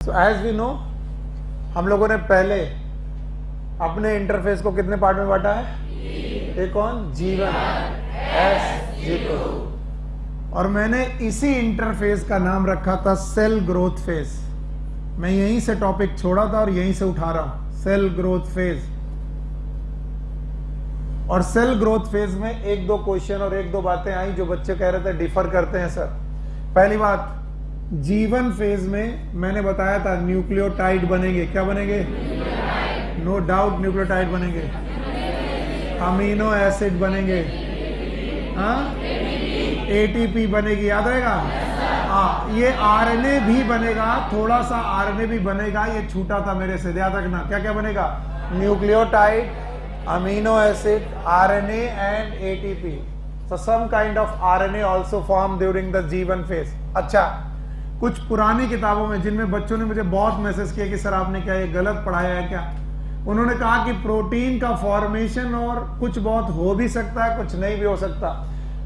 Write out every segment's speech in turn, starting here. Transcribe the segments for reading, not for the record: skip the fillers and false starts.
So as we know, हम लोगों ने पहले अपने इंटरफेस को कितने पार्ट में बांटा है? एक कौन? जीवन, एस जीटू। और मैंने इसी इंटरफेस का नाम रखा था सेल ग्रोथ फेज। मैं यहीं से टॉपिक छोड़ा था और यहीं से उठा रहा हूं, सेल ग्रोथ फेज। और सेल ग्रोथ फेज में एक दो क्वेश्चन और एक दो बातें आई जो बच्चे कह रहे थे डिफर करते हैं सर। पहली बात, जीवन फेज में मैंने बताया था न्यूक्लियोटाइड बनेंगे। क्या बनेंगे? नो डाउट न्यूक्लियोटाइड बनेंगे, अमीनो एसिड बनेंगे, एटीपी बनेगी, याद रहेगा? हाँ, ये आरएनए भी बनेगा, थोड़ा सा आरएनए भी बनेगा, ये छूटा था मेरे से, याद रखना। क्या क्या बनेगा? Nucleotide, amino acid, RNA and ATP. So some kind of RNA also formed during the G1 phase. अच्छा, कुछ पुरानी किताबों में जिनमें बच्चों ने मुझे बहुत मैसेज किया कि सर आपने क्या ये गलत पढ़ाया है क्या, उन्होंने कहा कि प्रोटीन का फॉर्मेशन और कुछ बहुत हो भी सकता है, कुछ नहीं भी हो सकता।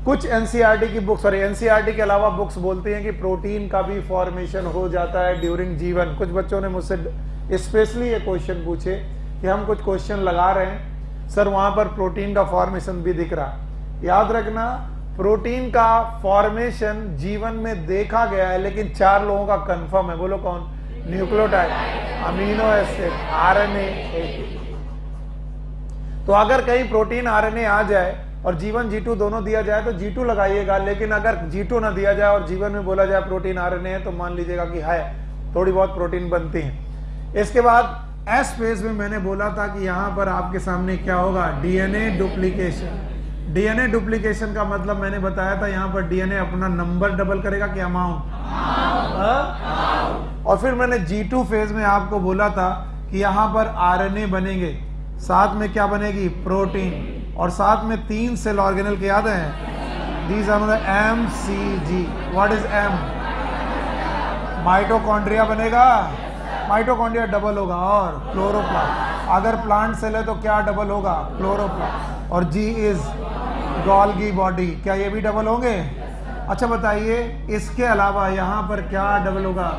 कुछ एनसीईआरटी की बुक्स, सॉरी एनसीईआरटी के अलावा बुक्स बोलती हैं कि प्रोटीन का भी फॉर्मेशन हो जाता है ड्यूरिंग जीवन। कुछ बच्चों ने मुझसे स्पेशली ये क्वेश्चन पूछे कि हम कुछ क्वेश्चन लगा रहे हैं सर, वहां पर प्रोटीन का फॉर्मेशन भी दिख रहा। याद रखना, प्रोटीन का फॉर्मेशन जीवन में देखा गया है, लेकिन 4 लोगों का कंफर्म है। बोलो कौन? Nucleotide, amino acid, RNA, ATP. तो अगर कहीं प्रोटीन आरएनए आ जाए और जीवन G2 दोनों दिया जाए तो G2 लगाइएगा, लेकिन अगर G2 ना दिया जाए और जीवन में बोला जाए प्रोटीन आरएनए है तो मान लीजिएगा कि है, थोड़ी बहुत प्रोटीन बनती है। इसके बाद एस फेज में मैंने बोला था कि यहां पर आपके सामने क्या होगा? DNA duplication. डीएनए डुप्लीकेशन का मतलब मैंने बताया था, यहां पर डीएनए अपना नंबर डबल करेगा कि अमाउंट। और फिर मैंने G2 फेज में आपको बोला था कि यहां पर आरएनए बनेंगे, साथ में क्या बनेगी? प्रोटीन, और साथ में 3 सेल ऑर्गेनल के याद हैं? These are the MCG। What is M? Mitochondria बनेगा, माइटोकॉन्ड्रिया डबल होगा, और क्लोरोप्लास्ट। अगर प्लांट सेल है तो क्या डबल होगा? क्लोरोप्लास्ट। और G इज गोल्गी बॉडी, क्या ये भी डबल होंगे? अच्छा बताइए, इसके अलावा यहां पर क्या डबल होगा?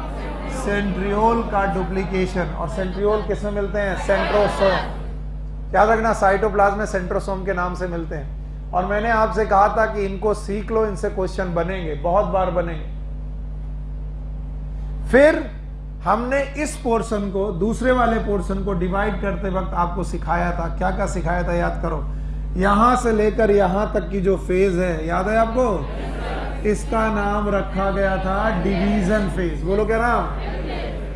सेंट्रियोल का डुप्लीकेशन। और सेंट्रियोल किसमें मिलते हैं? सेंट्रोसोम। याद रखना, साइटोप्लाज्म में सेंट्रोसोम के नाम से मिलते हैं। और मैंने आपसे कहा था कि इनको सीख लो, इनसे क्वेश्चन बनेंगे, बहुत बार बनेंगे। फिर हमने इस पोर्शन को, दूसरे वाले पोर्शन को डिवाइड करते वक्त आपको सिखाया था। क्या क्या सिखाया था? याद करो। यहां से लेकर यहां तक की जो फेज है, याद है आपको? इसका नाम रखा गया था डिवीजन फेज। बोलो क्या नाम?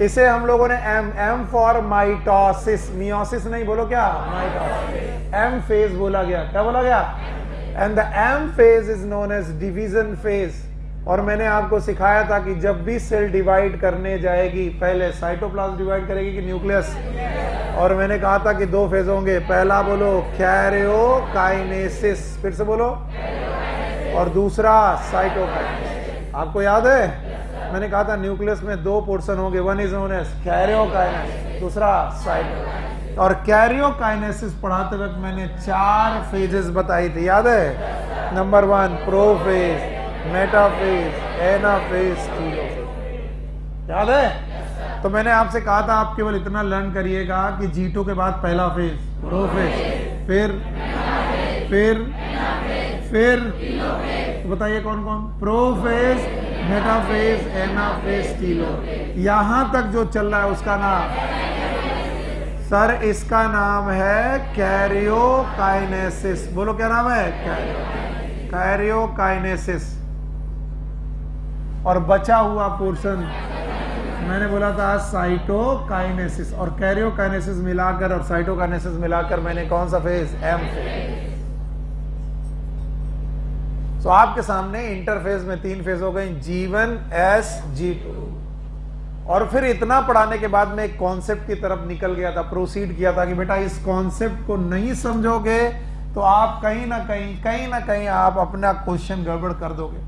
इसे हम लोगों ने M फॉर माइटोसिस, मियोसिस नहीं, बोलो क्या? माइटोसिस। M फेज बोला गया। क्या बोला गया? And the M phase is known as division phase. और मैंने आपको सिखाया था कि जब भी सेल डिवाइड करने जाएगी, पहले साइटोप्लाज्म डिवाइड करेगी कि न्यूक्लियस? और मैंने कहा था कि 2 फेज होंगे। पहला बोलो कैरियोकाइनेसिस, फिर से बोलो, और दूसरा साइटोकाइनेसिस। आपको याद है मैंने कहा था न्यूक्लियस में 2 पोर्शन होंगे, one is known as karyokinesis, दूसरा साइटोकाइनेसिस। और कैरियोकाइनेसिस पढ़ाते वक्त मैंने 4 फेजेस बताई थी, याद है? नंबर 1 प्रोफेज, मेटाफेज, एनाफेज, टीलोफेज। याद है? तो मैंने आपसे कहा था आप केवल इतना लर्न करिएगा कि G2 के बाद पहला फेज प्रोफेज, फिर तो बताइए कौन कौन? Prophase, metaphase, anaphase, telophase. यहां तक जो चल रहा है उसका नाम, सर इसका नाम है कैरियोकाइनेसिस। बोलो क्या नाम है? कैरियोकाइनेसिस। और बचा हुआ पोर्शन मैंने बोला था साइटोकाइनेसिस। और कैरियोकाइनेसिस मिलाकर और साइटोकाइनेसिस मिलाकर मैंने कौन सा फेज? M phase. तो आपके सामने इंटरफेज में 3 फेज हो गए, G1, S, G2। और फिर इतना पढ़ाने के बाद मैं एक कॉन्सेप्ट की तरफ निकल गया था, प्रोसीड किया था कि बेटा इस कॉन्सेप्ट को नहीं समझोगे तो आप कहीं ना कहीं आप अपना क्वेश्चन गड़बड़ कर दोगे।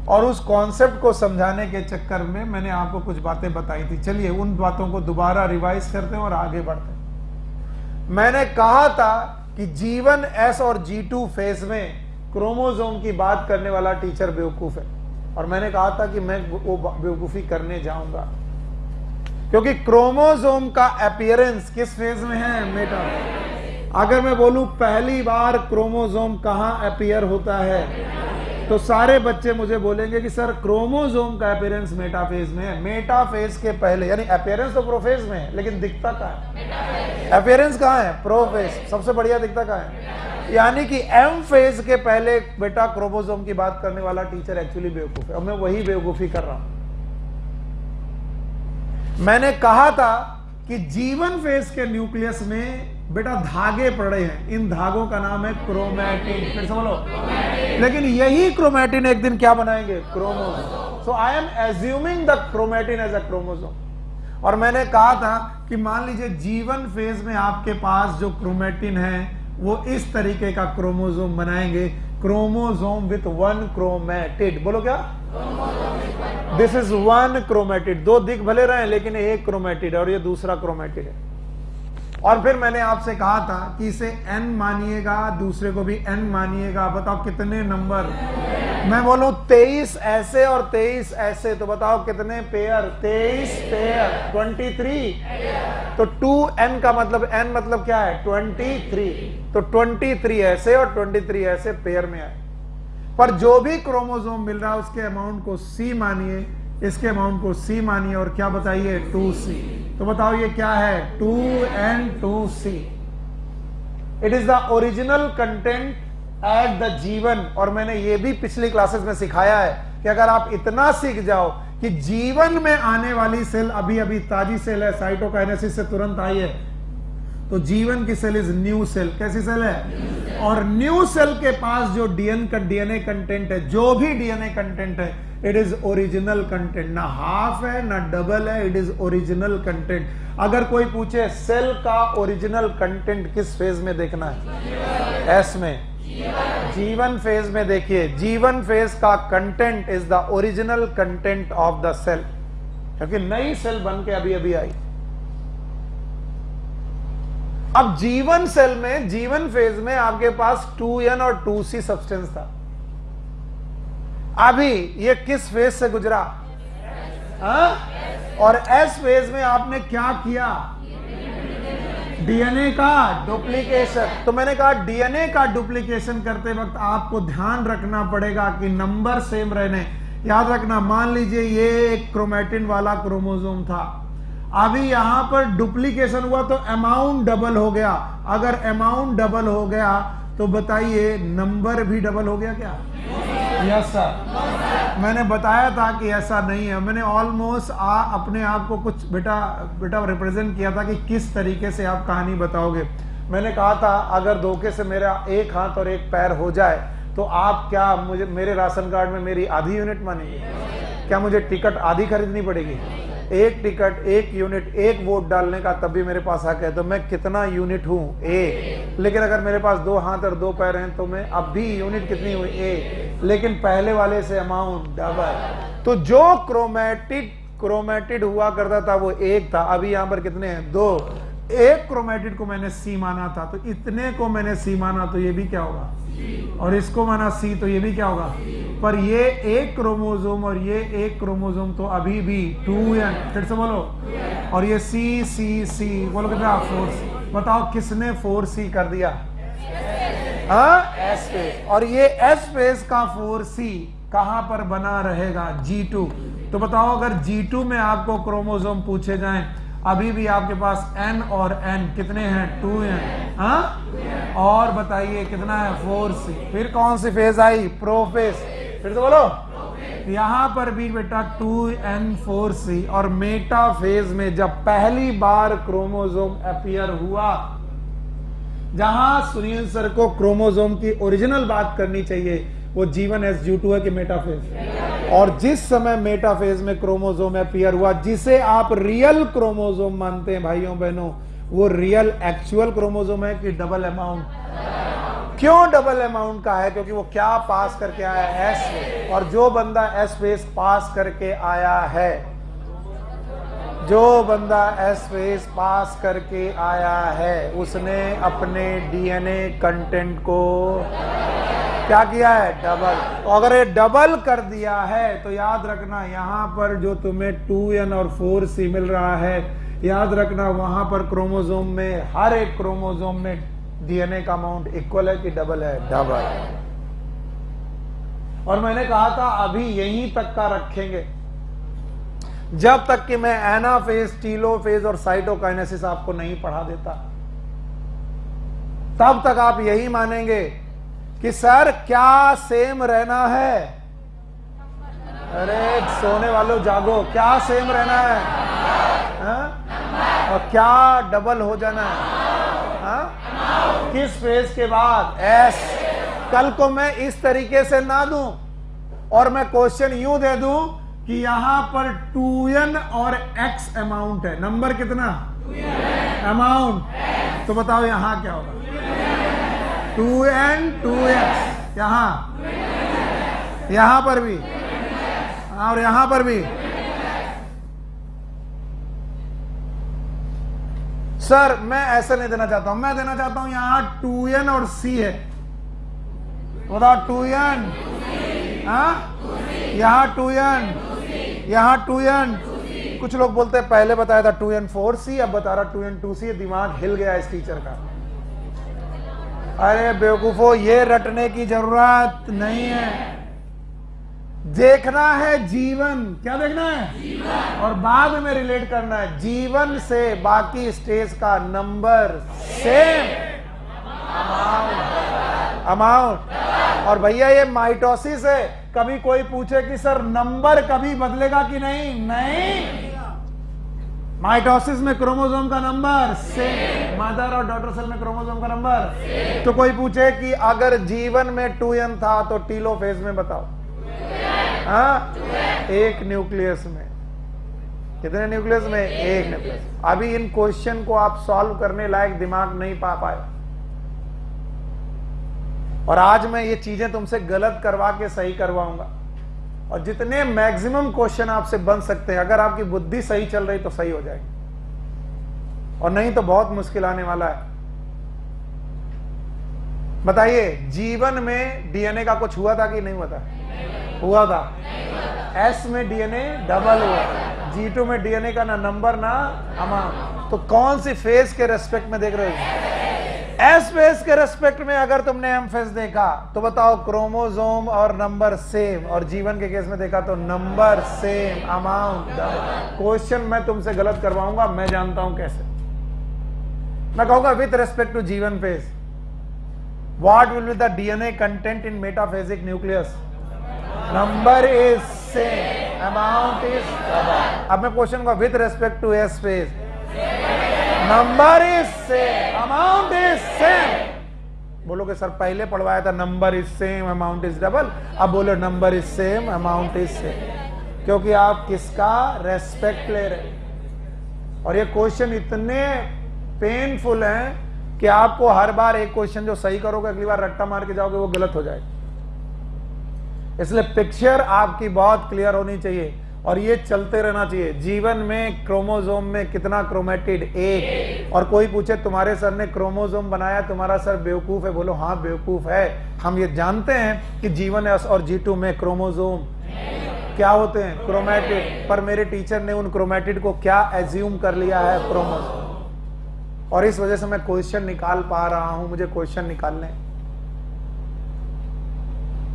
और उस कॉन्सेप्ट को समझाने के चक्कर में मैंने आपको कुछ बातें बताई थी। चलिए उन बातों को दोबारा रिवाइज करते हैं और आगे बढ़ते हैं। मैंने कहा था कि G1, S और G2 फेज में क्रोमोसोम की बात करने वाला टीचर बेवकूफ है, और मैंने कहा था कि मैं वो बेवकूफी करने जाऊंगा। क्योंकि क्रोमोसोम का अपीयरेंस किस फेज में है? मेटा। अगर मैं बोलूं पहली बार क्रोमोसोम कहां अपीयर होता है, तो सारे बच्चे मुझे बोलेंगे कि सर क्रोमोसोम का अपीयरेंस मेटाफेज में है। मेटाफेज के पहले, यानी अपीयरेंस तो प्रोफेज में है, लेकिन दिखता कहां है? अपीयरेंस कहां है? प्रोफेज। सबसे बढ़िया दिखता कहां है? यानी कि एम फेज के पहले बेटा क्रोमोसोम की बात करने वाला टीचर एक्चुअली बेवकूफ है, और मैं वही बेवकूफी कर रहा हूं। मैंने कहा था कि जीवन फेज के न्यूक्लियस में बेटा धागे पड़े हैं, इन धागों का नाम है क्रोमैटिन। फिर से बोलो। लेकिन यही क्रोमैटिन एक दिन क्या बनाएंगे? Chromosome. So I am assuming the chromatin as a chromosome. और मैंने कहा था कि मान लीजिए जीवन फेज में आपके पास जो क्रोमैटिन है वो इस तरीके का क्रोमोसोम बनाएंगे, क्रोमोसोम विथ वन क्रोमैटिड। बोलो क्या? This is one chromatid. दो दिख भले रहे लेकिन एक क्रोमैटिड है और ये दूसरा क्रोमैटिड है। और फिर मैंने आपसे कहा था कि इसे n मानिएगा, दूसरे को भी n मानिएगा। बताओ कितने नंबर? मैं बोलूं 23 ऐसे और 23 ऐसे, तो बताओ कितने पेयर? 23 पेयर, 23। तो 2n का मतलब, n मतलब क्या है? 23। तो 23 ऐसे और 23 ऐसे पेयर में आए। पर जो भी क्रोमोसोम मिल रहा है उसके अमाउंट को c मानिए, इसके अमाउंट को c मानिए, और क्या बताइए? 2c। तो बताओ ये क्या है? 2n2c। It is the original content at the जीवन। और मैंने ये भी पिछली क्लासेस में सिखाया है कि अगर आप इतना सीख जाओ कि जीवन में आने वाली सेल अभी अभी ताजी सेल है, साइटोकाइनेसिस से तुरंत आई है, तो जीवन की सेल इज न्यू सेल। कैसी सेल है? और न्यू सेल के पास जो डीएनए कंटेंट है, जो भी डीएनए कंटेंट है, इट इज ओरिजिनल कंटेंट। ना हाफ है ना डबल है, इट इज ओरिजिनल कंटेंट। अगर कोई पूछे सेल का ओरिजिनल कंटेंट किस फेज में देखना है? एस में, जीवन फेज में। देखिए जीवन फेज का content is the original content of the cell, क्योंकि नई सेल बन के अभी अभी आई। अब जीवन सेल में, जीवन फेज में आपके पास 2n और 2c सब्सटेंस था। अभी ये किस फेज से गुजरा? और एस फेज में आपने क्या किया? डीएनए का डुप्लीकेशन। तो मैंने कहा डीएनए का डुप्लीकेशन करते वक्त आपको ध्यान रखना पड़ेगा कि नंबर सेम रहने। याद रखना, मान लीजिए ये एक क्रोमैटिन वाला क्रोमोसोम था, अभी यहां पर डुप्लीकेशन हुआ तो अमाउंट डबल हो गया। अगर अमाउंट डबल हो गया तो बताइए नंबर भी डबल हो गया क्या? Yes sir. मैंने बताया था कि ऐसा नहीं है। मैंने ऑलमोस्ट अपने आप को कुछ बेटा रिप्रेजेंट किया था कि किस तरीके से आप कहानी बताओगे। मैंने कहा था अगर धोखे से मेरा एक हाथ और एक पैर हो जाए तो आप क्या मुझे, मेरे राशन कार्ड में मेरी आधी यूनिट मानेंगे? क्या मुझे टिकट आधी खरीदनी पड़ेगी? एक टिकट, एक यूनिट, एक वोट डालने का तब भी मेरे पास हक है। तो मैं कितना यूनिट हूं? एक। लेकिन अगर मेरे पास 2 हाथ और 2 पैर हैं तो मैं अब भी यूनिट कितनी हुई? एक। लेकिन पहले वाले से अमाउंट डबल। तो जो क्रोमैटिड हुआ करता था वो एक था, अभी यहां पर कितने हैं? 2। एक क्रोमैटिड को मैंने सी माना था, तो इतने को मैंने सी माना, तो ये भी क्या होगा? और इसको माना सी, तो ये भी क्या होगा? पर ये एक क्रोमोसोम और ये एक क्रोमोसोम तो अभी भी 2n। फिर से बोलो। और ये सी सी सी, बोलो कितना? 4c। बताओ किसने 4c कर दिया? S phase. और ये एस फेज का 4c कहां पर बना रहेगा? G2। तो बताओ अगर G2 में आपको क्रोमोसोम पूछे जाएं, अभी भी आपके पास n और n कितने हैं? 2n। और बताइए कितना है? 4c। फिर कौन सी फेज आई? प्रोफेज। फिर से बोलो। यहां पर भी बेटा 2n4c। और मेटा फेज में जब पहली बार क्रोमोसोम अपीयर हुआ, जहां सुनील सर को क्रोमोसोम की ओरिजिनल बात करनी चाहिए, वो G1SG2 है कि मेटाफेज। और जिस समय मेटाफेज में क्रोमोसोम अपीयर हुआ, जिसे आप रियल क्रोमोसोम मानते हैं भाइयों बहनों, वो रियल एक्चुअल क्रोमोसोम है कि डबल अमाउंट? क्यों डबल अमाउंट का है? क्योंकि वो क्या पास करके आया है? एस। और जो बंदा एस फेज पास करके आया है, जो बंदा एस फेज पास करके आया है, उसने अपने डीएनए कंटेंट को क्या किया है? डबल। तो अगर ये डबल कर दिया है तो याद रखना यहां पर जो तुम्हें 2n और 4c मिल रहा है, याद रखना वहां पर क्रोमोसोम में, हर एक क्रोमोसोम में डीएनए का अमाउंट इक्वल है कि डबल है? डबल। और मैंने कहा था अभी यहीं तक का रखेंगे जब तक कि मैं एनाफेज, टीलोफेज और साइटोकाइनेसिस आपको नहीं पढ़ा देता, तब तक आप यही मानेंगे कि सर क्या सेम रहना है? अरे सोने वालों जागो, क्या सेम रहना है? और क्या डबल हो जाना है? किस फेज के बाद? एस। कल को मैं इस तरीके से ना दूं और मैं क्वेश्चन यूं दे दूं कि यहां पर 2n और x अमाउंट है, नंबर कितना? अमाउंट। तो बताओ यहां क्या होगा? 2n 2x, यहां पर भी और यहां पर भी। सर मैं ऐसा नहीं देना चाहता हूं, मैं देना चाहता हूं यहां 2n और c है। बताओ 2n, यहां 2n, यहां 2n। कुछ लोग बोलते हैं पहले बताया था 2n 4c, अब बता रहा 2n 2c। दिमाग हिल गया इस टीचर का। अरे बेवकूफो, ये रटने की जरूरत नहीं है। देखना है जीवन। क्या देखना है? जीवन। और बाद में रिलेट करना है जीवन से बाकी स्टेज का नंबर सेम, अमाउंट। और भैया ये माइटोसिस है। कभी कोई पूछे कि सर नंबर कभी बदलेगा कि नहीं? नहीं। माइटोसिस में क्रोमोसोम का नंबर सेम, मदर और डॉटर सेल में क्रोमोसोम का नंबर सेम। तो कोई पूछे कि अगर जीवन में 2n था तो टीलोफेज में बताओ? एक न्यूक्लियस में। कितने न्यूक्लियस में? एक न्यूक्लियस। अभी इन क्वेश्चन को आप सॉल्व करने लायक दिमाग नहीं पा पाए, और आज मैं ये चीजें तुमसे गलत करवा के सही करवाऊंगा। और जितने मैक्सिमम क्वेश्चन आपसे बन सकते हैं, अगर आपकी बुद्धि सही चल रही तो सही हो जाएगी, और नहीं तो बहुत मुश्किल आने वाला है। बताइए जीवन में डीएनए का कुछ हुआ था कि नहीं हुआ था? हुआ था। एस में डीएनए डबल हुआ, G2 में डीएनए का ना नंबर ना अमाउंट। तो कौन सी फेज के रेस्पेक्ट में देख रहे हो? एस फेज के रेस्पेक्ट में अगर तुमने एम फेज देखा तो बताओ क्रोमोसोम और नंबर सेम, और जीवन के केस में देखा तो number same, amount double. Question मैं तुमसे गलत करवाऊंगा, मैं जानता हूं कैसे। मैं कहूंगा with respect to G one phase, what will be the DNA content in metaphasic nucleus? Number is same, amount is double. अब मैं क्वेश्चन का with respect to S phase, number is same, amount is same. बोलोगे sir पहले पढ़वाया था number is same amount is double, अब बोलो number is same amount is same, क्योंकि आप किसका रेस्पेक्ट ले रहे। और ये क्वेश्चन इतने पेनफुल हैं कि आपको हर बार एक क्वेश्चन जो सही करोगे अगली बार रट्टा मार के जाओगे वो गलत हो जाएगा। इसलिए पिक्चर आपकी बहुत क्लियर होनी चाहिए और ये चलते रहना चाहिए। जीवन में क्रोमोसोम में कितना क्रोमेटिड? एक। और कोई पूछे तुम्हारे सर ने क्रोमोसोम बनाया, तुम्हारा सर बेवकूफ है, बोलो हाँ बेवकूफ है। हम ये जानते हैं कि जीवन एस और G2 में क्रोमोसोम क्या होते हैं? क्रोमेटिड। पर मेरे टीचर ने उन क्रोमेटिड को क्या एज्यूम कर लिया है? क्रोमोसोम। और इस वजह से मैं क्वेश्चन निकाल पा रहा हूं, मुझे क्वेश्चन निकालने।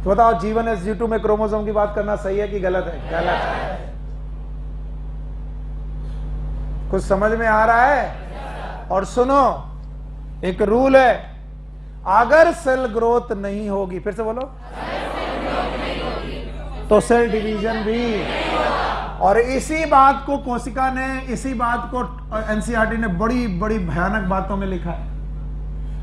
तो बताओ जीवन एस G2 में क्रोमोसोम की बात करना सही है कि गलत है? गलत है। कुछ समझ में आ रहा है? और सुनो, एक रूल है, अगर सेल ग्रोथ नहीं होगी, फिर से बोलो, तो सेल डिवीजन भी। और इसी बात को कोशिका ने, इसी बात को एनसीईआरटी ने बड़ी बड़ी भयानक बातों में लिखा है।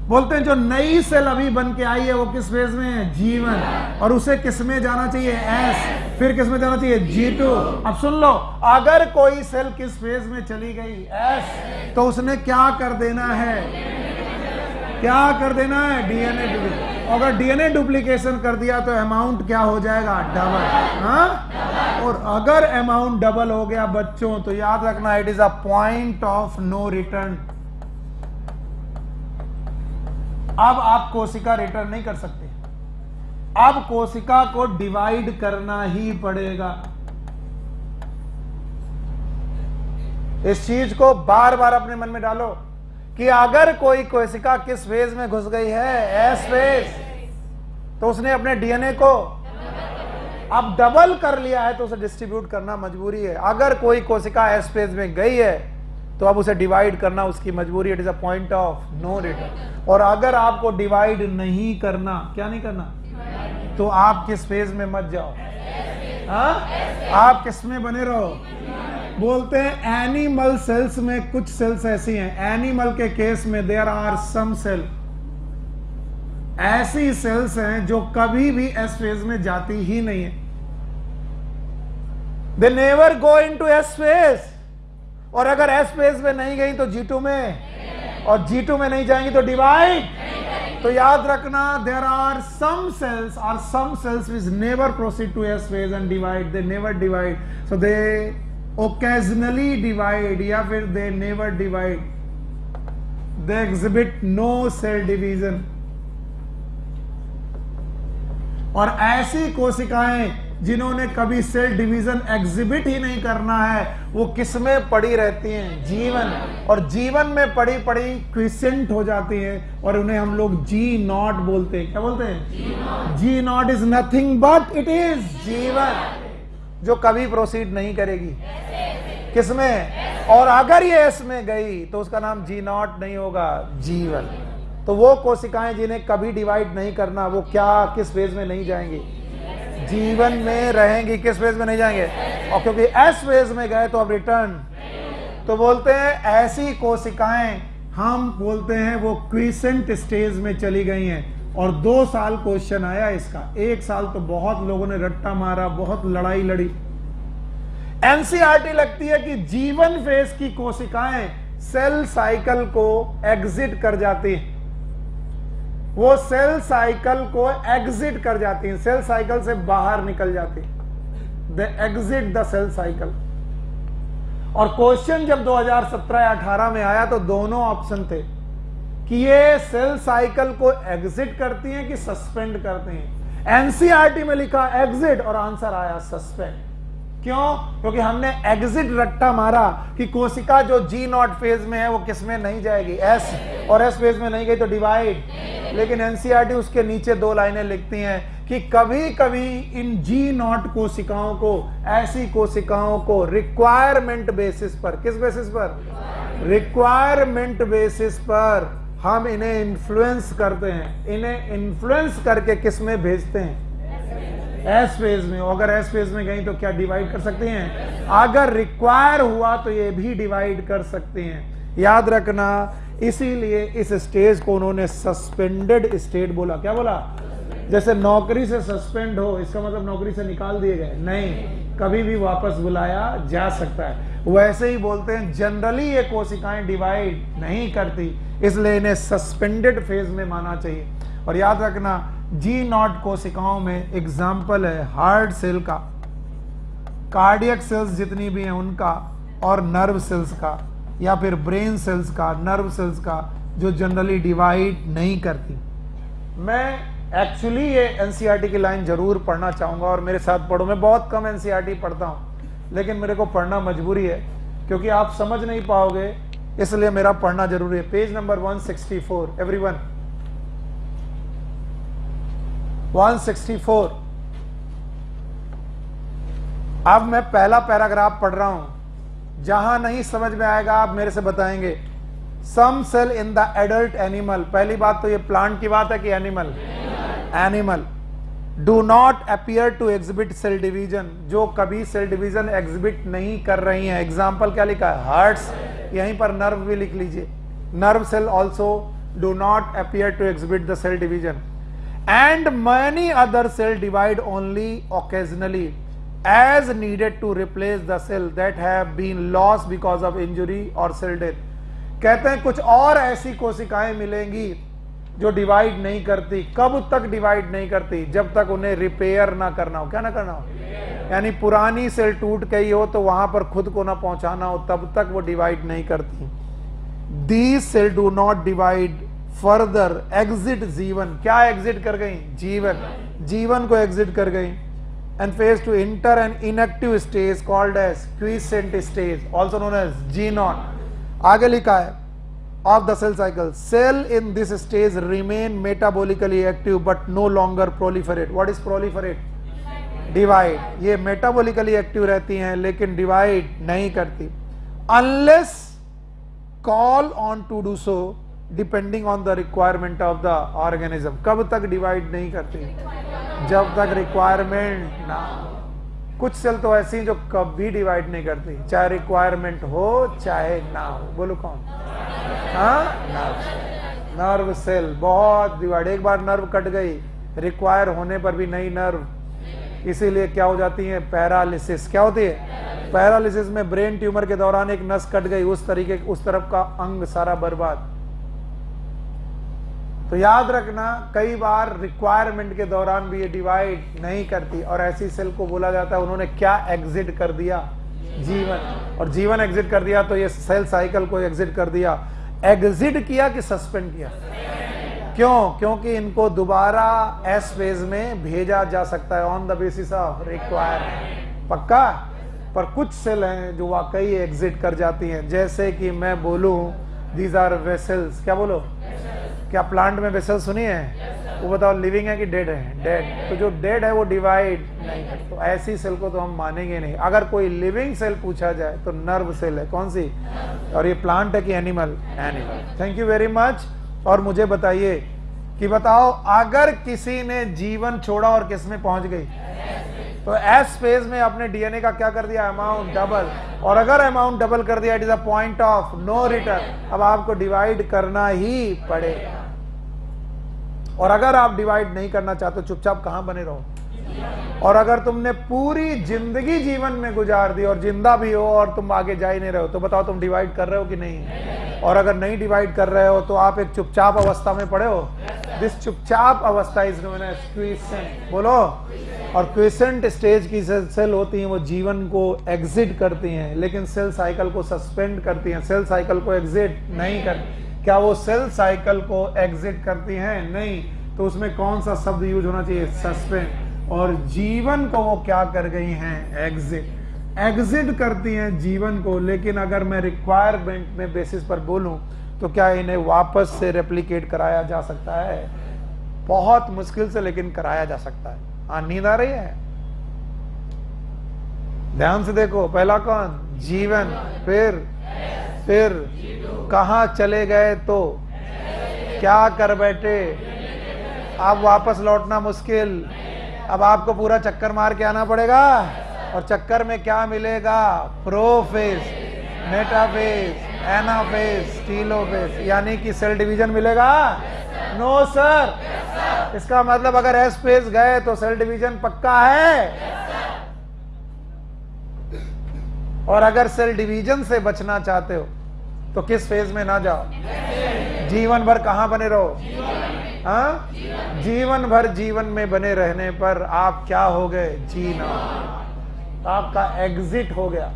बोलते हैं जो नई सेल अभी बन के आई है वो किस फेज में है? जीवन। और उसे किस में जाना चाहिए? एस। फिर किस में जाना चाहिए? G2। अब सुन लो, अगर कोई सेल किस फेज में चली गई? एस। तो उसने क्या कर देना है? क्या कर देना है? DNA duplication. अगर डीएनए डुप्लीकेशन कर दिया तो अमाउंट क्या हो जाएगा? डबल। हाँ? और अगर अमाउंट डबल हो गया बच्चों तो याद रखना, it is a point of no return. अब आप कोशिका रिटर्न नहीं कर सकते। अब कोशिका को डिवाइड करना ही पड़ेगा। इस चीज को बार बार अपने मन में डालो कि अगर कोई कोशिका किस फेज में घुस गई है, एस फेज, तो उसने अपने डीएनए को अब डबल कर लिया है, तो उसे डिस्ट्रीब्यूट करना मजबूरी है। अगर कोई कोशिका एस फेज में गई है तो अब उसे डिवाइड करना उसकी मजबूरी है। It is a point of no return. और अगर आपको डिवाइड नहीं करना, क्या नहीं करना, तो आप किस फेज में मत जाओ, आप किस में बने रहो। बोलते हैं एनिमल सेल्स में कुछ सेल्स ऐसी हैं, एनिमल के केस में देयर आर सम सेल, ऐसी सेल्स हैं जो कभी भी एस फेज में जाती ही नहीं है। They never go into S phase. और अगर एस फेज में नहीं गई तो G2 में, और G2 में नहीं जाएंगी तो डिवाइड। तो याद रखना, there are some cells which never proceed to S phase and divide, they never divide, so they occasionally divide, या फिर they never divide, they exhibit no cell division. और ऐसी कोशिकाएं जिन्होंने कभी सेल डिवीजन एग्जिबिट ही नहीं करना है, वो किसमें पड़ी रहती हैं, जीवन। और जीवन में पड़ी पड़ी क्विसेंट हो जाती हैं, और उन्हें हम लोग G0 बोलते हैं। क्या बोलते हैं? G0 is nothing but it is जीवन, जो कभी प्रोसीड नहीं करेगी किसमें। और अगर ये एस में गई तो उसका नाम G0 नहीं होगा, जीवन। तो वो कोशिकाएं जिन्हें कभी डिवाइड नहीं करना, वो क्या किस फेज में नहीं जाएंगी, जीवन में रहेंगी। किस फेज में नहीं जाएंगे? और क्योंकि एस फेज में गए तो अब रिटर्न। तो बोलते हैं ऐसी कोशिकाएं हम बोलते हैं वो क्विसेंट स्टेज में चली गई हैं। और 2 साल क्वेश्चन आया इसका, 1 साल तो बहुत लोगों ने रट्टा मारा, बहुत लड़ाई लड़ी। एनसीईआरटी लगती है कि जीवन फेज की कोशिकाएं सेल साइकिल को एग्जिट कर जाती हैं, वो सेल साइकिल को एग्जिट कर जाती हैं, सेल साइकिल से बाहर निकल जाती हैं, दे एग्जिट द सेल साइकिल। और क्वेश्चन जब 2017-18 में आया तो दोनों ऑप्शन थे कि ये सेल साइकिल को एग्जिट करती हैं कि सस्पेंड करती हैं। एनसीईआरटी में लिखा एग्जिट और आंसर आया सस्पेंड। क्यों? क्योंकि हमने एग्जिट रट्टा मारा कि कोशिका जो G0 फेज में है वो किसमें नहीं जाएगी, एस, और एस फेज में नहीं गई तो डिवाइड। लेकिन एनसीईआरटी उसके नीचे 2 लाइनें लिखती हैं कि कभी कभी इन G0 कोशिकाओं को, ऐसी कोशिकाओं को रिक्वायरमेंट बेसिस पर, किस बेसिस पर, रिक्वायरमेंट बेसिस पर हम इन्हें इन्फ्लुएंस करते हैं, इन्हें इन्फ्लुएंस करके किस में भेजते हैं, एस फेज में। अगर एस फेज में गई तो क्या डिवाइड कर सकती हैं? अगर रिक्वायर हुआ तो ये भी डिवाइड कर सकती हैं। याद रखना, इसीलिए इस स्टेज को उन्होंने सस्पेंडेड स्टेट बोला। क्या बोला? जैसे नौकरी से सस्पेंड हो, इसका मतलब नौकरी से निकाल दिए गए नहीं, कभी भी वापस बुलाया जा सकता है। वैसे ही बोलते हैं जनरली ये कोशिकाएं डिवाइड नहीं करती, इसलिए इन्हें सस्पेंडेड फेज में माना चाहिए। और याद रखना, G0 कोशिकाओं में एग्जाम्पल है हार्ट सेल का, कार्डियक सेल्स जितनी भी हैं उनका, और नर्व सेल्स का, या फिर ब्रेन सेल्स का, नर्व सेल्स का, जो जनरली डिवाइड नहीं करती। मैं एक्चुअली ये एनसीईआरटी की लाइन जरूर पढ़ना चाहूंगा और मेरे साथ पढ़ो। मैं बहुत कम एनसीईआरटी पढ़ता हूं, लेकिन मेरे को पढ़ना मजबूरी है क्योंकि आप समझ नहीं पाओगे, इसलिए मेरा पढ़ना जरूरी है। Page number 164, everyone 164। अब मैं पहला पैराग्राफ पढ़ रहा हूं, जहां नहीं समझ में आएगा आप मेरे से बताएंगे। Some cell in the adult animal, पहली बात तो ये प्लांट की बात है कि animal, animal do not appear to exhibit cell division, जो कभी सेल डिवीजन एग्जिबिट नहीं कर रही हैं। एग्जाम्पल क्या लिखा है? हार्ट्स, यहीं पर नर्व भी लिख लीजिए। Nerve cell also do not appear to exhibit the cell division and many other cell divide only occasionally as needed to replace the cell that have been lost because of injury or cell death। कहते हैं कुछ और ऐसी कोशिकाएं मिलेंगी जो divide नहीं करती। कब तक डिवाइड नहीं करती? जब तक उन्हें रिपेयर ना करना हो। क्या ना करना हो? यानी पुरानी सेल टूट गई हो तो वहां पर खुद को ना पहुंचाना हो, तब तक वो डिवाइड नहीं करती। These cells do not divide further exit जीवन, क्या एग्जिट कर गई? जीवन, जीवन को एग्जिट कर गई। And phase to enter an inactive stage called as quiescent stage, also known as G0। आगे लिखा है of the cell cycle, cell in this stage remain metabolically active but no longer proliferate. What is proliferate? Divide। ये metabolically active रहती हैं लेकिन divide नहीं करती, unless call on to do so depending on the requirement of the organism। कब तक divide नहीं करती? जब तक requirement ना। कुछ सेल तो ऐसी हैं जो कभी डिवाइड नहीं करती, चाहे रिक्वायरमेंट हो चाहे ना हो। बोलो कौन? हाँ, नर्व सेल बहुत डिवाइड। एक बार नर्व कट गई, रिक्वायर होने पर भी नई नर्व, इसीलिए क्या हो जाती है? पैरालिसिस। क्या होती है? पैरालिसिस में ब्रेन ट्यूमर के दौरान एक नस कट गई, उस तरीके उस तरफ का अंग सारा बर्बाद। तो याद रखना, कई बार रिक्वायरमेंट के दौरान भी ये डिवाइड नहीं करती, और ऐसी सेल को बोला जाता है उन्होंने क्या एग्जिट कर दिया? जीवन। और जीवन एग्जिट कर दिया तो ये सेल साइकिल को एग्जिट कर दिया। एग्जिट किया कि सस्पेंड किया? क्यों? क्योंकि इनको दोबारा एस फेज में भेजा जा सकता है on the basis of requirement. पक्का? पर कुछ सेल हैं जो वाकई एग्जिट कर जाती हैं, जैसे कि मैं बोलूं दीज आर वेसल्स। क्या बोलो? क्या प्लांट में वेसल सुनी है? वो बताओ लिविंग है कि डेड है? डेड। तो जो डेड है वो डिवाइड नहीं है, तो ऐसी सेल को तो हम मानेंगे नहीं। अगर कोई लिविंग सेल पूछा जाए तो नर्व सेल है। कौन सी? और ये प्लांट है कि animal? Animal. Thank you very much. और मुझे बताइए कि बताओ अगर किसी ने जीवन छोड़ा और किस में पहुंच गई, तो एस फेज में अपने डीएनए का क्या कर दिया? Amount double. और अगर अमाउंट डबल कर दिया, it is a point of no return. अब आपको डिवाइड करना ही पड़ेगा। और अगर आप डिवाइड नहीं करना चाहते, चुपचाप कहां बने रहो। और अगर तुमने पूरी जिंदगी जीवन में गुजार दी और जिंदा भी हो और तुम आगे जा ही नहीं रहे हो, तो बताओ तुम डिवाइड कर रहे हो कि नहीं? और अगर नहीं डिवाइड कर रहे हो तो आप एक चुपचाप अवस्था में पड़े हो। दिस चुपचाप अवस्था इज नोन एज क्विसेंट। बोलो। और क्विसेंट स्टेज की सेल होती हैं, वो जीवन को एग्जिट करती हैं, लेकिन सेल साइकिल को सस्पेंड करती हैं, सेल साइकिल को एग्जिट नहीं करती। क्या वो सेल साइकिल को एग्जिट करती हैं? नहीं। तो उसमें कौन सा शब्द यूज होना चाहिए? सस्पेंड। और जीवन को वो क्या कर गई हैं? एग्जिट। एग्जिट करती हैं जीवन को, लेकिन अगर मैं रिक्वायरमेंट में बेसिस पर बोलूं तो क्या इन्हें वापस से रेप्लिकेट कराया जा सकता है? बहुत मुश्किल से, लेकिन कराया जा सकता है। हाँ, नींद आ रही है? ध्यान से देखो। पहला कौन? जीवन। फिर कहां चले गए तो क्या कर बैठे? अब वापस लौटना मुश्किल। अब आपको पूरा चक्कर मार के आना पड़ेगा, और चक्कर में क्या मिलेगा? प्रोफेज, मेटाफेज, एनाफेज, टीलोफेज, यानी कि सेल डिवीजन मिलेगा? No sir. इसका मतलब अगर एस फेज गए तो सेल डिवीजन पक्का है। और अगर सेल डिवीजन से बचना चाहते हो तो किस फेज में ना जाओ? जीवन भर कहां बने रहो? हाँ, जीवन भर जीवन में बने रहने पर आप क्या हो गए? जीना। आपका एग्जिट हो गया।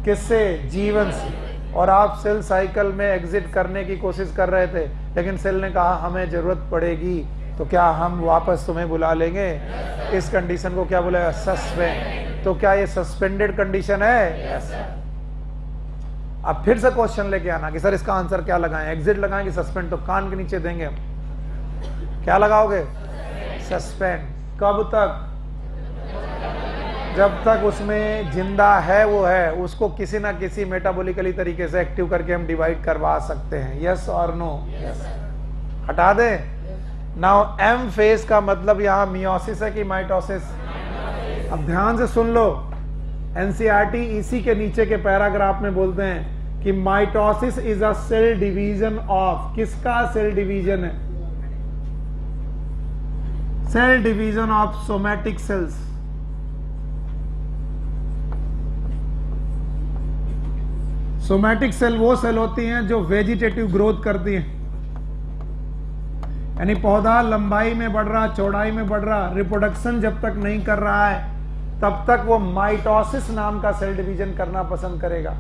किससे? जीवन से। और आप सेल साइकिल में एग्जिट करने की कोशिश कर रहे थे, लेकिन सेल ने कहा हमें जरूरत पड़ेगी, तो क्या हम वापस तुम्हें बुला लेंगे? इस कंडीशन को क्या बोला? सस्पेंड। तो क्या ये सस्पेंडेड कंडीशन है? यस। अब फिर से क्वेश्चन लेके आना कि सर इसका आंसर क्या लगाएं? एग्जिट लगाएं कि सस्पेंड? तो कान के नीचे देंगे हम। क्या लगाओगे? सस्पेंड। कब तक? जब तक उसमें जिंदा है वो है, उसको किसी ना किसी मेटाबॉलिकली तरीके से एक्टिव करके हम डिवाइड करवा सकते हैं। यस और नो? यस। हटा दें। नाउ एम फेज का मतलब यहां मियोसिस है कि माइटोसिस? अब ध्यान से सुन लो। एनसीईआरटी इसी के नीचे के पैराग्राफ में बोलते हैं कि mitosis is a cell division of. किसका सेल डिवीजन है? Cell division of somatic cells. Somatic cell वो सेल होती हैं जो वेजिटेटिव ग्रोथ करती हैं, यानी पौधा लंबाई में बढ़ रहा, चौड़ाई में बढ़ रहा, रिप्रोडक्शन जब तक नहीं कर रहा है तब तक वो माइटोसिस नाम का सेल डिवीजन करना पसंद करेगा।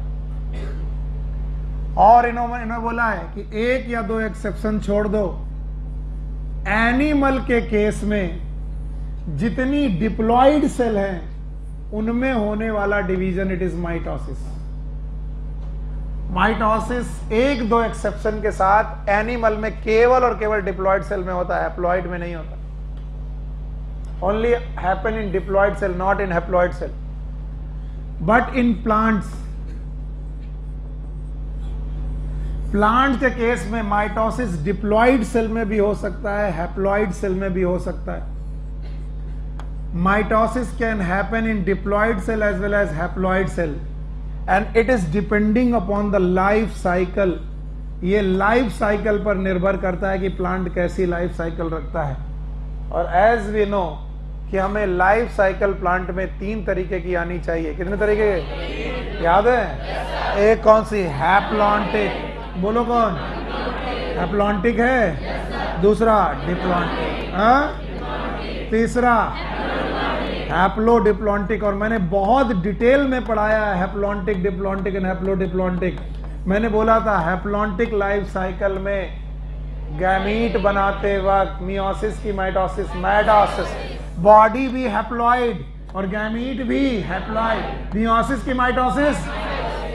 और इन्होंने बोला है कि एक या दो एक्सेप्शन छोड़ दो, एनिमल के केस में जितनी डिप्लॉयड सेल हैं उनमें होने वाला division it is mitosis. Mitosis एक दो एक्सेप्शन के साथ एनिमल में केवल और केवल डिप्लॉयड सेल में होता है, हैप्लॉयड में नहीं होता। Only happen in diploid cell, not in haploid cell. But in plants, plant के केस में माइटोसिस डिप्लॉयड सेल में भी हो सकता है, हैप्लॉयड सेल में भी हो सकता है। Mitosis can happen in diploid cell as well as haploid cell and it is depending upon the life cycle. ये लाइफ साइकिल पर निर्भर करता है कि प्लांट कैसी लाइफ साइकिल रखता है। और एज वी नो कि हमें लाइफ साइकिल प्लांट में 3 तरीके की आनी चाहिए। कितने तरीके याद है? एक कौन सी? हैप्लॉन्टिक। बोलो कौन? हैप्लॉन्टिक है। दूसरा डिप्लॉन्टिक। तीसरा हैप्लोडिप्लॉन्टिक। और मैंने बहुत डिटेल में पढ़ाया है हैप्लॉन्टिक, डिप्लॉन्टिक एंड हैप्लोडिप्लॉन्टिक। मैंने बोला था हैप्लॉन्टिक लाइफ साइकिल में गैमीट बनाते वक्त मियोसिस की माइटोसिस, माइटोसिस, बॉडी भी हैप्लॉइड और गैमीट भी हैप्लॉइड, मियोसिस की माइटोसिस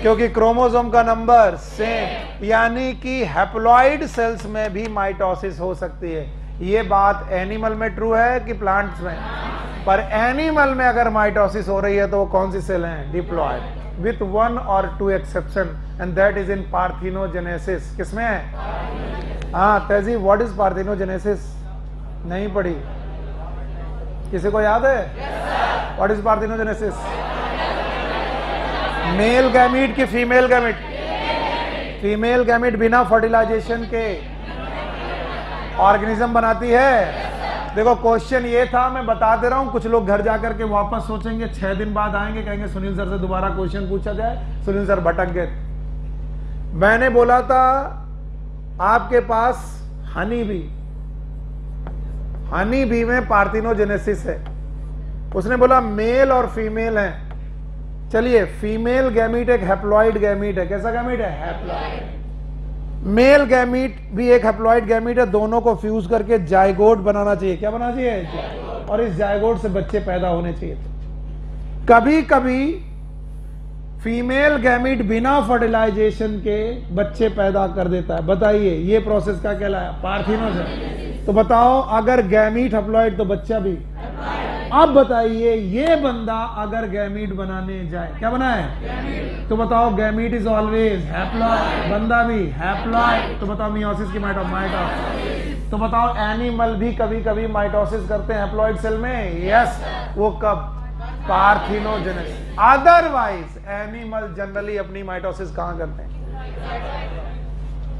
क्योंकि क्रोमोसोम का नंबर सेम, यानी कि हैप्लॉइड सेल्स में भी माइटोसिस हो सकती है। ये बात एनिमल में ट्रू है कि प्लांट्स में? पर एनिमल में अगर माइटोसिस हो रही है तो वो कौन सी सेल है? Diploid, with 1 or 2 exception, and that is in parthenogenesis. किसमें है? हाँ तहजीब, व्हाट इज पार्थिनोजेनेसिस? नहीं पढ़ी? किसी को याद है? What is parthenogenesis? Male gamete की फीमेल गैमीट? फीमेल गैमीट बिना फर्टिलाइजेशन के ऑर्गेनिज्म बनाती है। देखो क्वेश्चन ये था, मैं बता दे रहा हूं, कुछ लोग घर जाकर के वापस सोचेंगे, 6 दिन बाद आएंगे, कहेंगे सुनील सर से दोबारा क्वेश्चन पूछा जाए, सुनील सर भटक गए। मैंने बोला था आपके पास हनी बी में पार्थिनोजेनेसिस है। उसने बोला मेल और फीमेल है। चलिए फीमेल गैमीट एक हैप्लॉइड गैमीट है। कैसा गैमीट है? हैप्लॉइड। मेल गैमीट भी एक हैप्लॉइड गैमीट है। दोनों को फ्यूज करके जायगोट बनाना चाहिए। क्या बनाना चाहिए? और इस जायगोट से बच्चे पैदा होने चाहिए। कभी कभी फीमेल गैमीट बिना फर्टिलाइजेशन के बच्चे पैदा कर देता है। बताइए ये प्रोसेस क्या कहलाया? पार्थिनोजेनेसिस। तो बताओ अगर गैमीट हैप्लॉइड तो बच्चा भी। अब बताइए ये बंदा अगर गैमीट बनाने जाए, क्या बनाए? तो बताओ गैमीट इज ऑलवेज हैप्लॉइड, बंदा भी हैप्लॉइड। तो बताओ मियोसिस की माइटोसिस। तो बताओ एनिमल भी कभी कभी माइटोसिस करते हैं हैप्लॉइड सेल में? यस। वो कब? पार्थिनोजेनेसिस। अदरवाइज एनिमल जनरली अपनी माइटोसिस कहां करते हैं?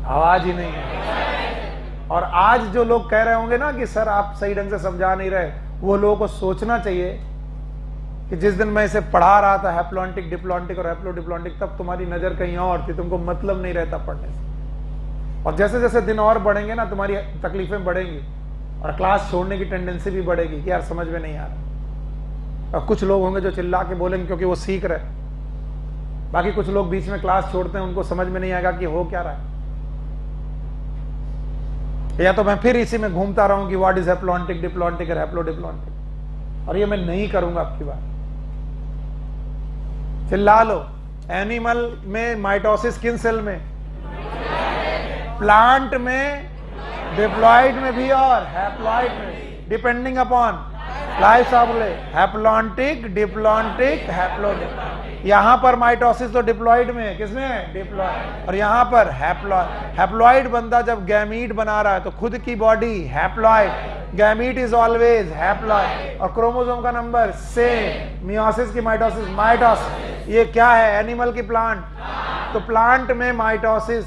आवाज ही नहीं है। और आज जो लोग कह रहे होंगे ना कि सर आप सही ढंग से समझा नहीं रहे, वो लोगों को सोचना चाहिए कि जिस दिन मैं इसे पढ़ा रहा था हैप्लॉन्टिक, डिप्लॉन्टिक और हैप्लोडिप्लॉन्टिक, तब तुम्हारी नजर कहीं और थी, तुमको मतलब नहीं रहता पढ़ने से। और जैसे जैसे दिन और बढ़ेंगे ना तुम्हारी तकलीफें बढ़ेंगी और क्लास छोड़ने की टेंडेंसी भी बढ़ेगी कि यार समझ में नहीं आ रहा। और कुछ लोग होंगे जो चिल्ला के बोलेंगे क्योंकि वो सीख रहे, बाकी कुछ लोग बीच में क्लास छोड़ते हैं, उनको समझ में नहीं आएगा कि हो क्या रहा है। या तो मैं फिर इसी में घूमता रहूं कि व्हाट इज हैप्लॉन्टिक, डिप्लॉन्टिक और हैप्लोडिप्लॉन्टिक, और ये मैं नहीं करूंगा आपकी बात। चिल्ला लो। एनिमल में माइटोसिस किन सेल में? प्लांट में, डिप्लॉइड में भी और हैप्लॉइड में, depending upon life cycle. Haplontic, diplontic, haplodiplontic. यहां पर माइटोसिस तो डिप्लॉइड में है। किसमें? डिप्लॉइड। और यहां पर हैप्लॉइड। हैप्लॉइड बंदा जब गैमीट बना रहा है तो खुद की body haploid, gamete is always haploid और क्रोमोसोम का नंबर सेम। मियोसिस की माइटोसिस, माइटोसिस। ये क्या है? एनिमल की प्लांट। तो प्लांट में माइटोसिस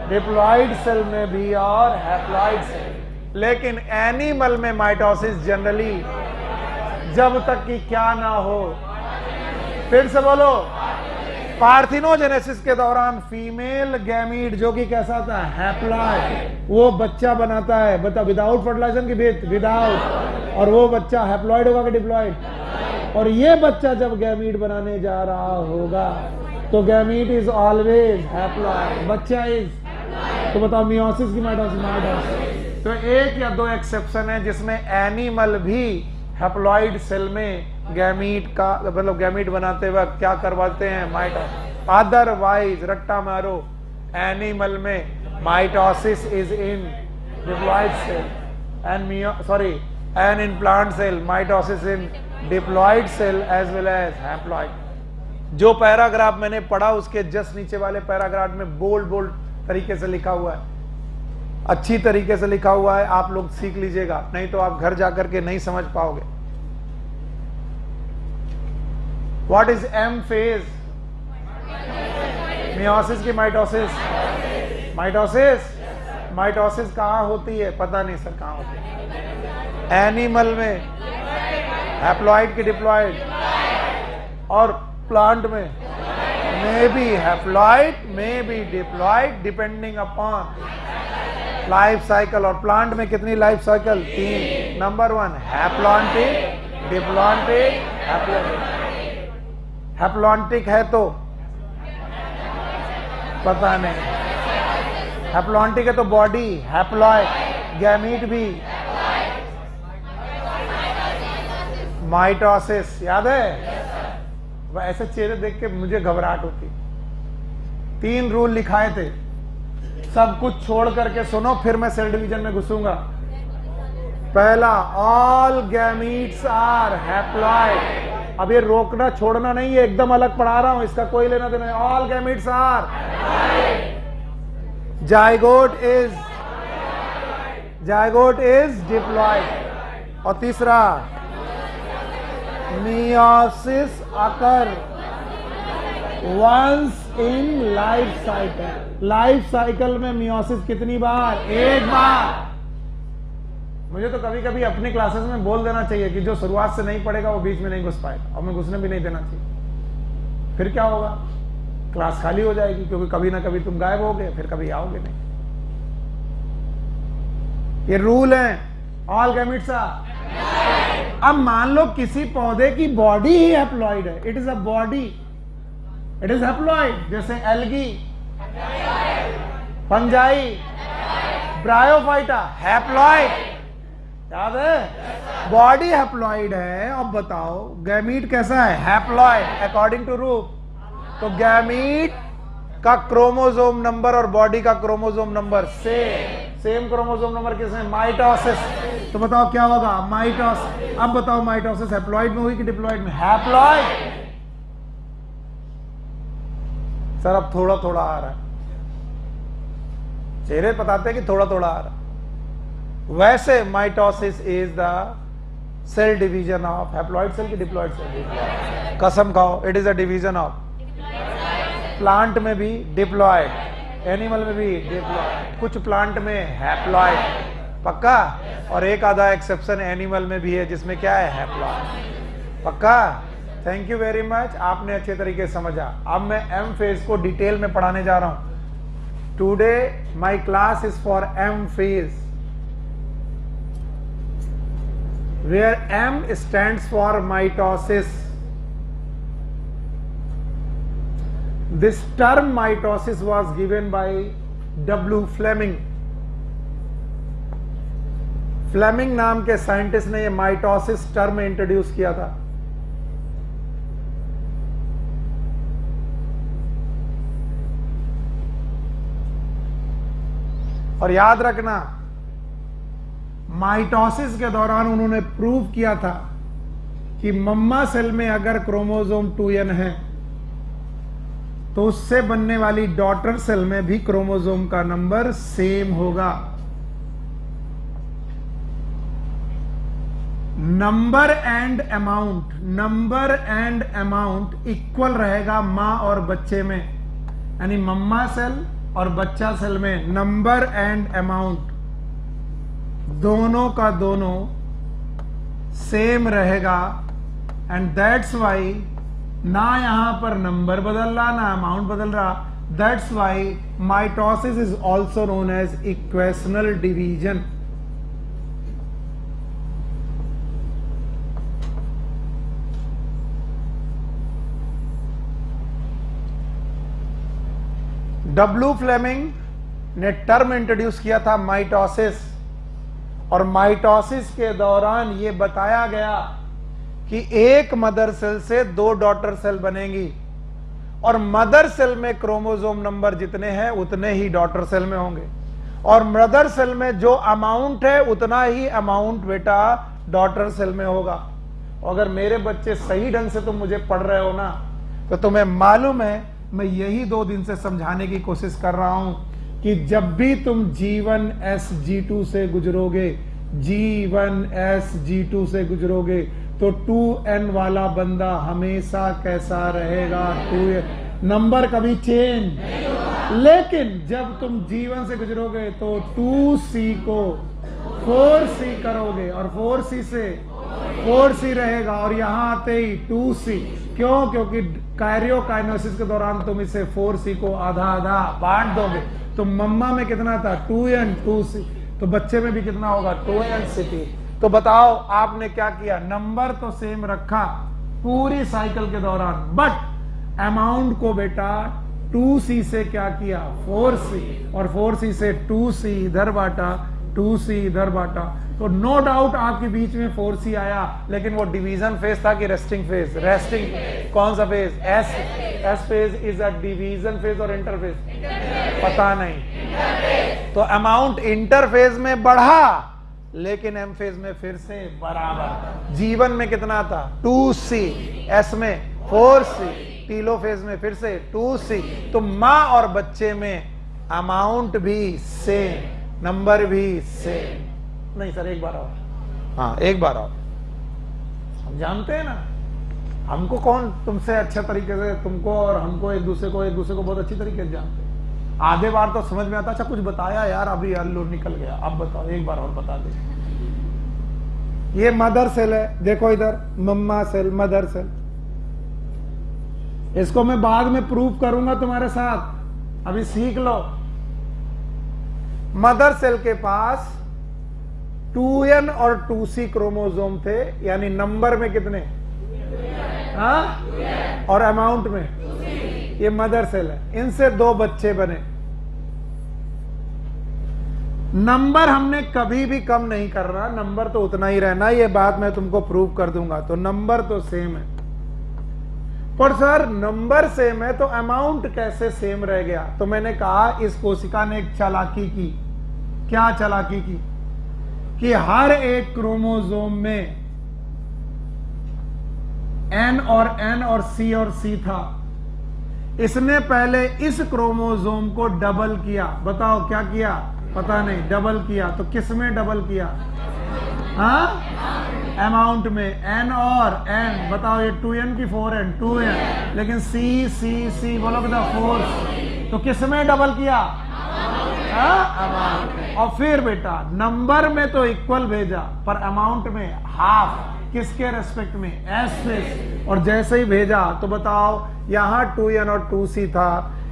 डिप्लॉइड सेल में भी और हैप्लॉइड सेल। लेकिन एनिमल में माइटोसिस जनरली जब तक कि क्या ना हो, फिर से बोलो, पार्थिनोजेनेसिस के दौरान फीमेल गैमीट जो कि कैसा था? हैप्लॉइड, वो बच्चा बनाता है। बता विदाउट फर्टिलाइजेशन की विदाउट, और वो बच्चा हैप्लॉइड होगा कि डिप्लॉइड? और ये बच्चा जब गैमीट बनाने जा रहा होगा तो गैमीट इज ऑलवेज हैप्लॉइड, बच्चा इज, तो बताओ मियोसिस की माइटोसिस? माइटोसिस। तो एक या दो एक्सेप्शन है जिसमें एनिमल भी हैप्लॉइड सेल में गैमीट का मतलब गैमीट बनाते वक्त क्या करवाते हैं? माइटोसिस। अदरवाइज रट्टा मारो, एनिमल में mitosis is in diploid cell and in plant cell mitosis in diploid cell as well as haploid। जो पैराग्राफ मैंने पढ़ा उसके जस्ट नीचे वाले पैराग्राफ में बोल्ड बोल्ड तरीके से लिखा हुआ है, अच्छी तरीके से लिखा हुआ है, आप लोग सीख लीजिएगा, नहीं तो आप घर जाकर के नहीं समझ पाओगे। What is M phase? Meiosis की माइटोसिस? माइटोसिस। माइटोसिस कहां होती है? पता नहीं सर कहां होती है। एनिमल में हैप्लॉइड की डिप्लॉइड, और प्लांट में may be haploid may be diploid depending upon life cycle. और प्लांट में कितनी life cycle? 3। Number 1 haplontic, diplontic, haplontic. Haplontic है तो पता नहीं, हैप्लॉन्टिक है तो बॉडी हैप्लॉइड, गैमीट भी माइटोसिस। याद है? ऐसे चेहरे देख के मुझे घबराहट होती। 3 रूल लिखाए थे, सब कुछ छोड़ करके सुनो, फिर मैं सेल डिवीजन में घुसूंगा। पहला, ऑल गैमीट्स आर हैप्लॉइड। अब ये रोकना छोड़ना नहीं है, एकदम अलग पढ़ा रहा हूं, इसका कोई लेना देना नहीं। All gametes are zygote is diploid. और तीसरा, meiosis occur once in life cycle. Life cycle में मियोसिस कितनी बार? 1 बार। मुझे तो कभी कभी अपने क्लासेस में बोल देना चाहिए कि जो शुरुआत से नहीं पढ़ेगा वो बीच में नहीं घुस पाएगा, और मैं घुसने भी नहीं देना चाहिए। फिर क्या होगा? क्लास खाली हो जाएगी, क्योंकि कभी ना कभी तुम गायब होगे, फिर कभी आओगे नहीं। ये रूल है, ऑल गैमीट्स आर। अब मान लो किसी पौधे की बॉडी ही हैप्लॉइड है, it is a body, it is haploid, जैसे एल्गी, फंजाई, ब्रायोफाइटा, हैप्लॉइड। याद है? बॉडी हैप्लॉइड है। अब बताओ गैमीट कैसा है? हैप्लॉइड अकॉर्डिंग टू रूप। तो गैमीट का क्रोमोसोम नंबर और बॉडी का chromosome number same chromosome number किसमें? माइटोसिस। तो बताओ क्या होगा? माइटोसिस। अब बताओ माइटोसिस हैप्लॉइड में हुई कि डिप्लॉइड में? हैप्लॉइड। सर अब थोड़ा थोड़ा आ रहा है, चेहरे बताते हैं कि थोड़ा थोड़ा आ रहा है। वैसे mitosis is the cell division of haploid cell की डिप्लॉइड सेल। कसम खाओ, it is a division of. Plant में भी डिप्लॉइड, एनिमल में भी डिप्लॉइड, कुछ प्लांट में हैप्लॉइड, पक्का। और एक आधा एक्सेप्शन एनिमल में भी है जिसमें क्या है? हैप्लॉइड, पक्का। थैंक यू वेरी मच, आपने अच्छे तरीके से समझा। अब मैं एम फेज को डिटेल में पढ़ाने जा रहा हूं। Today my class is for M phase, where M stands for mitosis. This term mitosis was given by W. Fleming. Fleming नाम के साइंटिस्ट ने ये माइटोसिस टर्म इंट्रोड्यूस किया था। और याद रखना, माइटोसिस के दौरान उन्होंने प्रूव किया था कि मम्मा सेल में अगर क्रोमोसोम 2n है तो उससे बनने वाली डॉटर सेल में भी क्रोमोसोम का नंबर सेम होगा। नंबर एंड अमाउंट इक्वल रहेगा मां और बच्चे में, यानी मम्मा सेल और बच्चा सेल में नंबर एंड अमाउंट दोनों का दोनों सेम रहेगा। एंड दैट्स वाई ना यहां पर नंबर बदल रहा ना अमाउंट बदल रहा। That's why mitosis is also known as equational division. W Fleming ने टर्म इंट्रोड्यूस किया था माइटोसिस, और माइटोसिस के दौरान यह बताया गया कि एक मदर सेल से 2 डॉटर सेल बनेंगी, और मदर सेल में क्रोमोसोम नंबर जितने हैं उतने ही डॉटर सेल में होंगे, और मदर सेल में जो अमाउंट है उतना ही अमाउंट बेटा डॉटर सेल में होगा। अगर मेरे बच्चे सही ढंग से तुम मुझे पढ़ रहे हो ना, तो तुम्हें मालूम है मैं यही 2 दिन से समझाने की कोशिश कर रहा हूं कि जब भी तुम G1 SG2 से गुजरोगे, G1 SG2 से गुजरोगे, तो 2n वाला बंदा हमेशा कैसा रहेगा? 2n, नंबर कभी चेंज। लेकिन जब तुम G1 से गुजरोगे तो 2C को 4C करोगे, और 4C से 4C रहेगा, और यहां आते ही 2C। क्यों? क्योंकि कैरियोकाइनेसिस के दौरान तुम इसे 4C को आधा आधा बांट दोगे। तो मम्मा में कितना था? 2n 2C, तो बच्चे में भी कितना होगा? 2nCT। तो बताओ आपने क्या किया? नंबर तो सेम रखा पूरी साइकिल के दौरान, बट अमाउंट को बेटा 2C से क्या किया? 4C, और 4C से 2C इधर बांटा, 2C इधर बांटा। तो नो डाउट आपके बीच में 4C आया, लेकिन वो डिवीजन फेज था कि रेस्टिंग फेज? रेस्टिंग। कौन सा phase? S phase is a division phase और इंटरफेज? पता नहीं। तो अमाउंट इंटरफेज में बढ़ा, लेकिन एम फेज में फिर से बराबर। G1 में कितना था? 2C, S में 4C, टीलो फेज में फिर से 2C। तो मां और बच्चे में अमाउंट भी सेम, नंबर भी सेम। नहीं सर, एक बार आओ। हाँ, एक बार आओ। हम जानते हैं ना, हमको कौन तुमसे अच्छे तरीके से, तुमको और हमको एक दूसरे को बहुत अच्छी तरीके से जानते हैं। आधे बार तो समझ में आता, अच्छा कुछ बताया यार, अभी अल्लू निकल गया, अब बताओ, एक बार और बता दे। ये मदर सेल है, देखो इधर, मम्मा सेल, मदर सेल। इसको मैं बाद में प्रूफ करूंगा तुम्हारे साथ, अभी सीख लो। मदर सेल के पास 2n और 2C क्रोमोसोम थे, यानी नंबर में कितने? हाँ, और अमाउंट में? ये मदर सेल है, इनसे 2 बच्चे बने। नंबर हमने कभी भी कम नहीं करना, नंबर तो उतना ही रहना, ये बात मैं तुमको प्रूव कर दूंगा। तो नंबर तो सेम है, पर सर नंबर सेम है तो अमाउंट कैसे सेम रह गया? तो मैंने कहा इस कोशिका ने एक चालाकी की। क्या चालाकी की? कि हर एक क्रोमोसोम में N और C और C था। इसने पहले इस क्रोमोसोम को डबल किया। बताओ क्या किया? पता नहीं, डबल किया। तो किस में डबल किया? हाँ, अमाउंट में। N और N, बताओ ये 2n की 4n, 2n, लेकिन C बोलो बेटा 4। तो किस में डबल किया? अमाउंट। और फिर बेटा नंबर में तो इक्वल भेजा, पर अमाउंट में हाफ। किसके रेस्पेक्ट में? S phase. और जैसे ही भेजा तो बताओ, यहां 2n और 2C था,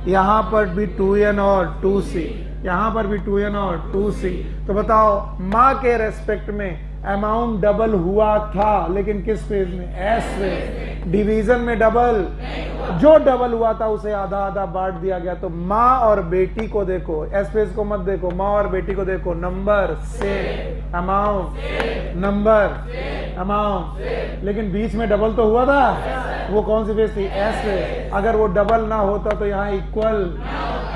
यहां पर भी 2n और 2C, यहां पर भी 2n और 2C। तो बताओ मां के रेस्पेक्ट में अमाउंट डबल हुआ था, लेकिन किस फेज में? S phase. डिवीजन में डबल, जो डबल हुआ था उसे आधा आधा बांट दिया गया। तो मां और बेटी को देखो, एस फेज को मत देखो, मां और बेटी को देखो, number same, amount, number, amount, लेकिन बीच में डबल तो हुआ था। वो कौन सी फेज थी? S phase. अगर वो डबल ना होता तो यहाँ इक्वल।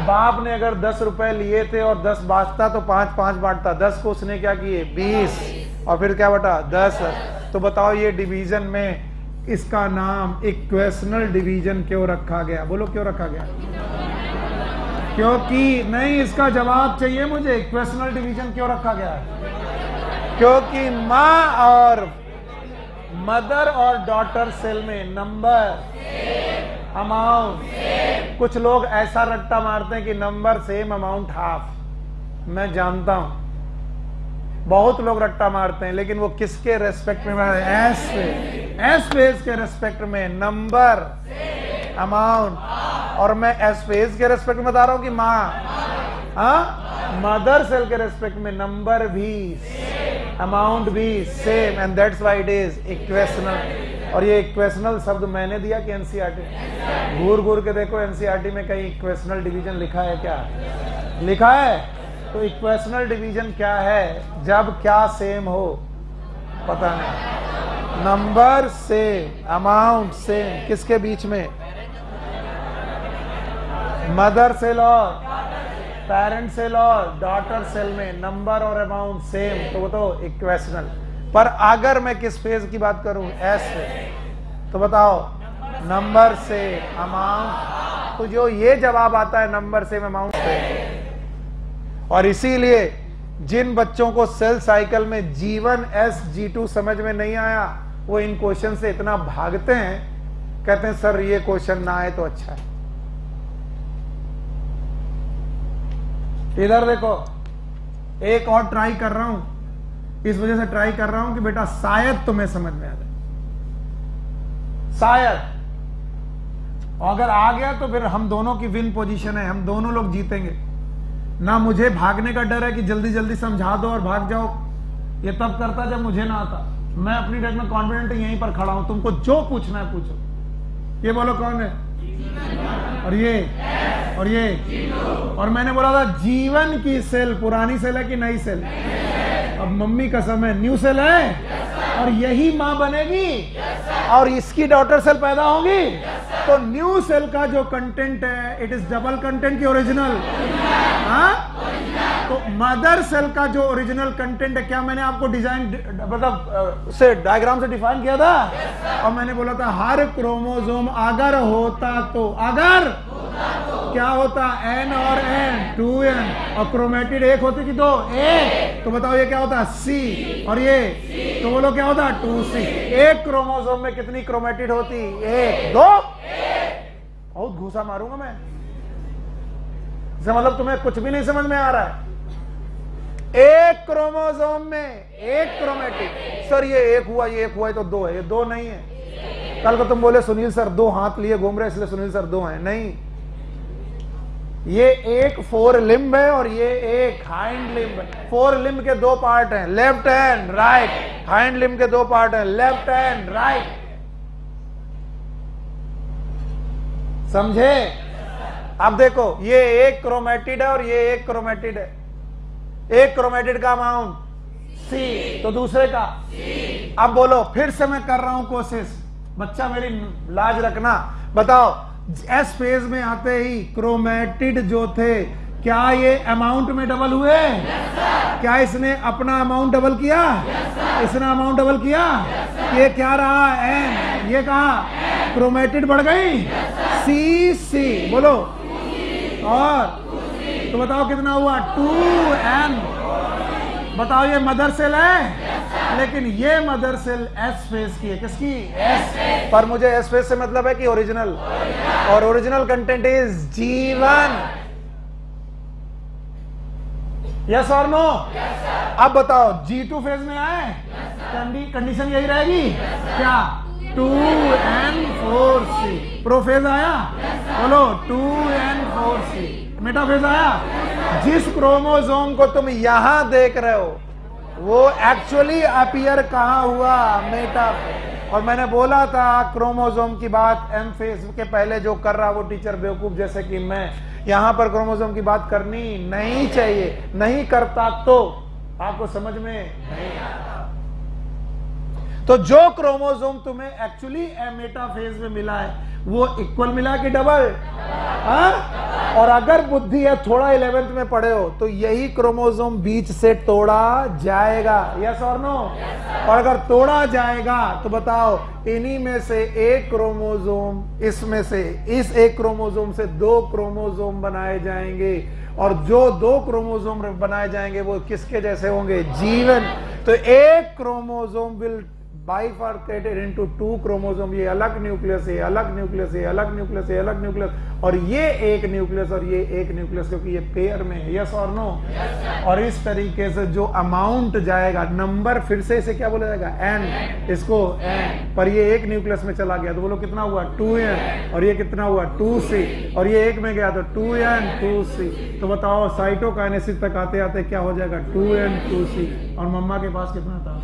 बाप ने अगर 10 रुपए लिए थे और 10 बांटता तो 5 बांटता, 10 को उसने क्या किए? 20, और फिर क्या बटा? 10। तो बताओ ये डिवीजन में इसका नाम इक्वेशनल डिवीजन क्यों रखा गया? बोलो क्यों रखा गया? क्योंकि नहीं, इसका जवाब चाहिए मुझे। इक्वेशनल डिवीजन क्यों रखा गया? क्योंकि मां और मदर और डॉटर सेल में नंबर, अमाउंट। कुछ लोग ऐसा रट्टा मारते हैं कि नंबर सेम, अमाउंट हाफ। मैं जानता हूं बहुत लोग रट्टा मारते हैं, लेकिन वो किसके रेस्पेक्ट में? एस फेज के रेस्पेक्ट में नंबर, अमाउंट। और मैं एस फेज के रेस्पेक्ट में बता रहा हूं कि मां, हाँ, मदर सेल के रेस्पेक्ट में नंबर भी, अमाउंट भी same, and that's why it is equational. और ये इक्वेशनल शब्द मैंने दिया कि एनसीईआरटी? घूर घूर के देखो एनसीईआरटी में कहीं इक्वेशनल डिवीजन लिखा है क्या? लिखा है? तो इक्वेशनल डिवीजन क्या है? जब क्या सेम हो, पता नहीं, नंबर सेम, अमाउंट सेम, किसके बीच में? मदर सेल और पेरेंट सेल और डॉटर सेल में नंबर और अमाउंट सेम, तो वो तो इक्वेशनल। पर अगर मैं किस फेज की बात करूं, एस फेज, तो बताओ नंबर से अमाउंट, तो जो ये जवाब आता है नंबर से अमाउंट से। और इसीलिए जिन बच्चों को सेल साइकिल में G1 S G2 समझ में नहीं आया, वो इन क्वेश्चन से इतना भागते हैं, कहते हैं सर ये क्वेश्चन ना आए तो अच्छा है। इधर देखो, एक और ट्राई कर रहा हूं, इस वजह से ट्राई कर रहा हूं कि बेटा शायद तुम्हें समझ में आ जाए, शायद। और अगर आ गया तो फिर हम दोनों की विन पोजीशन है, हम दोनों लोग जीतेंगे ना। मुझे भागने का डर है कि जल्दी जल्दी समझा दो और भाग जाओ, ये तब करता जब मुझे ना आता। मैं अपनी डेट में कॉन्फिडेंट यहीं पर खड़ा हूं, तुमको जो पूछना है पूछो। ये बोलो कौन है? और ये और मैंने बोला था जीवन की सेल पुरानी सेल है कि नई सेल? अब मम्मी कसम है न्यू सेल है, और यही मां बनेगी और इसकी डॉटर सेल पैदा होगी। तो न्यू सेल का जो कंटेंट है इट इज डबल कंटेंट की ओरिजिनल। तो मदर सेल का जो ओरिजिनल कंटेंट है, क्या मैंने आपको डिजाइन मतलब से डायग्राम से डिफाइन किया था? और मैंने बोला था हर क्रोमोसोम अगर होता तो, अगर क्या होता? N और N 2N, और क्रोमेटिड एक होती कि दो? एक। तो बताओ ये क्या होता? C। और ये तो बोलो क्या होता? 2C। एक क्रोमोसोम में कितनी क्रोमेटिड होती? एक। दो? बहुत घूसा मारूंगा मैं, मतलब तुम्हें कुछ भी नहीं समझ में आ रहा है। एक क्रोमोसोम में एक क्रोमेटिड। सर ये एक हुआ, ये एक हुआ, तो दो है। ये दो नहीं है। कल को तुम बोले सुनील सर दो हाथ लिए घूम रहे इसलिए सुनील सर दो हैं, नहीं। ये एक फोर लिम्ब है और ये एक हाइंड लिम्ब है। फोर लिम्ब के दो पार्ट हैं, left and right. Hind limb के दो पार्ट हैं, लेफ्ट एंड राइट। समझे? अब देखो ये एक क्रोमेटिड है और ये एक क्रोमेटिड है। एक क्रोमेटिड का अमाउंट C, तो दूसरे का C। अब बोलो, फिर से मैं कर रहा हूं कोशिश, बच्चा मेरी लाज रखना। बताओ एस फेज में आते ही क्रोमेटिड जो थे, क्या ये अमाउंट में डबल हुए? yes, क्या इसने अपना अमाउंट डबल किया? yes, इसने अमाउंट डबल किया? yes, ये क्या रहा? N। ये कहा क्रोमेटिड बढ़ गई? C। बोलो और तो बताओ कितना हुआ? 2N। बताओ ये मदर सेल है, लेकिन ये मदर सेल एस फेज की है। किसकी? एस। पर मुझे एस फेज से मतलब है कि ओरिजिनल, और original content is G1। Yes और नो? अब बताओ G2 फेज में आए, कंडीशन यही रहेगी क्या? 2N4C। प्रोफेज आया? बोलो 2N4C। मेटाफेज आया? जिस क्रोमोसोम को तुम यहां देख रहे हो वो एक्चुअली अपीयर कहां हुआ? मेटाफेज। और मैंने बोला था क्रोमोसोम की बात एम फेज के पहले जो कर रहा वो टीचर बेवकूफ जैसे कि मैं, यहां पर क्रोमोसोम की बात करनी नहीं चाहिए। नहीं करता तो आपको समझ में नहीं आता। तो जो क्रोमोसोम तुम्हें एक्चुअली मेटाफेज में मिला है वो इक्वल मिला कि डबल? और अगर बुद्धि है, थोड़ा 11th में पढ़े हो, तो यही क्रोमोसोम बीच से तोड़ा जाएगा। यस और नो? और अगर तोड़ा जाएगा तो बताओ इन्हीं में से एक क्रोमोसोम, इसमें से इस एक क्रोमोसोम से दो क्रोमोसोम बनाए जाएंगे, और जो दो क्रोमोसोम बनाए जाएंगे वो किसके जैसे होंगे? जीवन। तो एक chromosome will bifurcated into 2 chromosome. ये अलग न्यूक्लियस है, अलग न्यूक्लियस है, अलग न्यूक्लियस है, अलग न्यूक्लियस, और ये एक न्यूक्लियस और ये एक न्यूक्लियस, क्योंकि ये पेयर में है। यस और नो? और इस तरीके से जो अमाउंट जाएगा, नंबर फिर से इसे क्या बोला जाएगा? N। इसको N, पर ये एक न्यूक्लियस में चला गया तो बोलो कितना हुआ? 2N। और ये कितना हुआ? 2C। और ये एक में गया तो 2N 2C। तो बताओ साइटोकाइनेसिस तक आते आते क्या हो जाएगा? 2N 2C। और मम्मा के पास कितना था?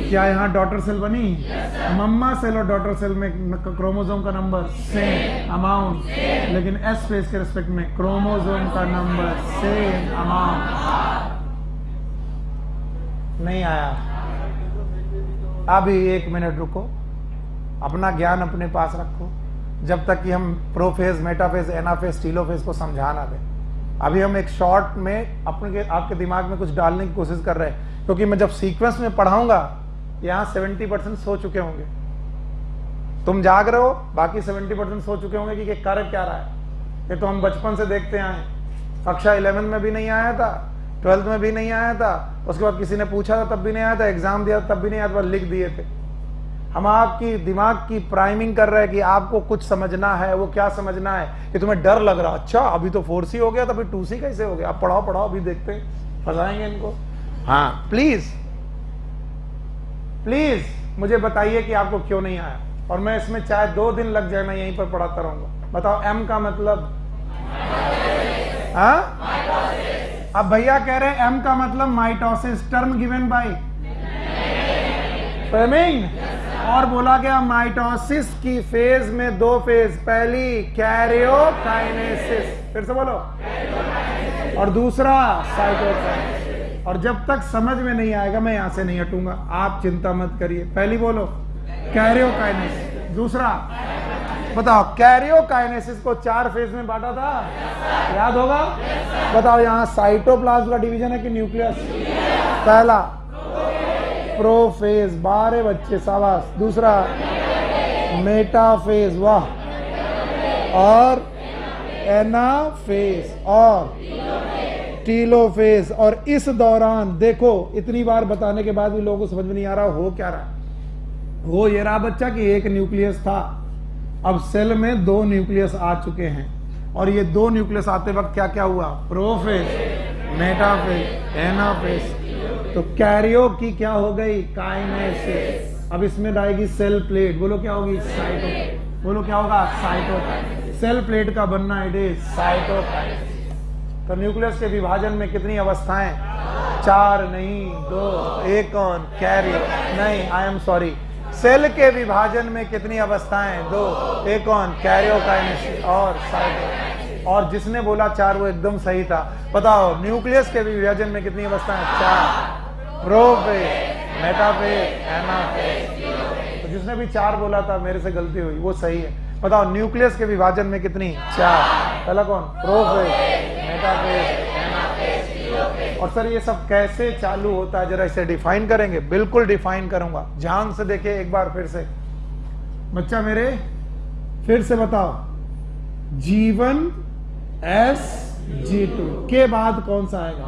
क्या यहाँ डॉटर सेल बनी? मम्मा सेल और डॉटर सेल में क्रोमोसोम का नंबर सेम अमाउंट, लेकिन एस फेज के रिस्पेक्ट में क्रोमोसोम का नंबर सेम अमाउंट नहीं आया। अभी 1 मिनट रुको, अपना ज्ञान अपने पास रखो, जब तक कि हम प्रोफेज, मेटाफेज, एनाफेज, टीलोफेज को समझा ना दें। अभी हम एक शॉर्ट में आपके दिमाग में कुछ डालने की कोशिश कर रहे हैं, क्योंकि मैं जब सीक्वेंस में पढ़ाऊंगा यहां 70% सो चुके होंगे, तुम जाग रहे हो, बाकी 70% सो चुके होंगे कि कर क्या रहा है। ये तो हम बचपन से देखते आए, कक्षा 11 में भी नहीं आया था, 12th में भी नहीं आया था, उसके बाद किसी ने पूछा था तब भी नहीं आया था, एग्जाम दिया तब भी नहीं आया था, लिख दिए थे। हम आपकी दिमाग की प्राइमिंग कर रहे हैं कि आपको कुछ समझना है। वो क्या समझना है कि तुम्हें डर लग रहा, अच्छा अभी तो 4C हो गया था, अभी 2C कैसे हो गया? आप पढ़ाओ अभी देखते हैं, फंसाएंगे इनको। हाँ प्लीज मुझे बताइए कि आपको क्यों नहीं आया, और मैं इसमें चाहे 2 दिन लग जाए मैं यहीं पर पढ़ाता रहूंगा। बताओ M का मतलब? हाँ, अब भैया कह रहे हैं M का मतलब mitosis, term given by Fleming, और बोला गया माइटोसिस की फेज में 2 फेज, पहली कैरियोकाइनेसिस, फिर से बोलो, और दूसरा साइटोकाइनेसिस। और जब तक समझ में नहीं आएगा मैं यहां से नहीं हटूंगा, आप चिंता मत करिए। पहली बोलो कैरियोकाइनेसिस, दूसरा बताओ। कैरियोकाइनेसिस को 4 फेज में बांटा था, याद होगा? बताओ यहां साइटोप्लाज्म का डिवीजन है कि न्यूक्लियस? पहला प्रोफेज, 12 बच्चे शाबाश, दूसरा मेटाफेज, वाह, और एनाफेज और टीलोफेज। और इस दौरान देखो, इतनी बार बताने के बाद भी लोगों को समझ में नहीं आ रहा हो क्या रहा। वो ये रहा बच्चा कि 1 न्यूक्लियस था, अब सेल में 2 न्यूक्लियस आ चुके हैं, और ये 2 न्यूक्लियस आते वक्त क्या क्या हुआ? Prophase, metaphase, anaphase. तो कैरियो की क्या हो गई? काइनेसिस। अब इसमें आएगी सेल प्लेट, बोलो क्या होगी? साइटो, बोलो क्या होगा? साइटोकाइनेसिस। सेल प्लेट का बनना इट इज साइटोकाइनेसिस। तो न्यूक्लियस के विभाजन में कितनी अवस्थाएं? 4 नहीं 2। एक कौन? कैरियो नहीं, आई एम सॉरी, सेल के विभाजन में कितनी अवस्थाएं? 2। एक कौन? कैरियोकाइनेसिस और साइटो। और जिसने बोला 4 वो एकदम सही था। बताओ न्यूक्लियस के विभाजन में कितनी अवस्थाएं? 4। Prophase, metaphase, anaphase. तो जिसने भी 4 बोला था मेरे से गलती हुई, वो सही है। बताओ न्यूक्लियस के विभाजन में कितनी? 4। पहला कौन? Prophase, metaphase, anaphase. और सर ये सब कैसे चालू होता है, जरा इसे डिफाइन करेंगे? बिल्कुल डिफाइन करूंगा, ध्यान से देखिए एक बार फिर से। बच्चा मेरे फिर से बताओ, G1 SG2 के बाद कौन सा आएगा?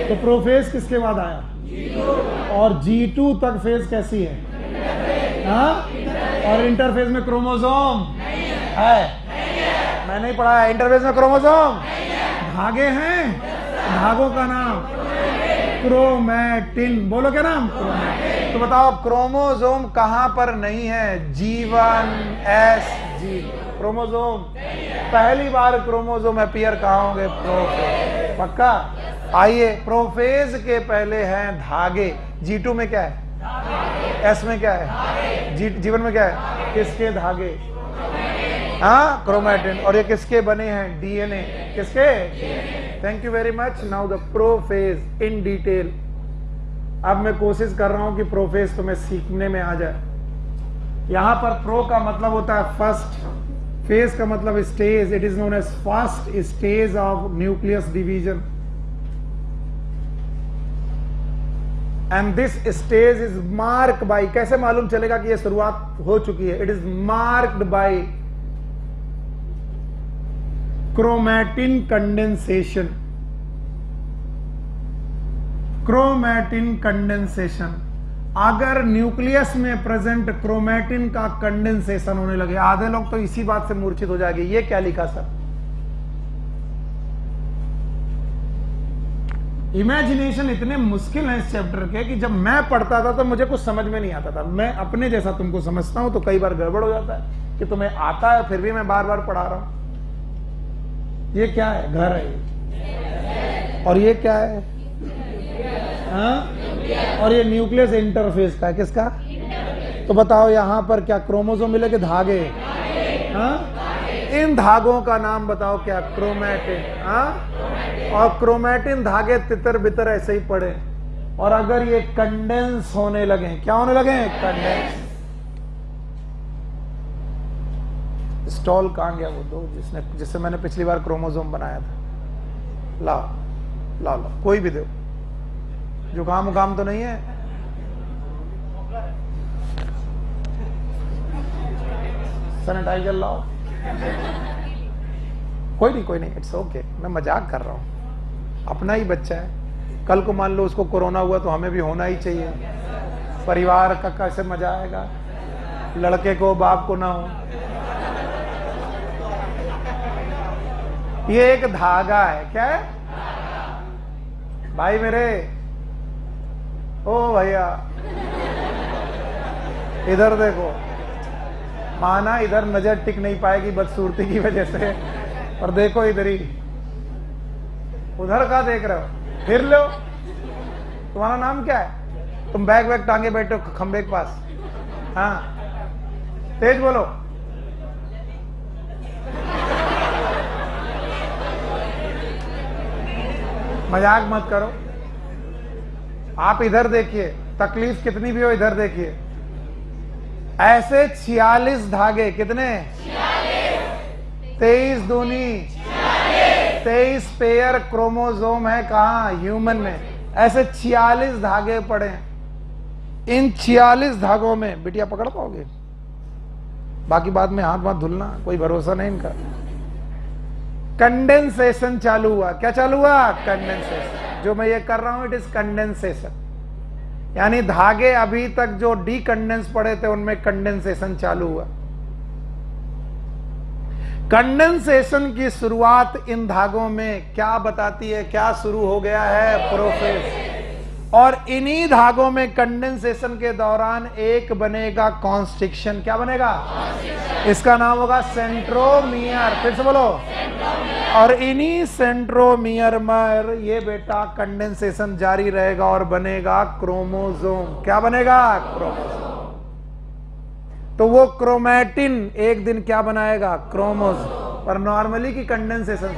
तो प्रोफेज किसके बाद आया? और G2 तक फेज कैसी है? हाँ? और इंटरफेज में क्रोमोसोम है? मैं नहीं पढ़ा है इंटरफेज में क्रोमोसोम? धागे हैं, धागों का नाम क्रोमैटिन। बोलो क्या नाम? क्रोमैटिन। तो बताओ क्रोमोसोम कहां पर नहीं है? G1 SG2 chromosome. पहली बार क्रोमोसोम अपीयर कहां होंगे? प्रोफेज। पक्का? आइए, प्रोफेज के पहले हैं धागे। G2 में क्या है? S में क्या है? G1 में क्या है? किसके धागे? हाँ, क्रोमैटिन। और ये किसके बने हैं? DNA। किसके? Thank you very much. Now the prophase in detail. अब मैं कोशिश कर रहा हूं कि प्रोफेज तुम्हें सीखने में आ जाए। यहां पर प्रो का मतलब होता है फर्स्ट, फेज का मतलब stage. It is known as first stage of nucleus division, and this stage is marked by, कैसे मालूम चलेगा कि यह शुरुआत हो चुकी है? It is marked by chromatin condensation. Chromatin condensation, अगर न्यूक्लियस में प्रेजेंट क्रोमैटिन का कंडेंसेशन होने लगे, आधे लोग तो इसी बात से मूर्छित हो जाएंगे, ये क्या लिखा सर? इमेजिनेशन इतने मुश्किल है इस चैप्टर के कि जब मैं पढ़ता था तो मुझे कुछ समझ में नहीं आता था। मैं अपने जैसा तुमको समझता हूं तो कई बार गड़बड़ हो जाता है कि तुम्हें आता है फिर भी मैं बार बार पढ़ा रहा हूं। ये क्या है? घर है। और ये क्या है? हाँ? और ये न्यूक्लियस इंटरफेस का है, किसका? तो बताओ यहां पर क्या क्रोमोसोम मिले कि धागे? हाँ, इन धागों का नाम बताओ क्या? क्रोमैटिन। हाँ, और क्रोमैटिन धागे तितर बितर ऐसे ही पड़े, और अगर ये कंडेंस होने लगे, क्या होने लगे? कंडेंस। स्टॉल कहां गया वो दो जिससे मैंने पिछली बार क्रोमोसोम बनाया था? लाओ लाओ लाओ, कोई भी दो। जुकाम उकाम तो नहीं है? सैनिटाइजर लाओ। कोई नहीं, इट्स ओके, मैं मजाक कर रहा हूं, अपना ही बच्चा है। कल को मान लो उसको कोरोना हुआ तो हमें भी होना ही चाहिए। परिवार का कैसे मजा आएगा, लड़के को बाप को ना हो। ये एक धागा है, क्या है भाई मेरे? ओ भैया इधर देखो, माना इधर नजर टिक नहीं पाएगी बदसूरती की वजह से, और देखो इधर ही, उधर का देख रहे हो? फिर लो। तुम्हारा नाम क्या है? तुम बैग वैग टांगे बैठे हो खंबे के पास। हाँ, तेज बोलो। मजाक मत करो। आप इधर देखिए, तकलीफ कितनी भी हो इधर देखिए। ऐसे 46 धागे, कितने? 23 दूनी 23 पेयर क्रोमोसोम है कहां? ह्यूमन में। ऐसे 46 धागे पड़े हैं। इन 46 धागों में बिटिया पकड़ पाओगे? बाकी बाद में हाथ वाथ धुलना, कोई भरोसा नहीं इनका। कंडेंसेशन चालू हुआ। क्या चालू हुआ? कंडेंसेशन। जो मैं ये कर रहा हूं इट इज कंडेंसेशन, यानी धागे अभी तक जो डीकंडेंस पड़े थे उनमें कंडेंसेशन चालू हुआ। कंडेंसेशन की शुरुआत इन धागों में क्या बताती है? क्या शुरू हो गया है? प्रोफेज। और इन्हीं धागों में कंडेंसेशन के दौरान एक बनेगा कॉन्स्ट्रिक्शन। क्या बनेगा? इसका नाम होगा सेंट्रोमियर। फिर से बोलो। और इन्हीं सेंट्रोमियर में ये बेटा कंडेंसेशन जारी रहेगा और बनेगा क्रोमोसोम। क्या बनेगा? क्रोमोसोम। तो वो क्रोमैटिन एक दिन क्या बनाएगा? क्रोमोसोम। पर नॉर्मली की कंडेंसेशन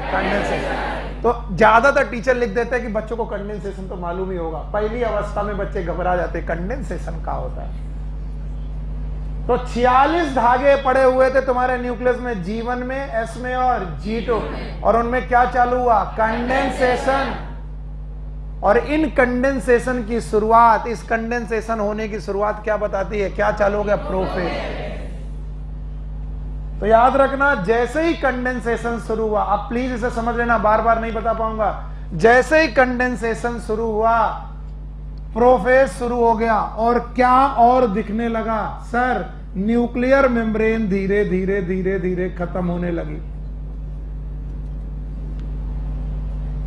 तो ज्यादातर टीचर लिख देते हैं कि बच्चों को कंडेंसेशन तो मालूम ही होगा। पहली अवस्था में बच्चे घबरा जाते, कंडेंसेशन क्या होता है। तो 46 धागे पड़े हुए थे तुम्हारे न्यूक्लियस में, G1 में, S में और G2, और उनमें क्या चालू हुआ? कंडेंसेशन। और इन कंडेंसेशन की शुरुआत, इस कंडेंसेशन होने की शुरुआत क्या बताती है? क्या चालू हो गया? प्रोफेज। तो याद रखना, जैसे ही कंडेंसेशन शुरू हुआ, आप प्लीज इसे समझ लेना, बार बार नहीं बता पाऊंगा। जैसे ही कंडेंसेशन शुरू हुआ, प्रोफेज शुरू हो गया, और क्या और दिखने लगा? सर, न्यूक्लियर मेम्ब्रेन धीरे धीरे धीरे धीरे खत्म होने लगी।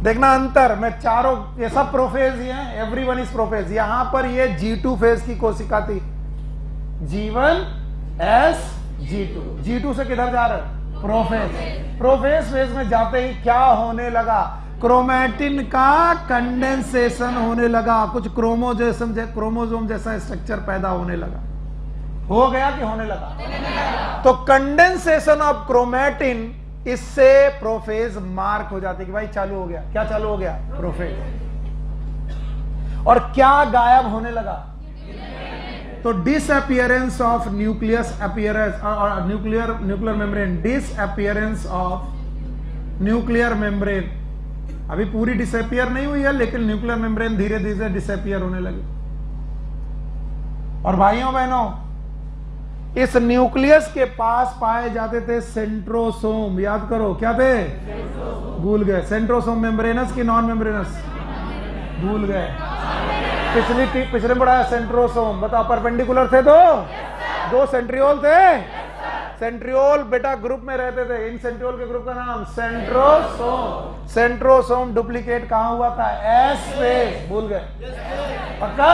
देखना अंतर, मैं चारों, ये सब प्रोफेज ही हैं, एवरीवन इज प्रोफेज। यहां पर ये G2 फेज की कोशिका थी, G1 S G2। G2 से किधर जा रहे? प्रोफेज। प्रोफेज फेज में जाते ही क्या होने लगा? क्रोमैटिन का कंडेंसेशन होने लगा, कुछ क्रोमोसोम जैसा स्ट्रक्चर पैदा होने लगा। हो गया कि होने लगा? तो कंडेंसेशन ऑफ क्रोमैटिन, इससे प्रोफेज मार्क हो जाती है कि भाई चालू हो गया। क्या चालू हो गया? प्रोफेज। और क्या गायब होने लगा? तो डिसअपियरेंस ऑफ न्यूक्लियस अपीयरेंस और nuclear membrane, disappearance of nuclear membrane अभी पूरी डिसअपियर नहीं हुई है, लेकिन न्यूक्लियर मेम्ब्रेन धीरे धीरे डिसअपियर होने लगी। और भाइयों बहनों, इस न्यूक्लियस के पास पाए जाते थे सेंट्रोसोम। याद करो, क्या थे? भूल गए। सेंट्रोसोम मेम्ब्रेनस की नॉन मेम्ब्रेनस? भूल गए। पिछले पढ़ा सेंट्रोसोम, बताओ परपेंडिकुलर थे दो सेंट्रियोल थे। सेंट्रियोल बेटा ग्रुप में रहते थे, इन सेंट्रियोल के ग्रुप का नाम सेंट्रोसोम। सेंट्रोसोम डुप्लीकेट कहां हुआ था? S phase. भूल गए? पक्का?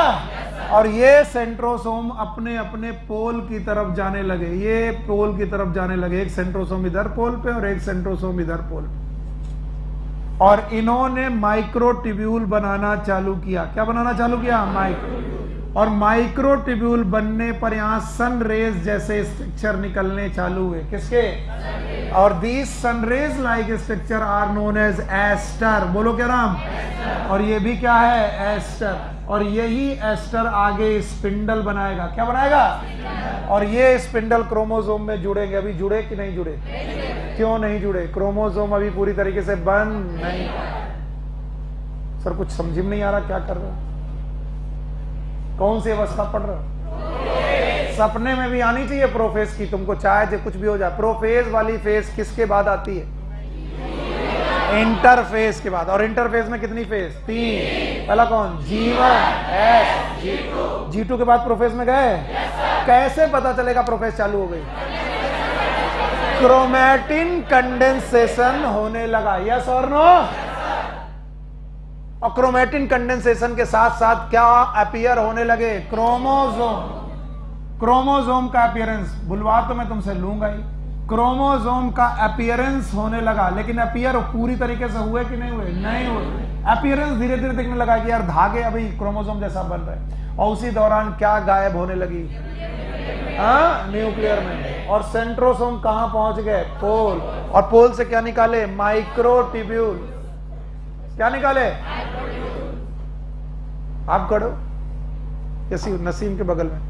और ये सेंट्रोसोम अपने अपने पोल की तरफ जाने लगे, ये पोल की तरफ जाने लगे। एक सेंट्रोसोम इधर पोल पे और एक सेंट्रोसोम इधर पोल पे। और इन्होंने माइक्रोट्यूब्यूल बनाना चालू किया। क्या बनाना चालू किया? माइक्रो। और माइक्रोट्यूब्यूल बनने पर यहां सन रेज जैसे स्ट्रक्चर निकलने चालू हुए। किसके? और these sun rays like structure are known as aster. बोलो क्या नाम? और ये भी क्या है? एस्टर। और यही एस्टर आगे स्पिंडल बनाएगा। क्या बनाएगा? और ये स्पिंडल क्रोमोसोम में जुड़ेंगे। अभी जुड़े कि नहीं जुड़े? क्यों नहीं जुड़े? क्रोमोसोम अभी पूरी तरीके से बंद नहीं। सर कुछ समझ में नहीं आ रहा, क्या कर रहे हो? कौन सी अवस्था पढ़ रहे हो? सपने में भी आनी चाहिए प्रोफेज की, तुमको चाहे जो कुछ भी हो जाए। प्रोफेज वाली फेज किसके बाद आती है? इंटरफेज के बाद। और इंटरफेज में कितनी फेज? 3। पहला कौन? G1 S G2 के बाद प्रोफेज में गए। कैसे पता चलेगा प्रोफेज चालू हो गई? क्रोमैटिन कंडेंसेशन होने लगा। यस और नो? और क्रोमैटिन कंडेंसेशन के साथ साथ क्या अपीयर होने लगे? क्रोमोसोम। क्रोमोसोम का अपीयरेंस, बुलवा तो मैं तुमसे लूंगा ही। क्रोमोसोम का अपीयरेंस होने लगा, लेकिन अपीयर पूरी तरीके से हुए कि नहीं हुए? नहीं हुए। अपीयरेंस धीरे धीरे दिखने लगा कि यार धागे अभी क्रोमोसोम जैसा बन रहे। और उसी दौरान क्या गायब होने लगी? न्यूक्लियर में। और सेंट्रोसोम कहां पहुंच गए? पोल। और पोल से क्या निकाले? माइक्रोट्यूब्यूल। क्या निकाले? आप खड़ो नसीम के बगल में।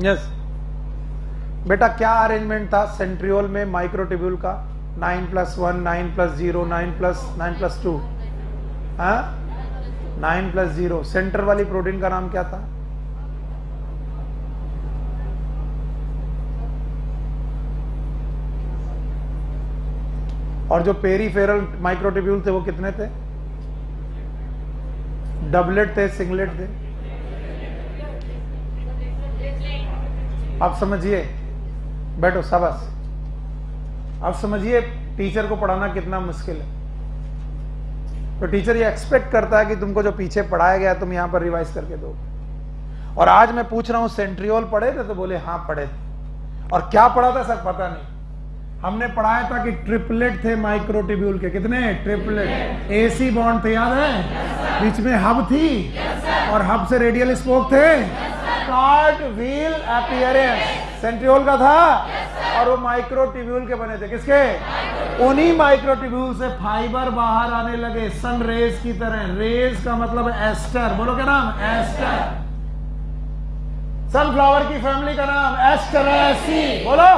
यस बेटा, क्या अरेंजमेंट था सेंट्रियोल में माइक्रोट्यूब्यूल का? 9+1 9+0 9+2 9+0। सेंटर वाली प्रोटीन का नाम क्या था? और जो पेरीफेरल माइक्रोट्यूब्यूल थे वो कितने थे? डबलेट थे, सिंगलेट थे? आप समझिए, बैठो शाबाश। अब समझिए टीचर को पढ़ाना कितना मुश्किल है। तो टीचर ये एक्सपेक्ट करता है कि तुमको जो पीछे पढ़ाया गया तुम यहां पर रिवाइज करके दो। और आज मैं पूछ रहा हूं सेंट्रियोल पढ़े थे? तो बोले हाँ पढ़े थे। और क्या पढ़ा था सर पता नहीं। हमने पढ़ाया था कि ट्रिपलेट थे माइक्रोट्यूब्यूल के। कितने? ट्रिपलेट। एसी बॉन्ड थे, याद है? बीच में हब थी और हब से रेडियल स्पोक थे। कार्ट व्हील अपीयरेंस सेंट्रियोल का था। और वो माइक्रोट्यूब्यूल के बने थे। किसके? उन्हीं माइक्रोट्यूब्यूल से फाइबर बाहर आने लगे सन रेज की तरह। रेज का मतलब एस्टर। बोलो क्या नाम? एस्टर। सनफ्लावर की फैमिली का नाम एस्टरेसी। बोलो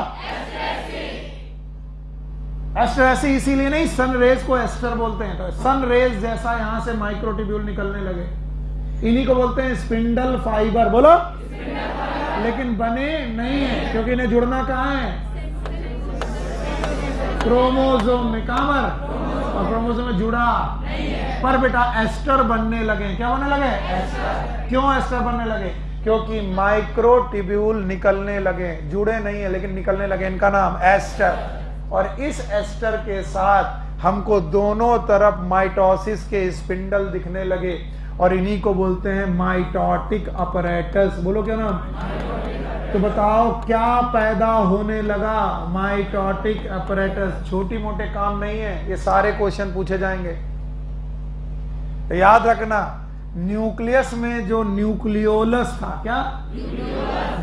एस्टरेसी। इसीलिए नहीं, सन रेज को एस्टर बोलते हैं। तो सन रेज जैसा यहां से माइक्रोट्यूब्यूल निकलने लगे, इन्हीं को बोलते हैं स्पिंडल फाइबर। बोलो। लेकिन बने नहीं है, क्योंकि इन्हें जुड़ना कहां है? क्रोमोसोम में। कहां पर? और क्रोमोसोम में जुड़ा पर बेटा एस्टर बनने लगे। क्या बनने लगे? एस्टर। क्यों एस्टर बनने लगे? क्योंकि माइक्रोट्यूब्यूल निकलने लगे। जुड़े नहीं है लेकिन निकलने लगे। इनका नाम एस्टर। और इस एस्टर के साथ हमको दोनों तरफ माइटोसिस के स्पिंडल दिखने लगे। और इन्हीं को बोलते हैं माइटोटिक अपैरेटस। बोलो क्या नाम? तो बताओ क्या पैदा होने लगा? Mitotic apparatus. छोटी मोटे काम नहीं है, ये सारे क्वेश्चन पूछे जाएंगे। तो याद रखना, न्यूक्लियस में जो न्यूक्लियोलस था, क्या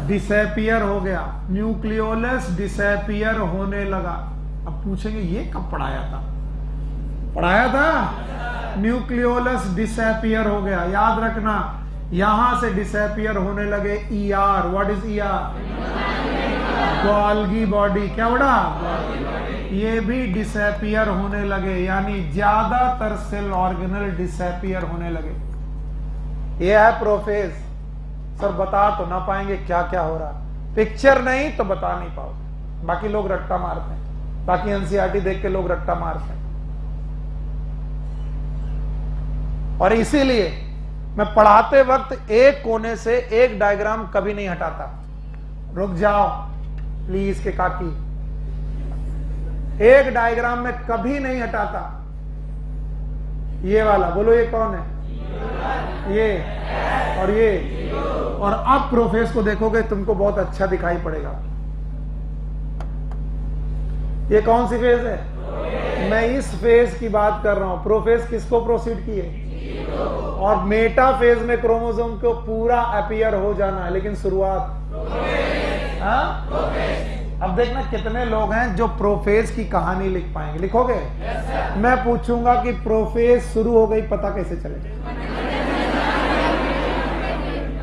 डिसएपियर हो गया। न्यूक्लियोलस डिसएपियर होने लगा। अब पूछेंगे ये कब पढ़ाया था? पढ़ाया था। न्यूक्लियोलस डिसएपियर हो गया। याद रखना, यहां से डिसएपियर होने लगे ER। What is ER? Golgi body. क्या बड़ा? ये भी डिसएपियर होने लगे, यानी ज्यादातर सेल ऑर्गेनल डिसएपियर होने लगे। ये है प्रोफेज। सर बता तो ना पाएंगे क्या क्या हो रहा, पिक्चर नहीं तो बता नहीं पाओगे। बाकी लोग रट्टा मारते हैं, बाकी एनसीईआरटी देख के लोग रट्टा मारते हैं। और इसीलिए मैं पढ़ाते वक्त एक कोने से एक डायग्राम कभी नहीं हटाता। रुक जाओ प्लीज के काकी, एक डायग्राम में कभी नहीं हटाता। ये वाला बोलो, ये कौन है? ये और ये। और अब प्रोफेस को देखोगे तुमको बहुत अच्छा दिखाई पड़ेगा। ये कौन सी फेज है? मैं इस फेज की बात कर रहा हूं। प्रोफेज किसको प्रोसीड किए, और मेटा फेज में क्रोमोसोम को पूरा अपीयर हो जाना है, लेकिन शुरुआत अब देखना कितने लोग हैं जो प्रोफेज की कहानी लिख पाएंगे। लिखोगे? मैं पूछूंगा कि प्रोफेज शुरू हो गई, पता कैसे चलेगा?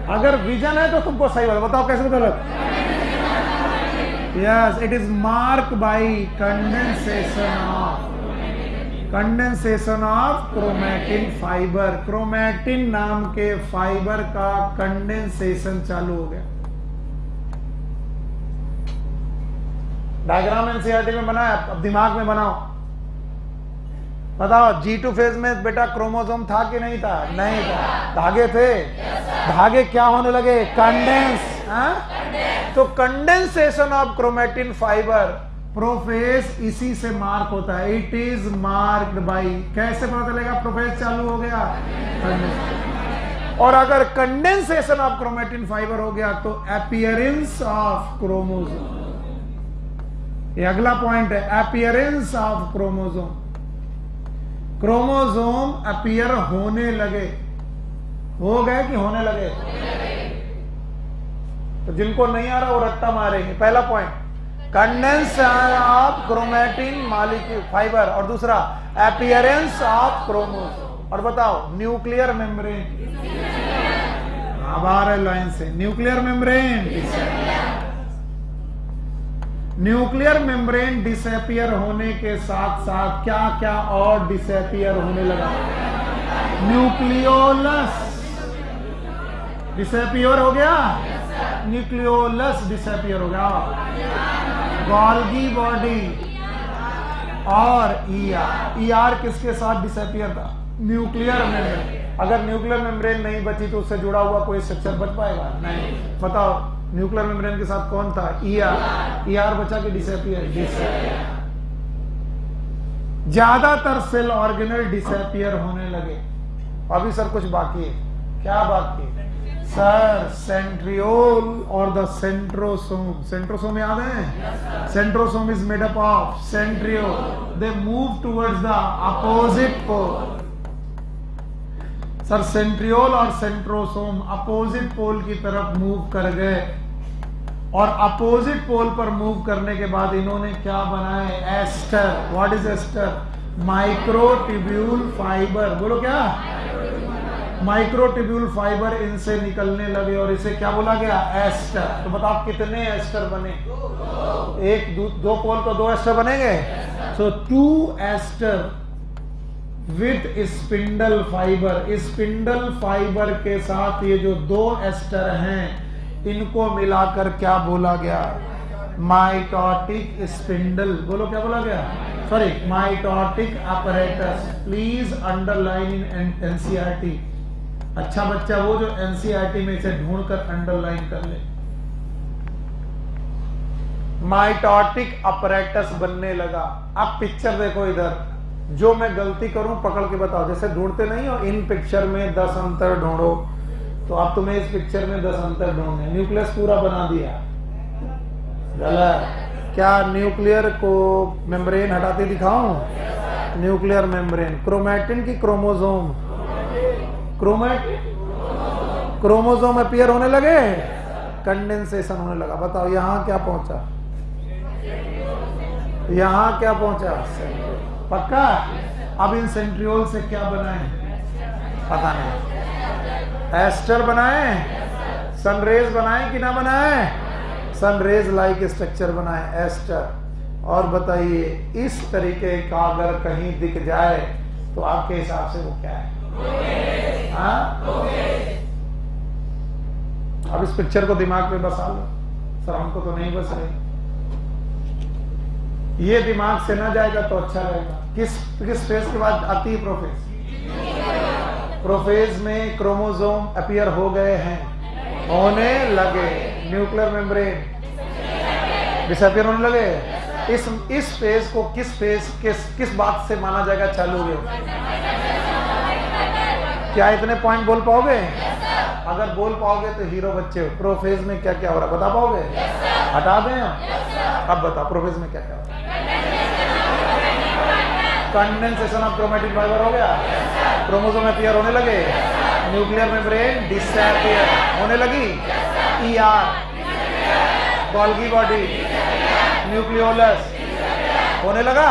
अगर विजन है तो तुमको सही बताओ कैसे गलत? Yes, it is mark by condensation of chromatin fibre. Chromatin नाम के फाइबर का कंडेंसेशन चालू हो गया। डायग्राम एनसीईआरटी में बनाया, अब दिमाग में बनाओ। बताओ, G2 फेज में बेटा क्रोमोसोम था कि नहीं था? नहीं था। धागे थे? धागे क्या होने लगे? कंडेंस। तो condensation of chromatin fibre, prophase इसी से मार्क होता है। इट इज मार्क्ड बाई, कैसे पता चलेगा प्रोफेज चालू हो गया? और अगर कंडेंसेशन ऑफ क्रोमैटिन फाइबर हो गया तो अपीयरेंस ऑफ क्रोमोसोम। ये अगला पॉइंट है, appearance of chromosome. Chromosome appear होने लगे, हो गए कि होने लगे? तो जिनको नहीं आ रहा वो रट्टा मारेंगे। पहला point, condensation of chromatin molecule fibre, और दूसरा अपीयरेंस ऑफ क्रोमोसोम। और बताओ, न्यूक्लियर मेम्ब्रेन, आभार है लाइन से, nuclear membrane. Nuclear membrane disappear होने के साथ साथ क्या क्या और डिसअपियर होने लगा? न्यूक्लियोलस डिसअपियर हो गया, न्यूक्लियोलस डिसअपियर हो गया, गोल्गी बॉडी और ईआर किसके साथ डिसअपियर था? Nuclear membrane. अगर न्यूक्लियर मेम्ब्रेन नहीं बची तो उससे जुड़ा हुआ कोई स्ट्रक्चर बच पाएगा? नहीं। बताओ, न्यूक्लियर मेम्ब्रेन के साथ कौन था? ईआर बचा के डिसअपियर। ज्यादातर सेल ऑर्गेनल डिसअपियर होने लगे। अभी सर कुछ बाकी है। क्या बाकी है सर? सेंट्रियोल और द सेंट्रोसोम। सेंट्रोसोम याद है? Centrosome is made up of centriole. They move towards the opposite pole. Sir centriole और सेंट्रोसोम अपोजिट पोल की तरफ मूव कर गए, और अपोजिट पोल पर मूव करने के बाद इन्होंने क्या बनाए? Aster. What is aster? Microtubule fibre. बोलो क्या? माइक्रोट्यूब्यूल फाइबर इनसे निकलने लगे और इसे क्या बोला गया? एस्टर। तो बताओ कितने एस्टर बने? एक दो पोल को दो एस्टर बनेंगे। So 2 aster with spindle fibre. Spindle fibre के साथ ये जो 2 एस्टर हैं, इनको मिलाकर क्या बोला गया? Mitotic spindle. बोलो क्या बोला गया? Sorry, mitotic apparatus। Please underline in NCERT. अच्छा बच्चा वो जो एनसीईआरटी में इसे ढूंढकर अंडरलाइन कर ले। माइटोटिक apparatus बनने लगा। अब पिक्चर देखो इधर, जो मैं गलती करूं पकड़ के बताओ। जैसे ढूंढते नहीं हो, इन पिक्चर में 10 अंतर ढूंढो, तो आप तुम्हें इस पिक्चर में 10 अंतर ढूंढने। न्यूक्लियस पूरा बना दिया, गलत। क्या न्यूक्लियर को मेम्ब्रेन हटाते दिखाऊं? Nuclear membrane. क्रोमैटिन की क्रोमोसोम, क्रोमोसोम अपीयर होने लगे, कंडेंसेशन होने लगा। बताओ यहां क्या पहुंचा? यहां क्या पहुंचा? पक्का? अब इन सेंट्रियोल से क्या बनाए? पता नहीं। एस्टर बनाए, सनरेज बनाए कि ना बनाए? सनरेज लाइक स्ट्रक्चर बनाए, एस्टर। और बताइए, इस तरीके का अगर कहीं दिख जाए तो आपके हिसाब से वो क्या है? अब इस पिक्चर को दिमाग में बसा लो। सर हमको तो नहीं बस रही। ये दिमाग से ना जाएगा तो अच्छा रहेगा। किस फेज के बाद आती है प्रोफेज? प्रोफेज में क्रोमोसोम अपीयर हो गए हैं, होने लगे। न्यूक्लियर मेम्ब्रेन डिसअपीयर होने लगे। इस फेज को किस बात से माना जाएगा चालू हुए? क्या इतने पॉइंट बोल पाओगे? अगर बोल पाओगे तो हीरो बच्चे हो। प्रोफेज में क्या क्या हो रहा है बता पाओगे? हटा दें? अब बताओ प्रोफेज में क्या क्या हो रहा है? कंडेंसेशन ऑफ क्रोमैटिन फाइबर हो गया, क्रोमोसोम अपीयर होने लगे, न्यूक्लियर मेम्ब्रेन डिसअपीयर होने लगी, ER गोल्गी बॉडी, न्यूक्लियोलस होने लगा,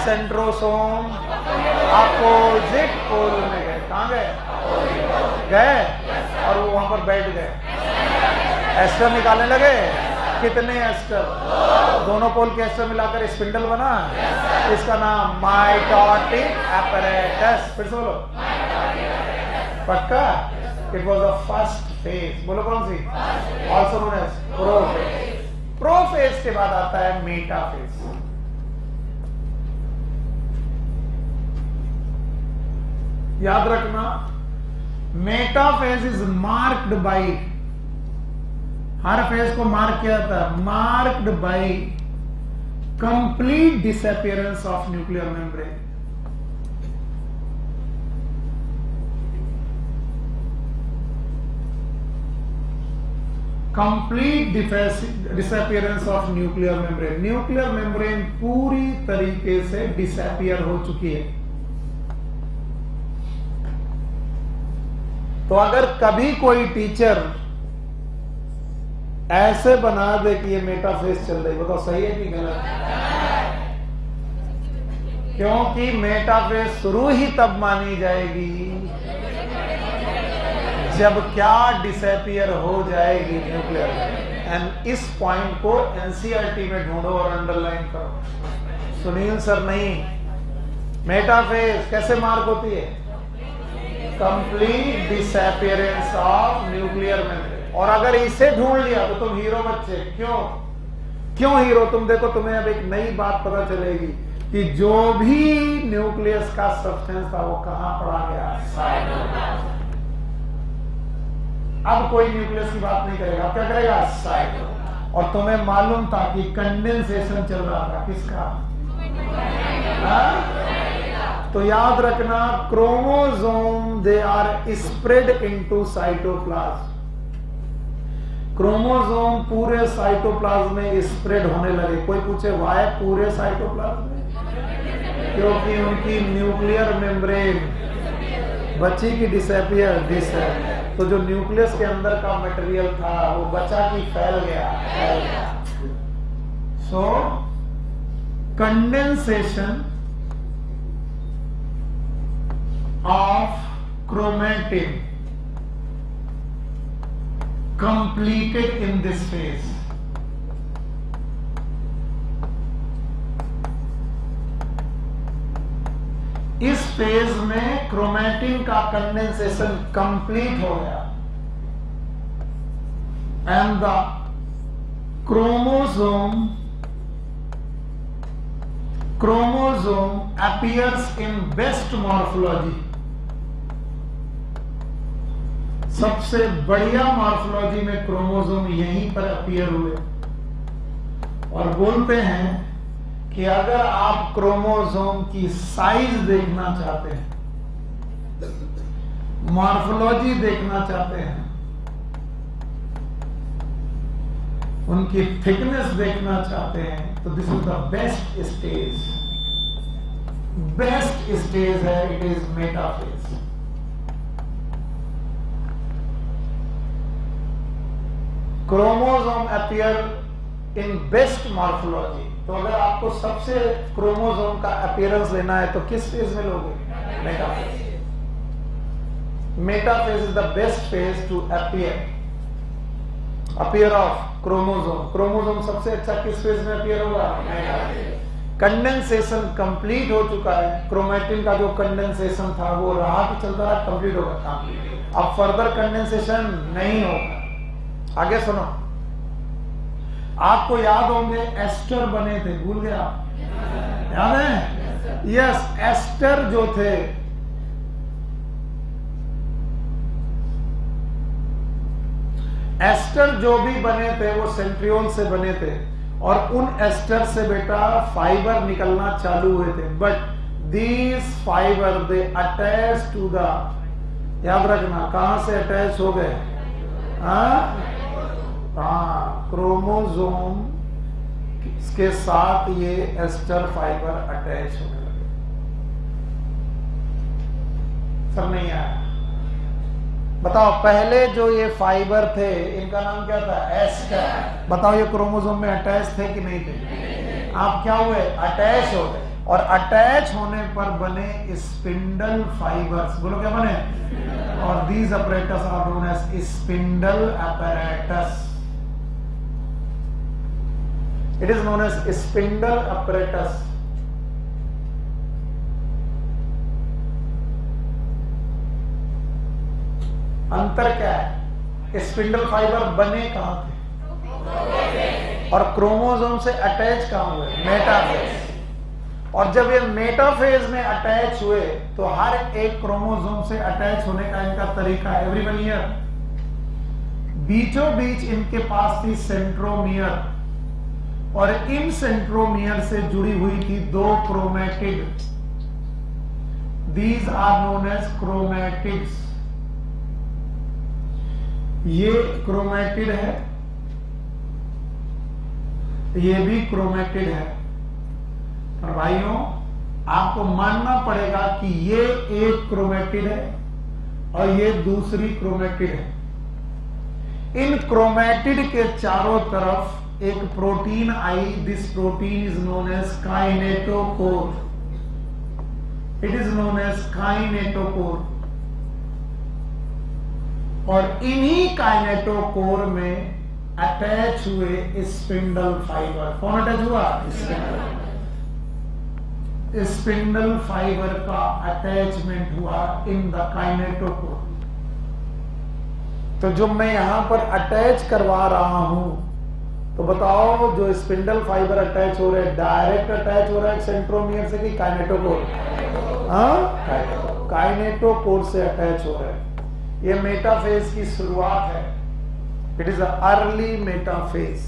सेंट्रोसोम अपोजिट पोल में गए। कहां गए और वो वहां पर बैठ गए, एस्टर निकालने लगे। कितने एस्टर? दोनों पोल के एस्टर मिलाकर स्पिंडल बना, इसका नाम माइटोटिक apparatus। फिर से बोलो, पक्का? It was the first phase. बोलो कौन सी? Also known as prophase. Prophase के बाद आता है मेटाफेज। याद रखना, मेटाफेज इज मार्क्ड बाई, हर फेज को मार्क किया जाता है, marked by complete disappearance of nuclear membrane. Complete disappearance of nuclear membrane. Nuclear membrane पूरी तरीके से डिसअपियर हो चुकी है। तो अगर कभी कोई टीचर ऐसे बना दे कि ये मेटाफेज चल रही, बताओ सही है कि गलत? क्योंकि मेटाफेज शुरू ही तब मानी जाएगी जब क्या डिसअपियर हो जाएगी न्यूक्लियर। एंड इस पॉइंट को एनसीईआरटी में ढूंढो और अंडरलाइन करो। सुनील सर नहीं, मेटाफेज कैसे मार्क होती है? Complete disappearance of nuclear membrane. और अगर इसे ढूंढ लिया तो तुम हीरो बच्चे। क्यों हीरो? तुम देखो, तुम्हें अब एक नई बात पता चलेगी कि जो भी न्यूक्लियस का सब्सटेंस था वो कहां पड़ा गया? साइटोप्लाज्म। अब कोई न्यूक्लियस की बात नहीं करेगा, क्या करेगा? साइटोप्लाज्म। और तुम्हें मालूम था कि कंडेंसेशन चल रहा था किसका? तो याद रखना, chromosome they are spread into cytoplasm. Chromosome पूरे साइटोप्लाज्म में स्प्रेड होने लगे। कोई पूछे वाई पूरे साइटोप्लाज्म में? क्योंकि उनकी न्यूक्लियर मेम्ब्रेन बची की डिसअपियर। तो जो न्यूक्लियस के अंदर का मटेरियल था वो बचा की फैल गया। So condensation of chromatin completed in this phase. इस फेज में क्रोमैटिन का कंडेंसेशन कंप्लीट हो गया and the chromosome appears in best morphology। सबसे बढ़िया मॉर्फोलॉजी में क्रोमोसोम यहीं पर अपीयर हुए। और बोलते हैं कि अगर आप क्रोमोसोम की साइज देखना चाहते हैं, मॉर्फोलॉजी देखना चाहते हैं, उनकी थिकनेस देखना चाहते हैं, तो this is the best stage. Best stage है, it is metaphase. Chromosome appear in best morphology. तो अगर आपको सबसे क्रोमोसोम का अपीयरेंस लेना है तो किस फेज में लोगे? Metaphase. Metaphase is the best phase two appear of chromosome. Chromosome सबसे अच्छा किस फेज में अपीयर होगा? कंडेंसेशन कंप्लीट हो चुका है। क्रोमैटिन का जो कंडेंसेशन था वो रहा कि चलता रहा, कंप्लीट होगा। अब फर्दर कंडेंसेशन नहीं होगा। आगे सुनो, आपको याद होंगे एस्टर बने थे, भूल गए आप? याद है? यस, एस्टर जो थे एस्टर जो भी बने थे वो सेंट्रियोल से बने थे और उन एस्टर से बेटा फाइबर निकलना चालू हुए थे। But these fibre they attach to the, याद रखना कहां से अटैच हो गए? क्रोमोसोम के साथ ये एस्टर फाइबर अटैच होने लगे। आंसर नहीं आया। बताओ पहले जो ये फाइबर थे इनका नाम क्या था? एस्टर। बताओ ये क्रोमोसोम में अटैच थे कि नहीं थे? आप क्या हुए? अटैच हो गए। और अटैच होने पर बने स्पिंडल फाइबर्स। बोलो क्या बने? और these apparatus are known as spindle apparatus। It is known as spindle apparatus। अंतर क्या है? स्पिंडल फाइबर बने कहां थे और क्रोमोसोम से अटैच कहां हुए? मेटाफेज। और जब ये मेटाफेज में अटैच हुए तो हर एक क्रोमोसोम से अटैच होने का इनका तरीका है। एवरीवन हियर, बीचों बीच इनके पास थी सेंट्रोमियर और इन सेंट्रोमियर से जुड़ी हुई थी दो chromatid. These are known as chromatids. ये क्रोमैटिड है, ये भी क्रोमैटिड है। और भाइयों आपको मानना पड़ेगा कि ये एक क्रोमैटिड है और ये दूसरी क्रोमैटिड है। इन क्रोमैटिड के चारों तरफ एक प्रोटीन आई। This protein is known as kinetochore. It is known as kinetochore. और इन्हीं काइनेटोकोर में अटैच हुए स्पिंडल फाइबर। कौन अटैच हुआ? स्पिंडल फाइबर का अटैचमेंट हुआ इन द काइनेटोकोर। तो जब मैं यहां पर अटैच करवा रहा हूं तो बताओ जो स्पिंडल फाइबर अटैच हो रहे हैं डायरेक्ट अटैच हो रहा है सेंट्रोमियर से कि काइनेटोकोर? काइनेटोकोर से अटैच हो रहा है। ये मेटाफेज की शुरुआत है। It is early metaphase.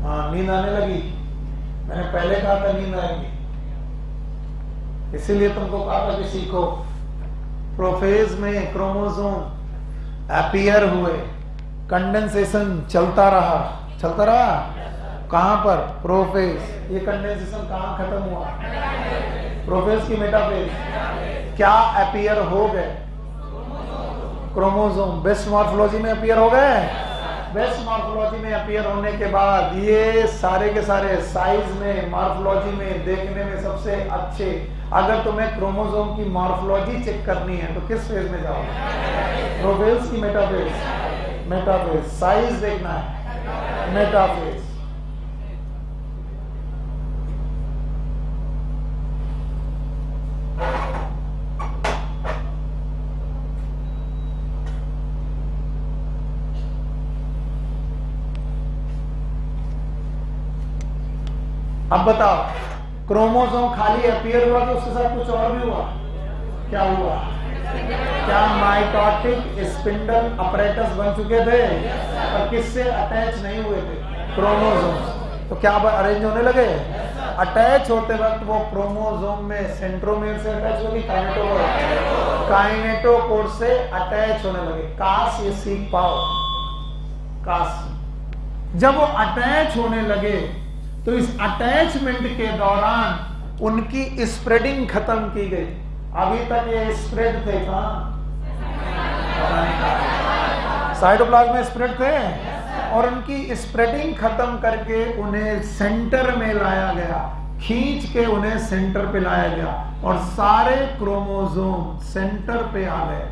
हाँ, नींद आने लगी। मैंने पहले कहा था नींद आएगी, इसीलिए तुमको कहा था कि सीखो। प्रोफेज में क्रोमोसोम अपीयर हुए, कंडेंसेशन चलता रहा। कहां पर? प्रोफेज। ये कंडेंसेशन कहां खत्म हुआ? प्रोफेज की मेटाफेज। क्या अपीयर हो गए? क्रोमोसोम बेस्ट मॉर्फोलॉजी में अपीयर हो गए। बेस्ट मॉर्फोलॉजी में अपीयर होने के बाद ये सारे के सारे साइज में, मॉर्फोलॉजी में देखने में सबसे अच्छे। अगर तुम्हें क्रोमोसोम की मॉर्फोलॉजी चेक करनी है तो किस फेज में जाओ? प्रोफेज की मेटाफेज? मेटाफेज। साइज देखना है, मेटाफेज। अब बताओ क्रोमोसोम खाली अपीयर हुआ कि उसके साथ कुछ और भी हुआ? क्या हुआ? क्या माइटोटिक स्पिंडल अपरेटस बन चुके थे और किससे अटैच नहीं हुए थे? क्रोमोसोम। तो क्या अब अरेंज होने लगे? अटैच होते वक्त वो क्रोमोसोम में सेंट्रोमियर से अटैच होगी, काइनेटोकोर से अटैच होने लगे। काश ये सीख पाओ, काश। जब वो अटैच होने लगे तो इस अटैचमेंट के दौरान उनकी स्प्रेडिंग खत्म की गई। अभी तक ये स्प्रेड थे कहां? साइटोप्लाज्म में स्प्रेड थे और उनकी स्प्रेडिंग खत्म करके उन्हें सेंटर में लाया गया, खींच के उन्हें सेंटर पे लाया गया और सारे क्रोमोसोम सेंटर पे आ गए।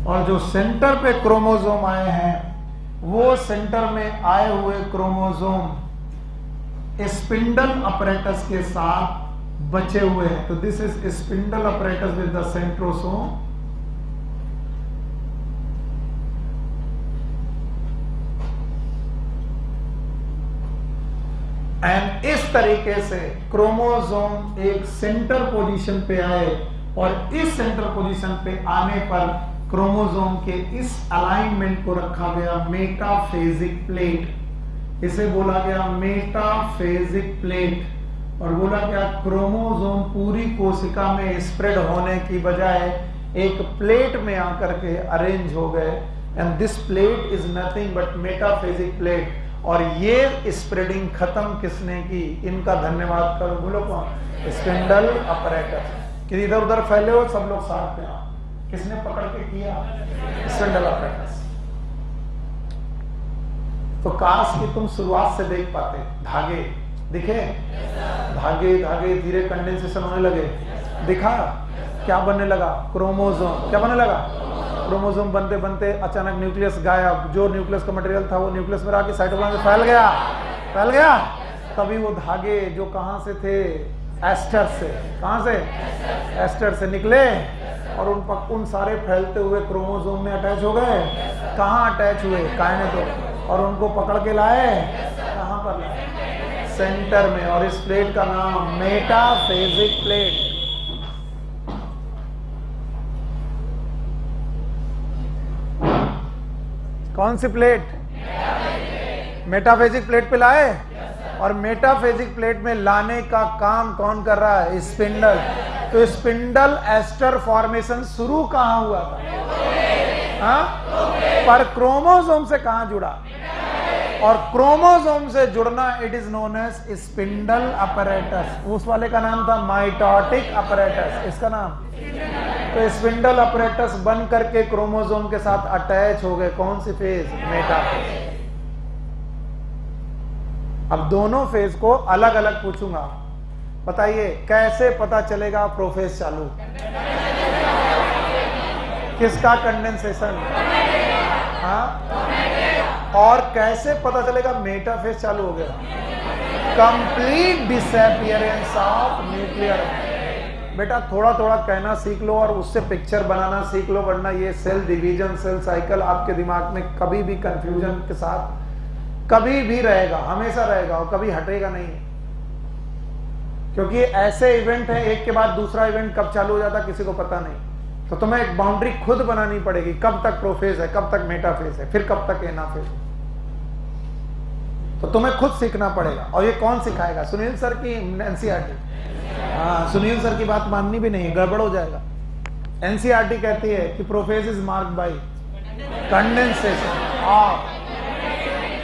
और जो सेंटर पे क्रोमोसोम आए हैं वो सेंटर में आए हुए क्रोमोसोम स्पिंडल अपरेटस के साथ बचे हुए हैं। तो this is spindle apparatus with the centrosome. And इस तरीके से क्रोमोसोम एक सेंटर पोजीशन पे आए और इस सेंटर पोजीशन पे आने पर क्रोमोसोम के इस अलाइनमेंट को रखा गया मेटाफेजिक प्लेट। इसे बोला गया मेटाफेजिक प्लेट। और बोला क्या, क्रोमोसोम पूरी कोशिका में स्प्रेड होने की बजाय एक प्लेट में आकर के अरेंज हो गए, and this plate is nothing but metaphasic plate. और ये स्प्रेडिंग खत्म किसने की, इनका धन्यवाद करो, बोलो कौन, स्पिंडल अपरेटस। कि इधर उधर फैले हो सब लोग साथ में आओ, किसने पकड़ के किया, स्पिंडल अपरेटस। तो काश कि तुम शुरुआत से देख पाते, धागे दिखे, धागे धागे धीरे कंडेंसेशन होने लगे, दिखा क्या बनने लगा, क्रोमोसोम। क्या बनने लगा, क्रोमोसोम। बनते बनते अचानक न्यूक्लियस गायब, जो न्यूक्लियस का मटेरियल था वो न्यूक्लियस में आके साइटोप्लाज्म फैल गया, फैल गया। तभी वो धागे जो कहां से थे, एस्टर से, कहां से, एस्टर से निकले, और उन सारे फैलते हुए क्रोमोसोम में अटैच हो गए। कहां अटैच हुए, काइनेटो, और उनको पकड़ के लाए, कहां पर लाए, सेंटर में। और इस प्लेट का नाम मेटाफेजिक प्लेट। कौन सी प्लेट, मेटाफेजिक प्लेट पे लाए। और मेटाफेजिक प्लेट में लाने का काम कौन कर रहा है, स्पिंडल। तो स्पिंडल एस्टर फॉर्मेशन शुरू कहां हुआ था, हाँ? पर क्रोमोसोम से कहां जुड़ा, और क्रोमोसोम से जुड़ना it is known as spindle apparatus. उस वाले का नाम था माइटोटिक अपरेटस, इसका नाम। तो स्पिंडल अपरेटस बन करके क्रोमोसोम के साथ अटैच हो गए। कौन सी फेज, मेटाफेज। अब दोनों फेज को अलग अलग पूछूंगा, बताइए कैसे पता चलेगा प्रोफेज चालू, किसका, कंडेंसेशन, हाँ? और कैसे पता चलेगा मेटाफेज चालू हो गया, कंप्लीट डिसअपीयरेंस ऑफ न्यूक्लियर। बेटा थोड़ा थोड़ा कहना सीख लो और उससे पिक्चर बनाना सीख लो, वरना ये सेल डिवीजन, सेल साइकिल आपके दिमाग में कभी भी कंफ्यूजन के साथ कभी भी रहेगा, हमेशा रहेगा, और कभी हटेगा नहीं। क्योंकि ऐसे इवेंट है, एक के बाद दूसरा इवेंट कब चालू हो जाता किसी को पता नहीं। तो तुम्हें एक बाउंड्री खुद बनानी पड़ेगी, कब तक प्रोफेज है, कब तक मेटाफेज है, फिर कब तक एनाफेज। तो तुम्हें खुद सीखना पड़ेगा। और ये कौन सिखाएगा, सुनील सर की एनसीईआरटी। हाँ, सुनील सर की बात माननी भी नहीं, गड़बड़ हो जाएगा। एनसीईआरटी कहती है कि prophase is marked bye condensation.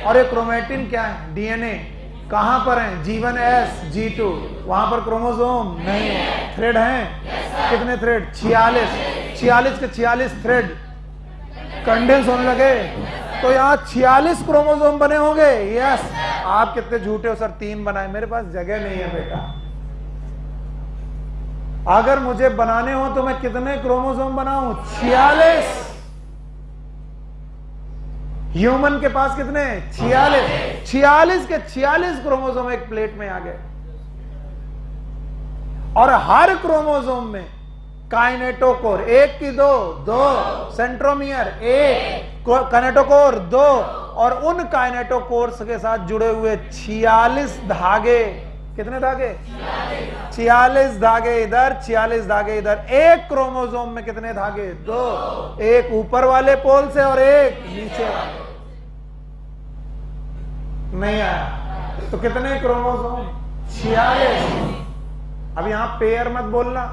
और ये क्रोमेटिन क्या है, डीएनए कहां पर है, G1 S G2, वहां पर क्रोमोसोम नहीं है। थ्रेड हैं, कितने थ्रेड, 46, 46 के 46 थ्रेड कंडेंस होने लगे। तो यहाँ 46 क्रोमोसोम बने होंगे। यस, आप कितने झूठे हो सर, 3 बनाए, मेरे पास जगह नहीं है बेटा। अगर मुझे बनाने हो तो मैं कितने क्रोमोसोम बनाऊं, 46। ह्यूमन के पास कितने, 46, 46 के 46 क्रोमोसोम एक प्लेट में आ गए। और हर क्रोमोसोम में काइनेटोकोर, एक की दो सेंट्रोमियर, एक काइनेटोकोर 2, और उन काइनेटोकोर्स के साथ जुड़े हुए 46 धागे। कितने धागे, 46 धागे इधर, 46 धागे इधर। एक क्रोमोसोम में कितने धागे, 2, एक ऊपर वाले पोल से और एक नीचे वाले। नहीं आया तो कितने क्रोमोसोम, 46। अब यहां पेयर मत बोलना,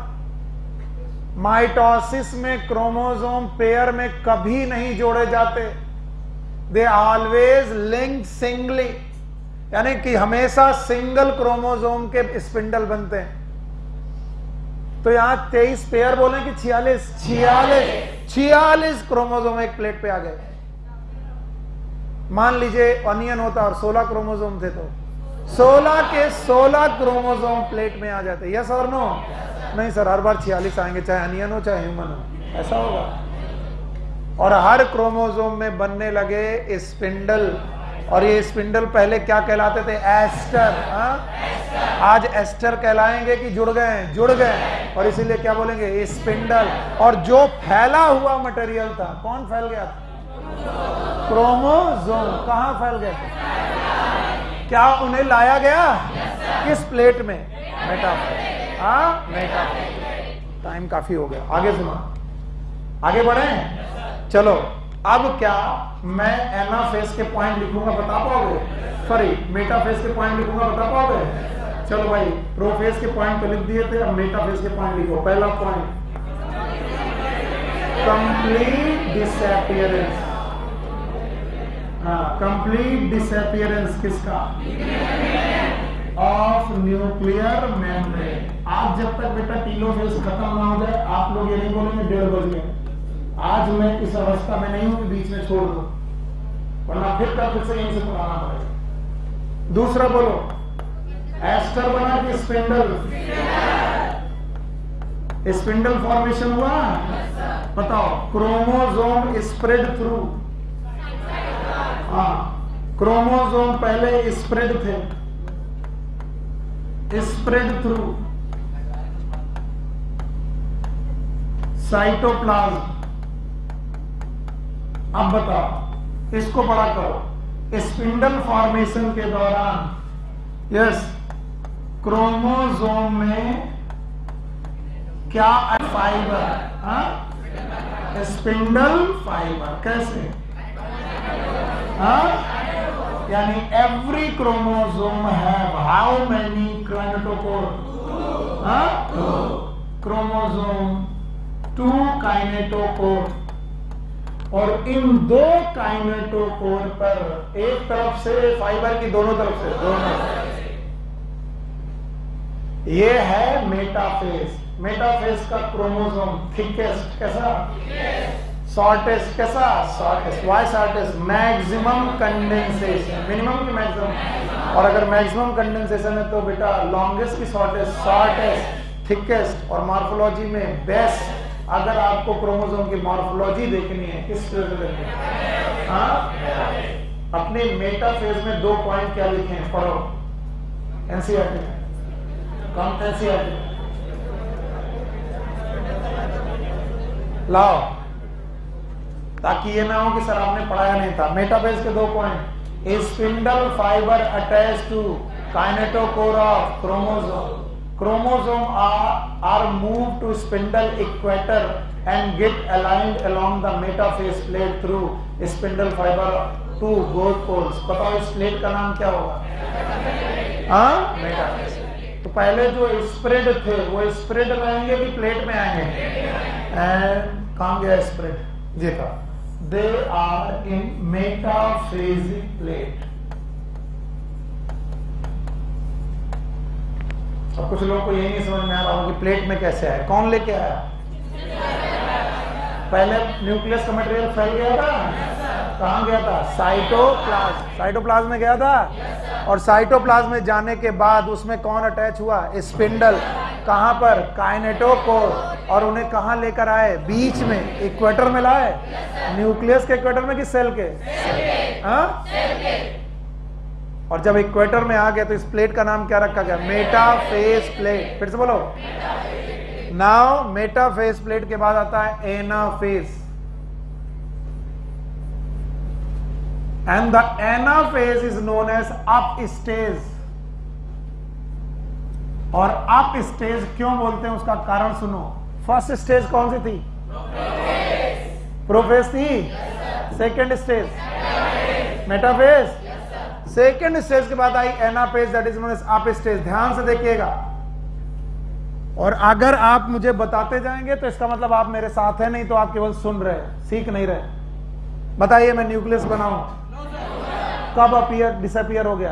माइटोसिस में क्रोमोसोम पेयर में कभी नहीं जोड़े जाते, दे ऑलवेज लिंक सिंगली, यानी कि हमेशा सिंगल क्रोमोसोम के स्पिंडल बनते हैं। तो यहां 23 पेयर बोले कि 46 क्रोमोसोम एक प्लेट पे आ गए। मान लीजिए अनियन होता और 16 क्रोमोसोम थे, तो 16 के 16 क्रोमोसोम प्लेट में आ जाते। यस और नो, नहीं सर हर बार 46 आएंगे, चाहे अनियन हो चाहे ह्यूमन हो, ऐसा होगा। और हर क्रोमोसोम में बनने लगे स्पिंडल, और ये स्पिंडल पहले क्या कहलाते थे, एस्टर। आज एस्टर कहलाएंगे कि जुड़ गए, और इसीलिए क्या बोलेंगे, स्पिंडल। और जो फैला हुआ मटेरियल था, कौन फैल गया था, क्रोमोसोम। कहां फैल गए थे, क्या उन्हें लाया गया, किस प्लेट में, मेटाफेज। मेटाफेज। टाइम काफी हो गया, आगे सुनो, आगे बढ़े। चलो अब क्या मैं एनाफेज के पॉइंट लिखूंगा, बता पाओगे, सॉरी मेटाफेज के पॉइंट लिखूंगा, बता पाओगे। चलो भाई, प्रोफेज के पॉइंट तो लिख दिए थे, अब मेटाफेज के पॉइंट लिखो। पहला पॉइंट, कंप्लीट डिसअपियरेंस। हाँ, कंप्लीट डिसअपियरेंस किसका? Of nuclear membrane. आज जब तक बेटा टेलोफेज खत्म ना हो जाए, आप लोग ये नहीं बोलेंगे 1:30 बज गए। आज मैं इस अवस्था में नहीं हूं कि बीच में छोड़ दूं, वरना फिर से यहीं से पढ़ाना पड़ेगा। दूसरा बोलो, एस्टर बना कि स्पिंडल? स्पिंडल फॉर्मेशन हुआ? बताओ, क्रोमोसोम स्प्रेड थ्रू। हाँ, क्रोमोसोम पहले स्प्रेड थे, स्प्रेड थ्रू साइटोप्लाज्म। अब बताओ, इसको पढ़ा करो। स्पिंडल फॉर्मेशन के दौरान, यस, क्रोमोसोम में क्या फाइबर? Spindle fibre. कैसे? यानी every chromosome have how many kinetochore? Chromosome 2 kinetochore, और इन 2 काइनेटोकोर पर एक तरफ से फाइबर की, दोनों तरफ से, दोनों। ये है मेटाफेज। मेटाफेज का क्रोमोसोम थिकेस्ट कैसा? शॉर्टेस्ट कैसा? Shortest. Why shortest? Maximum condensation, minimum की मैक्सिमम। और अगर मैक्सिमम कंडेंसेशन है तो बेटा लॉन्गेस्ट की शॉर्टेस्ट, शॉर्टेस्ट, थिकेस्ट। और मॉर्फोलॉजी में बेस्ट। अगर आपको क्रोमोसोम की मॉर्फोलॉजी देखनी है, किस तरह से देखनी है? हाँ, अपने मेटाफेज में 2 पॉइंट क्या लिखे हैं, पढ़ो। एनसीईआरटी कम, एनसीईआरटी लाओ, ताकि ये ना हो कि सर आपने पढ़ाया नहीं था। मेटाफेज के 2 point, spindle fibre attach to kinetochore of chromosome. Chromosome are moved to spindle equator and get aligned along the metaphase plate through spindle fiber to both poles। बताओ इस प्लेट का नाम क्या होगा? मेटाफेज। तो पहले जो स्प्रेड थे वो स्प्रेड रहेंगे कि प्लेट में आएंगे? एंड कहाँ गया स्प्रेड? देखा, they are in metaphasic plate. अब कुछ लोगों को यही नहीं समझ में आ रहा होगा कि प्लेट में कैसे आया, कौन लेके आया? पहले न्यूक्लियस का मटेरियल फैल गया था, कहां गया था? साइटोप्लाज्म। साइटोप्लाज्म में गया था, और साइटोप्लाज्म में जाने के बाद उसमें कौन अटैच हुआ? स्पिंडल। कहां पर? काइनेटोकोर। और उन्हें कहां लेकर आए? बीच में, इक्वेटर में लाए। न्यूक्लियस के इक्वेटर में कि सेल के? और जब इक्वेटर में आ गया तो इस प्लेट का नाम क्या रखा गया? Metaphase plate. फिर से बोलो। नाउ मेटाफेज प्लेट के बाद आता है anaphase, and the anaphase is known as up stage. और अप स्टेज क्यों बोलते हैं उसका कारण सुनो। फर्स्ट स्टेज कौन सी थी? प्रोफेज थी। Second stage metaphase. Second stage के बाद आई anaphase, that is known as up stage. ध्यान से देखिएगा, और अगर आप मुझे बताते जाएंगे तो इसका मतलब आप मेरे साथ हैं, नहीं तो आप केवल सुन रहे, सीख नहीं रहे। बताइए, मैं न्यूक्लियस बनाऊं, कब अपीयर डिसअपीयर हो गया?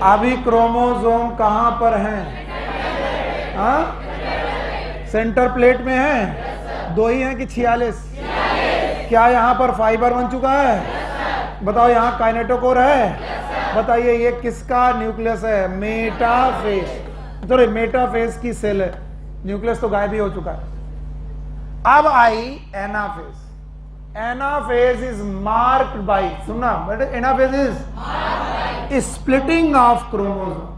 अभी क्रोमोसोम कहां पर हैं? सेंटर प्लेट में है। 2 ही हैं कि 46? क्या यहां पर फाइबर बन चुका है? बताओ, यहां काइनेटोकोर है? बताइए, ये किसका न्यूक्लियस है? मेटाफेज। तो मेटाफेज की सेल है, न्यूक्लियस तो गायब ही हो चुका है। अब आई anaphase. Anaphase is marked by, सुनना, anaphase is splitting of chromosome.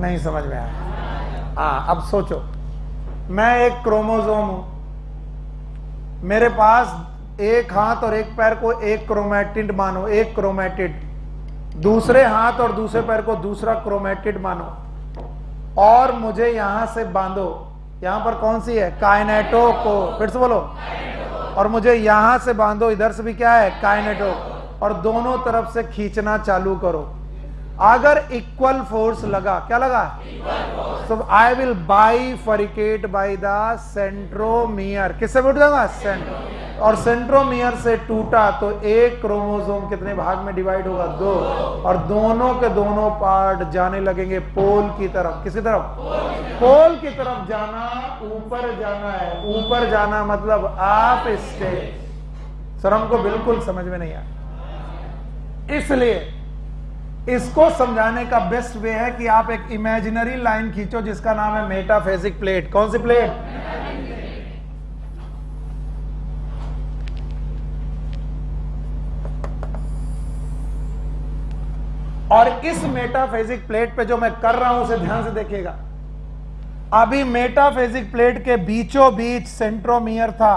नहीं समझ में आया? हाँ, अब सोचो, मैं एक क्रोमोसोम हूं, मेरे पास एक हाथ और एक पैर को एक क्रोमैटिड मानो, एक क्रोमैटिड। दूसरे हाथ और दूसरे पैर को दूसरा क्रोमैटिड मानो, और मुझे यहां से बांधो। यहां पर कौन सी है? काइनेटोकोर। फिर से बोलो। और मुझे यहां से बांधो, इधर से भी क्या है? काइनेटोकोर। और दोनों तरफ से खींचना चालू करो। अगर इक्वल फोर्स लगा, क्या लगा? तो I will bifurcate by the centromere. किससे टूट जाएगा? सेंट्रो। और सेंट्रोमियर से टूटा तो एक क्रोमोसोम कितने भाग में डिवाइड होगा? 2। और दोनों के दोनों पार्ट जाने लगेंगे पोल की तरफ। किसकी तरफ? पोल की तरफ जाना, ऊपर जाना है। ऊपर जाना मतलब आप स्टेज। सर हमको बिल्कुल समझ में नहीं आया। इसलिए इसको समझाने का बेस्ट वे है कि आप एक इमेजिनरी लाइन खींचो जिसका नाम है मेटाफेजिक प्लेट। कौन सी प्लेट? और इस मेटाफेजिक प्लेट पे जो मैं कर रहा हूं उसे ध्यान से देखिएगा। अभी मेटाफेजिक प्लेट के बीचों बीच सेंट्रोमियर था।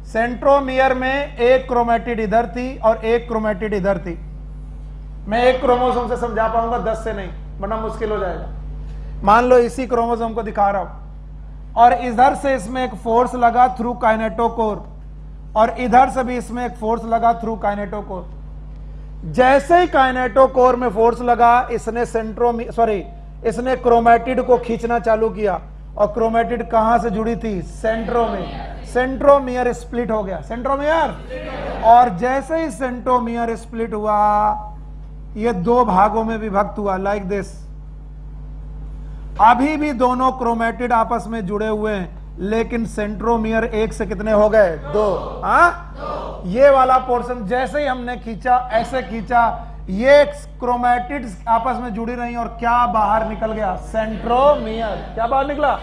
सेंट्रोमियर में एक क्रोमेटिड इधर थी और एक क्रोमेटिड इधर थी। मैं एक क्रोमोसोम से समझा पाऊंगा, 10 से नहीं, वरना मुश्किल हो जाएगा। मान लो इसी क्रोमोसोम को दिखा रहा हूं और इधर से इसमें एक फोर्स लगा थ्रू काइनेटोकोर और इधर से भी इसमें एक फोर्स लगा थ्रू काइनेटोकोर। जैसे ही काइनेटोकोर में फोर्स लगा, इसने क्रोमेटिड को खींचना चालू किया और क्रोमेटिड कहां से जुड़ी थी? सेंट्रोमियर। सेंट्रोमियर स्प्लिट हो गया। सेंट्रोमियर, और जैसे ही सेंट्रोमियर स्प्लिट हुआ ये 2 भागों में विभक्त हुआ, लाइक दिस। अभी भी दोनों क्रोमेटिड आपस में जुड़े हुए हैं, लेकिन सेंट्रोमियर एक से कितने हो गए? 2। हाँ, ये वाला पोर्शन जैसे ही हमने खींचा, ऐसे खींचा, ये क्रोमेटिड आपस में जुड़ी रही और क्या बाहर निकल गया? सेंट्रोमियर। क्या बाहर निकला?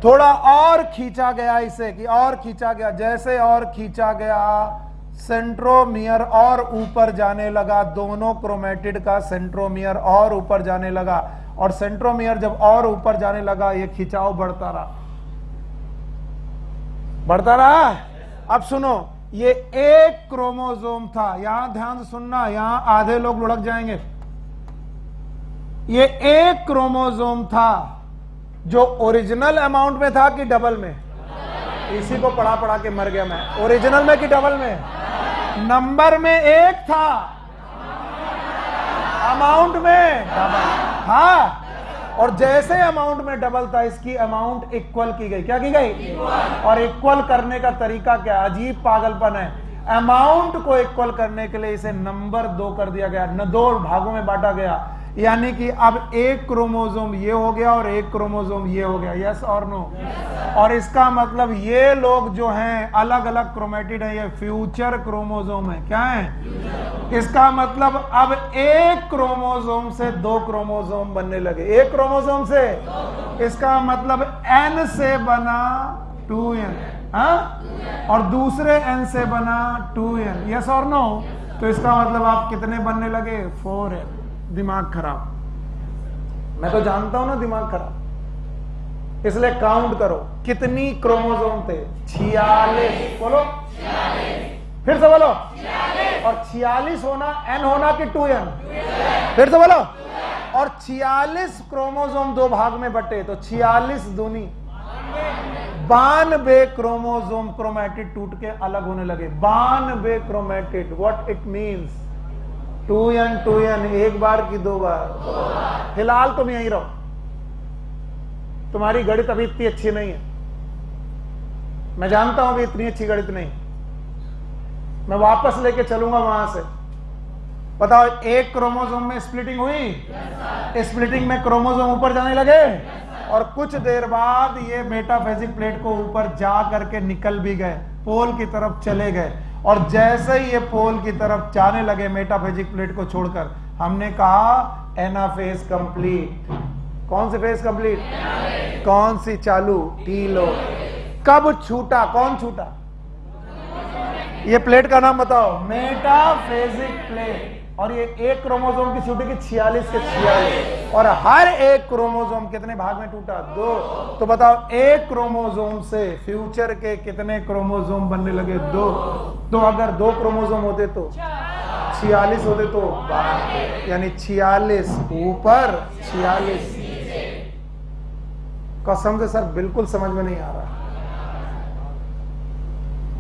थोड़ा और खींचा गया इसे, कि और खींचा गया। जैसे और खींचा गया, सेंट्रोमियर और ऊपर जाने लगा। दोनों क्रोमेटिड का सेंट्रोमियर और ऊपर जाने लगा, और सेंट्रोमियर जब और ऊपर जाने लगा, ये खिंचाव बढ़ता रहा, बढ़ता रहा। अब सुनो, ये एक क्रोमोसोम था। यहां ध्यान से सुनना, यहां आधे लोग लुढ़क जाएंगे। ये एक क्रोमोसोम था जो ओरिजिनल अमाउंट में था कि डबल में? इसी को पढ़ा पढ़ा के मर गया मैं। ओरिजिनल में कि डबल में? नंबर में एक था, अमाउंट में डबल। हाँ, और जैसे अमाउंट में डबल था, इसकी अमाउंट इक्वल की गई। क्या की गई? और इक्वल करने का तरीका क्या? अजीब पागलपन है। अमाउंट को इक्वल करने के लिए इसे नंबर 2 कर दिया गया, 2 भागों में बांटा गया। यानी कि अब एक क्रोमोसोम ये हो गया और एक क्रोमोसोम ये हो गया। यस और नो? और इसका मतलब ये लोग जो हैं अलग अलग क्रोमेटिड है, ये फ्यूचर क्रोमोसोम है। क्या है? इसका मतलब अब एक क्रोमोसोम से 2 क्रोमोसोम बनने लगे। एक क्रोमोसोम से, इसका मतलब N से बना 2N, हाँ, और दूसरे N से बना 2N। यस और नो? तो इसका मतलब आप कितने बनने लगे? 4N। दिमाग खराब। मैं तो जानता हूं ना दिमाग खराब, इसलिए काउंट करो कितनी क्रोमोसोम थे? 46। बोलो 46। फिर से बोलो 46। और 46 होना N होना कि 2N? फिर से बोलो। और 46 क्रोमोसोम 2 भाग में बटे, तो 46 दूनी 92 क्रोमोसोम क्रोमेटिड टूट के अलग होने लगे। 92 chromatid. What it means? 2N 2N, एक बार की 2 बार। फिलहाल तुम यहीं रहो, तुम्हारी गणित अभी इतनी अच्छी नहीं है, मैं जानता हूं अभी इतनी अच्छी गणित नहीं। मैं वापस लेके चलूंगा वहां से। बताओ, एक क्रोमोसोम में स्प्लिटिंग हुई, स्प्लिटिंग में क्रोमोसोम ऊपर जाने लगे, और कुछ देर बाद ये मेटाफेजिक प्लेट को ऊपर जा करके निकल भी गए, पोल की तरफ चले गए। और जैसे ही ये पोल की तरफ जाने लगे मेटाफेजिक प्लेट को छोड़कर, हमने कहा एनाफेज कंप्लीट। कौन सी फेज कंप्लीट? कौन सी चालू? टीलो। कब छूटा? कौन छूटा? ये प्लेट का नाम बताओ। Metaphasic plate. और ये एक क्रोमोसोम की छूटी की 46 के 46, और हर एक क्रोमोसोम कितने भाग में टूटा? 2। तो बताओ, एक क्रोमोसोम से फ्यूचर के कितने क्रोमोसोम बनने लगे? 2। तो अगर 2 क्रोमोसोम होते तो 46 होते तो, यानी 46 ऊपर 46। कसम से सर बिल्कुल समझ में नहीं आ रहा।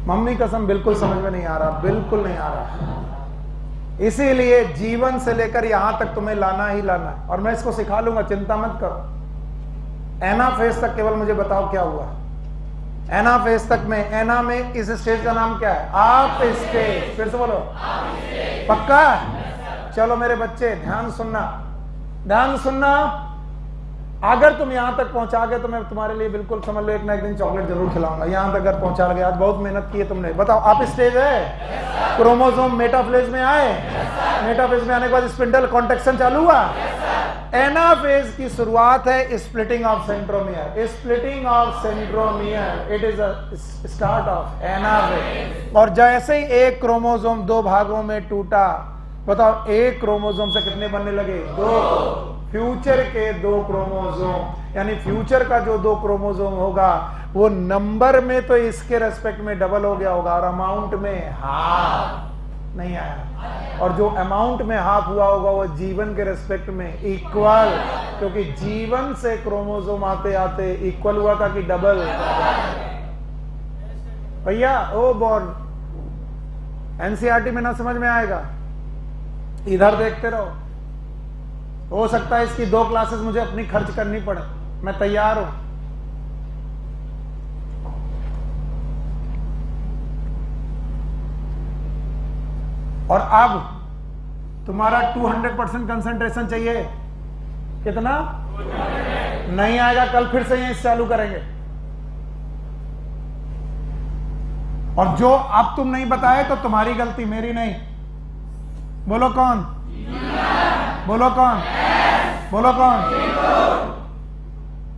मम्मी कसम बिल्कुल समझ में नहीं आ रहा, बिल्कुल नहीं आ रहा। इसीलिए जीवन से लेकर यहां तक तुम्हें लाना ही लाना है, और मैं इसको सिखा लूंगा, चिंता मत करो। एना फेज तक केवल मुझे बताओ क्या हुआ। एना फेज तक में, एना में इस स्टेज का नाम क्या है? आप स्टेज। फिर से बोलो, पक्का? चलो मेरे बच्चे ध्यान सुनना, ध्यान सुनना। अगर तुम यहां तक पहुंचा गए तो मैं तुम्हारे लिए बिल्कुल समझ लो एक ना एक दिन चॉकलेट जरूर खिलाऊंगा। यहां तक अगर पहुंचा गए, आज बहुत मेहनत की है तुमने। बताओ, आप स्टेज है, क्रोमोसोम मेटाफेज में आए, मेटाफेज में आने के बाद स्पिंडल कॉन्ट्रैक्शन चालू हुआ। एनाफेज की शुरुआत है splitting of centromere, splitting of centromere, it is a start of anaphase. और जैसे ही एक क्रोमोसोम दो भागों में टूटा, बताओ एक क्रोमोसोम से कितने बनने लगे? दो। फ्यूचर के दो क्रोमोसोम, यानी फ्यूचर का जो दो क्रोमोसोम होगा वो नंबर में तो इसके रेस्पेक्ट में डबल हो गया होगा, और अमाउंट में हाफ नहीं आया। और जो अमाउंट में हाफ हुआ होगा वो जीवन के रेस्पेक्ट में इक्वल, क्योंकि जीवन से क्रोमोसोम आते आते इक्वल हुआ था कि डबल? भैया ओ बॉर्न, एनसीईआरटी में ना समझ में आएगा, इधर देखते रहो। हो सकता है इसकी 2 क्लासेस मुझे अपनी खर्च करनी पड़े, मैं तैयार हूं। और अब तुम्हारा 200% कंसंट्रेशन चाहिए। कितना? नहीं आएगा, कल फिर से यहीं चालू करेंगे। और जो अब तुम नहीं बताए तो तुम्हारी गलती, मेरी नहीं। बोलो कौन? बोलो कौन? बोलो कौन?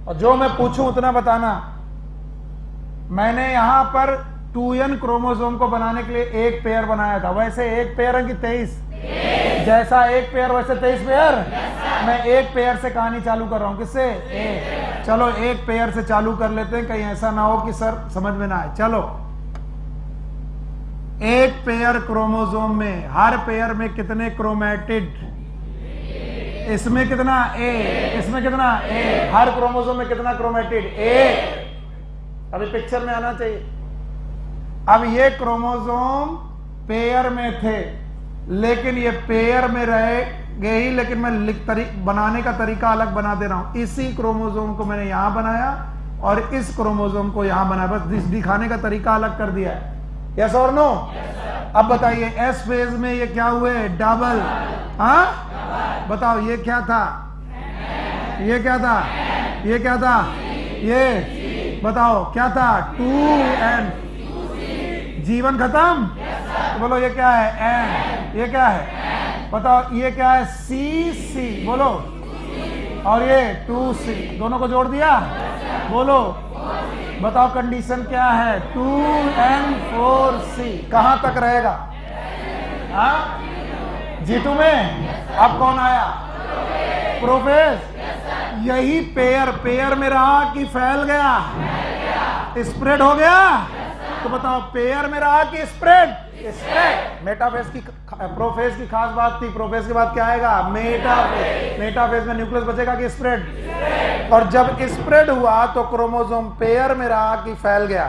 और जो मैं पूछूं उतना बताना। मैंने यहां पर 2n क्रोमोसोम को बनाने के लिए एक पेयर बनाया था। वैसे एक पेयर है कि 23? जैसा एक पेयर वैसे 23 पेयर। मैं एक पेयर से कहानी चालू कर रहा हूं। किससे? एक। चलो एक पेयर से चालू कर लेते हैं, कहीं ऐसा ना हो कि सर समझ में ना आए। चलो, एक पेयर क्रोमोसोम में, हर पेयर में कितने क्रोमैटिड? इसमें कितना? ए। इसमें कितना? ए। हर क्रोमोसोम में कितना क्रोमैटिड? एक। अभी पिक्चर में आना चाहिए। अब ये क्रोमोसोम पेयर में थे, लेकिन ये पेयर में रहे गए, लेकिन मैं बनाने का तरीका अलग बना दे रहा हूं। इसी क्रोमोसोम को मैंने यहां बनाया और इस क्रोमोसोम को यहां बनाया, बस दिखाने का तरीका अलग कर दिया है। यस और नो? अब बताइए, एस फेज में ये क्या हुए? डबल। हाँ बताओ, ये क्या था? ये क्या था? ये क्या था? ये बताओ क्या था? 2n। जीवन खत्म। तो बोलो ये क्या है? n। ये क्या है? बताओ ये क्या है? c। बोलो। और ये 2c, दोनों को जोड़ दिया। बोलो, बताओ कंडीशन क्या है? 2n4c। कहां तक रहेगा? हाँ G2 में। अब कौन आया? प्रोफेज। यही पेयर में रहा कि फैल गया? स्प्रेड हो गया? तो बताओ पेयर में रहा कि स्प्रेड? स्प्रेड। मेटाफेज की, प्रोफेज की खास बात थी। प्रोफेज के बाद क्या आएगा? मेटाफेज। मेटाफेज में न्यूक्लियस बचेगा कि स्प्रेड? और जब स्प्रेड हुआ तो क्रोमोसोम पेयर में रहा कि फैल गया?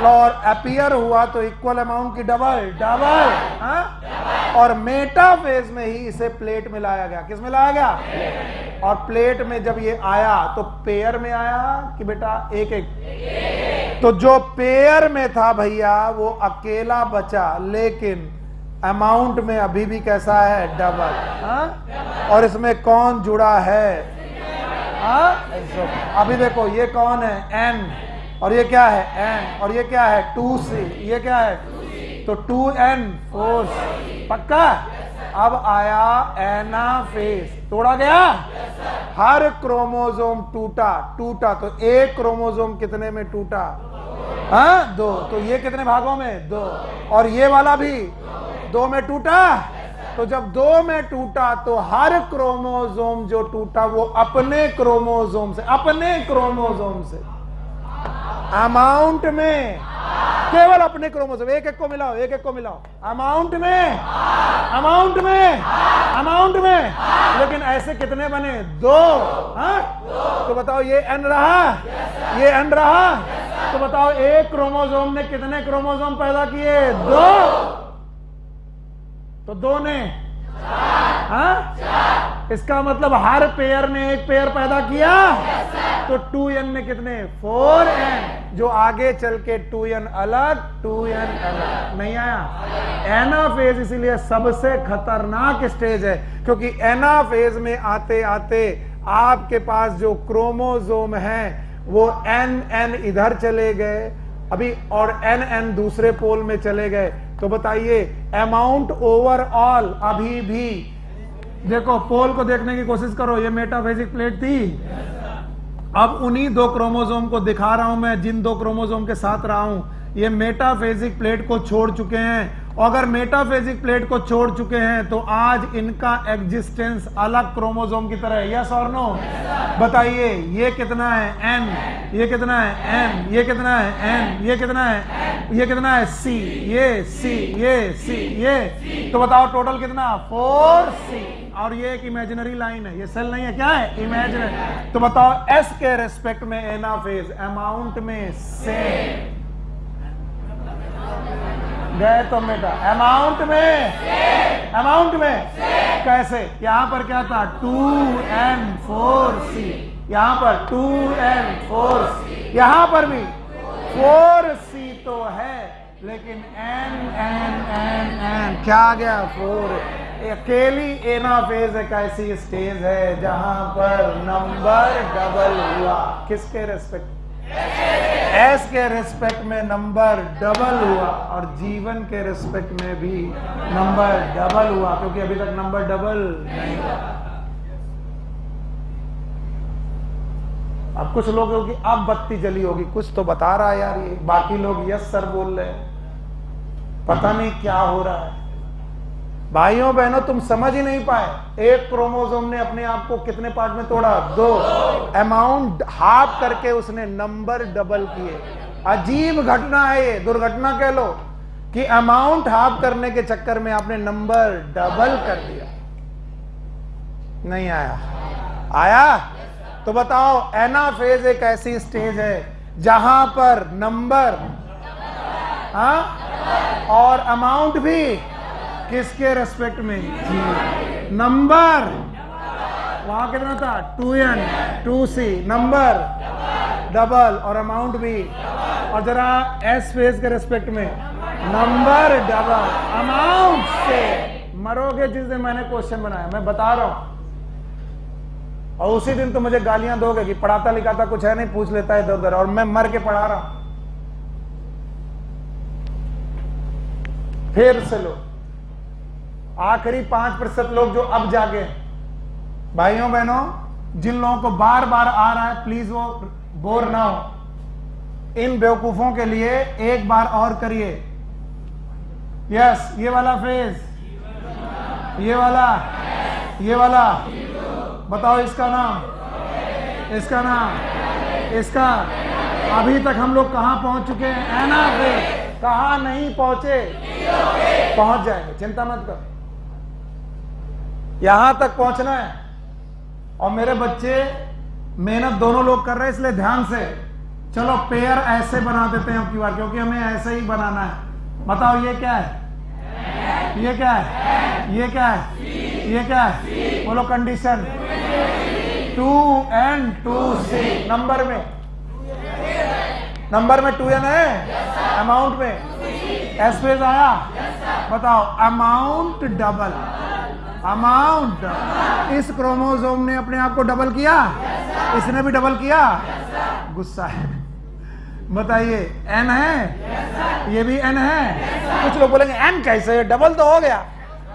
और अपीयर हुआ तो इक्वल अमाउंट की डबल? और मेटाफेज में ही इसे प्लेट में लाया गया। किस में लाया गया? और प्लेट में जब ये आया तो पेयर में आया कि बेटा एक एक? तो जो पेयर में था भैया वो अकेला बचा, लेकिन अमाउंट में अभी भी कैसा है? डबल। और इसमें कौन जुड़ा है? अभी देखो ये कौन है? n। और ये क्या है? n। और ये क्या है? 2c। ये क्या है? तो 2n4c। पक्का? अब आया एनाफेज। तोड़ा गया? हर क्रोमोसोम टूटा तो एक क्रोमोसोम कितने में टूटा? हाँ 2। तो ये कितने भागों में? 2। और ये वाला भी 2 में टूटा। तो जब 2 में टूटा तो हर क्रोमोसोम जो टूटा वो अपने क्रोमोसोम से अमाउंट में, केवल अपने क्रोमोसोम, एक एक को मिलाओ, अमाउंट में। लेकिन ऐसे कितने बने? 2। हाँ? तो बताओ ये n रहा? ये n रहा? तो बताओ एक क्रोमोसोम ने कितने क्रोमोसोम पैदा किए? 2। तो 2 ने हाँ? इसका मतलब हर पेयर ने एक पेयर पैदा किया। तो 2n ने कितने? 4n। जो आगे चल के 2n अलग 2n अलग नहीं आया। एनाफेज इसीलिए सबसे खतरनाक स्टेज है, क्योंकि एनाफेज में आते आते आपके पास जो क्रोमोसोम है वो n इधर चले गए अभी और n दूसरे पोल में चले गए। तो बताइए अमाउंट ओवरऑल अभी भी देखो, पोल को देखने की कोशिश करो, ये मेटाफेजिक प्लेट थी। अब उन्हीं 2 क्रोमोसोम को दिखा रहा हूं मैं, जिन 2 क्रोमोसोम के साथ रहा हूं, ये मेटाफेजिक प्लेट को छोड़ चुके हैं। और अगर मेटाफेजिक प्लेट को छोड़ चुके हैं तो आज इनका एग्जिस्टेंस अलग क्रोमोसोम की तरह है। यस और नो? बताइए ये कितना है? n। ये कितना है? n। ये कितना है? n। ये कितना है? ये कितना है? c। ये c। ये c। ये तो बताओ टोटल कितना? 4c। और ये एक इमेजिनरी लाइन है, ये सेल नहीं है, क्या है? इमेजिनरी। तो बताओ s के रेस्पेक्ट में एनाफेज अमाउंट में सेम गए तो बेटा अमाउंट में कैसे? यहां पर क्या था? 2n4c। यहां पर 2n4c। यहां पर भी 4c तो है, लेकिन n क्या आ गया? 4। अकेली एनाफेज एक ऐसी स्टेज है जहां पर नंबर डबल हुआ। किसके रेस्पेक्ट? एस के रेस्पेक्ट में नंबर डबल हुआ, और जीवन के रेस्पेक्ट में भी नंबर डबल हुआ, क्योंकि अभी तक नंबर डबल नहीं हुआ। अब कुछ लोगों की अब बत्ती जली होगी, कुछ तो बता रहा है यार ये, बाकी लोग यस सर बोल रहे हैं, पता नहीं क्या हो रहा है। भाइयों बहनों तुम समझ ही नहीं पाए, एक क्रोमोसोम ने अपने आप को कितने पार्ट में तोड़ा? 2। अमाउंट हाफ करके उसने नंबर डबल किए। अजीब घटना है ये, दुर्घटना कह लो, कि अमाउंट हाफ करने के चक्कर में आपने नंबर डबल कर दिया। नहीं आया? आया? तो बताओ एनाफेज एक ऐसी स्टेज है जहां पर नंबर और अमाउंट भी किसके रेस्पेक्ट में? जी। नंबर वहां कितना था? 2n 2c। नंबर डबल और अमाउंट भी। और जरा एस फेज के रेस्पेक्ट में नंबर डबल अमाउंट से मरोगे जिस दिन मैंने क्वेश्चन बनाया, मैं बता रहा हूं। और उसी दिन तो मुझे गालियां दोगे कि पढ़ाता लिखाता कुछ है नहीं, पूछ लेता है इधर उधर, और मैं मर के पढ़ा रहा हूं। फिर से लो, आखिरी 5% लोग जो अब जागे, भाइयों बहनों, जिन लोगों को बार बार आ रहा है प्लीज वो बोर ना हो, इन बेवकूफों के लिए एक बार और करिए। यस, ये वाला फेज, ये वाला बताओ इसका नाम, इसका नाम, इसका। अभी तक हम लोग कहां पहुंच चुके हैं? एनाफेज। कहां नहीं पहुंचे? पहुंच जाएंगे, चिंता मत कर, यहां तक पहुंचना है। और मेरे बच्चे मेहनत दोनों लोग कर रहे हैं, इसलिए ध्यान से चलो पेयर ऐसे बना देते हैं अब की बार, क्योंकि हमें ऐसे ही बनाना है। बताओ ये क्या है? ये क्या है? ये क्या है? ये क्या है? बोलो कंडीशन। 2n 2c। नंबर में 2n है, अमाउंट में एस फेज आया। बताओ अमाउंट डबल, अमाउंट। इस क्रोमोसोम ने अपने आप को डबल किया, इसने भी डबल किया। गुस्सा है? बताइए n है, ये भी n है। कुछ लोग बोलेंगे n कैसे, डबल तो हो गया।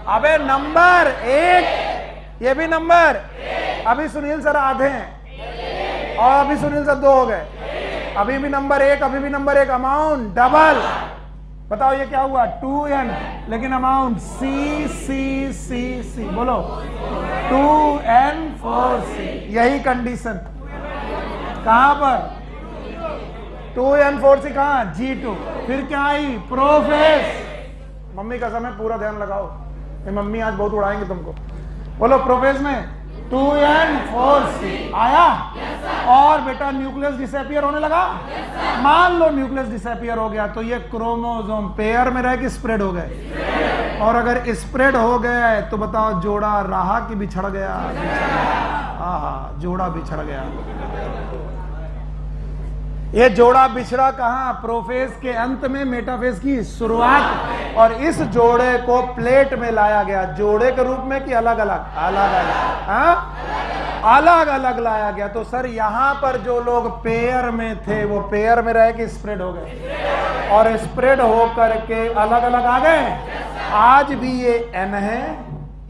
अबे नंबर 1, ये भी नंबर, अभी सुनील सर आधे हैं और अभी सुनील सर 2 हो गए, अभी भी नंबर 1, अभी भी नंबर 1, अमाउंट डबल। बताओ ये क्या हुआ? 2n, लेकिन अमाउंट c। बोलो 2n 4c। यही कंडीशन कहां पर? 2n 4c कहां? G2। फिर क्या आई? प्रोफेस। मम्मी का समय पूरा ध्यान लगाओ, ये मम्मी आज बहुत उड़ाएंगे तुमको। बोलो प्रोफेस में 2n 4c आया। और बेटा न्यूक्लियस डिसअपियर होने लगा। मान लो न्यूक्लियस डिसअपियर हो गया तो ये क्रोमोसोम पेयर में रह के स्प्रेड हो गए, और अगर स्प्रेड हो गए तो बताओ जोड़ा रहा कि बिछड़ गया? आहा, जोड़ा बिछड़ गया। ये जोड़ा बिछड़ा कहां? प्रोफेज के अंत में, मेटाफेज की शुरुआत, और इस जोड़े को प्लेट में लाया गया। जोड़े के रूप में कि अलग अलग? अलग अलग, हाँ अलग अलग लाया गया। तो सर यहां पर जो लोग पेयर में थे वो पेयर में रह के स्प्रेड हो गए, और स्प्रेड हो करके अलग अलग आ गए। आज भी ये एन है,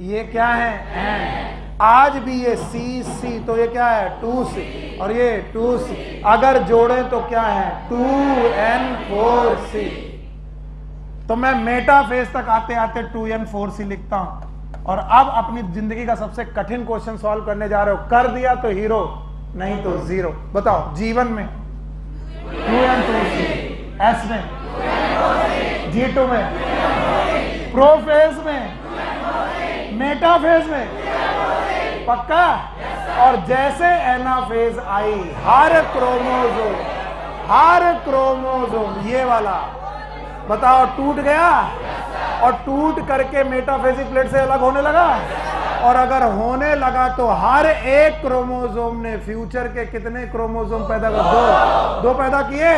ये क्या है? एन। आज भी ये सी सी, तो ये क्या है? 2C, और ये 2C। अगर जोड़े तो क्या है? 2N4C। तो मैं मेटाफेज तक आते आते 2N4C लिखता हूं। और अब अपनी जिंदगी का सबसे कठिन क्वेश्चन सॉल्व करने जा रहे हो। कर दिया तो हीरो, नहीं तो जीरो। बताओ, जीवन में 2N4C, एस में, G2 में, प्रोफेज में, मेटाफेज में, पक्का? और जैसे एनाफेज आई, हर क्रोमोसोम ये वाला बताओ टूट गया, और टूट करके मेटाफेजिक प्लेट से अलग होने लगा। और अगर होने लगा तो हर एक क्रोमोसोम ने फ्यूचर के कितने क्रोमोसोम पैदा कर? दो पैदा किए।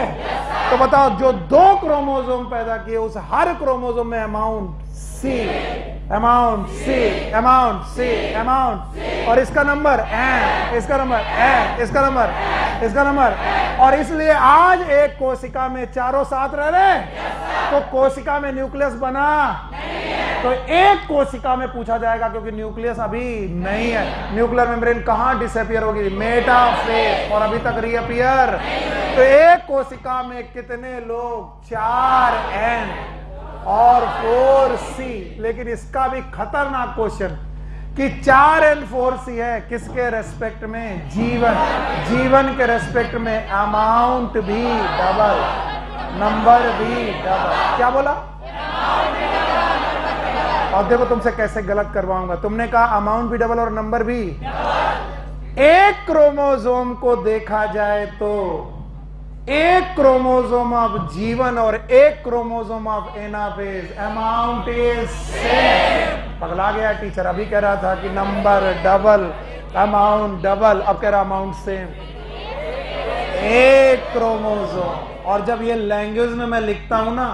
तो बताओ, जो 2 क्रोमोसोम पैदा किए उस हर क्रोमोसोम में amount C, amount C, amount C, amount, और इसका नंबर N, इसका नंबर N, इसका नंबर, इसका नंबर। और इसलिए आज एक कोशिका में चारों साथ रह रहे। तो कोशिका में न्यूक्लियस बना तो एक कोशिका में पूछा जाएगा, क्योंकि न्यूक्लियस अभी नहीं है। न्यूक्लियर मेम्ब्रेन कहां डिसअपियर होगी? मेटाफेज, और अभी तक रीअपियर। तो एक कोशिका में कितने लोग? 4N और 4C। लेकिन इसका भी खतरनाक क्वेश्चन कि 4N4C है किसके रेस्पेक्ट में? जीवन के रेस्पेक्ट में अमाउंट भी डबल, नंबर भी डबल। क्या बोला? और देखो तुमसे कैसे गलत करवाऊंगा। तुमने कहा अमाउंट भी डबल और नंबर भी। एक क्रोमोसोम को देखा जाए तो एक क्रोमोसोम ऑफ जीवन और एक chromosome of anaphase, amount is same. पगला गया टीचर, अभी कह रहा था कि नंबर डबल, अमाउंट डबल, अब कह रहा अमाउंट सेम। एक क्रोमोसोम। और जब ये लैंग्वेज में मैं लिखता हूं ना,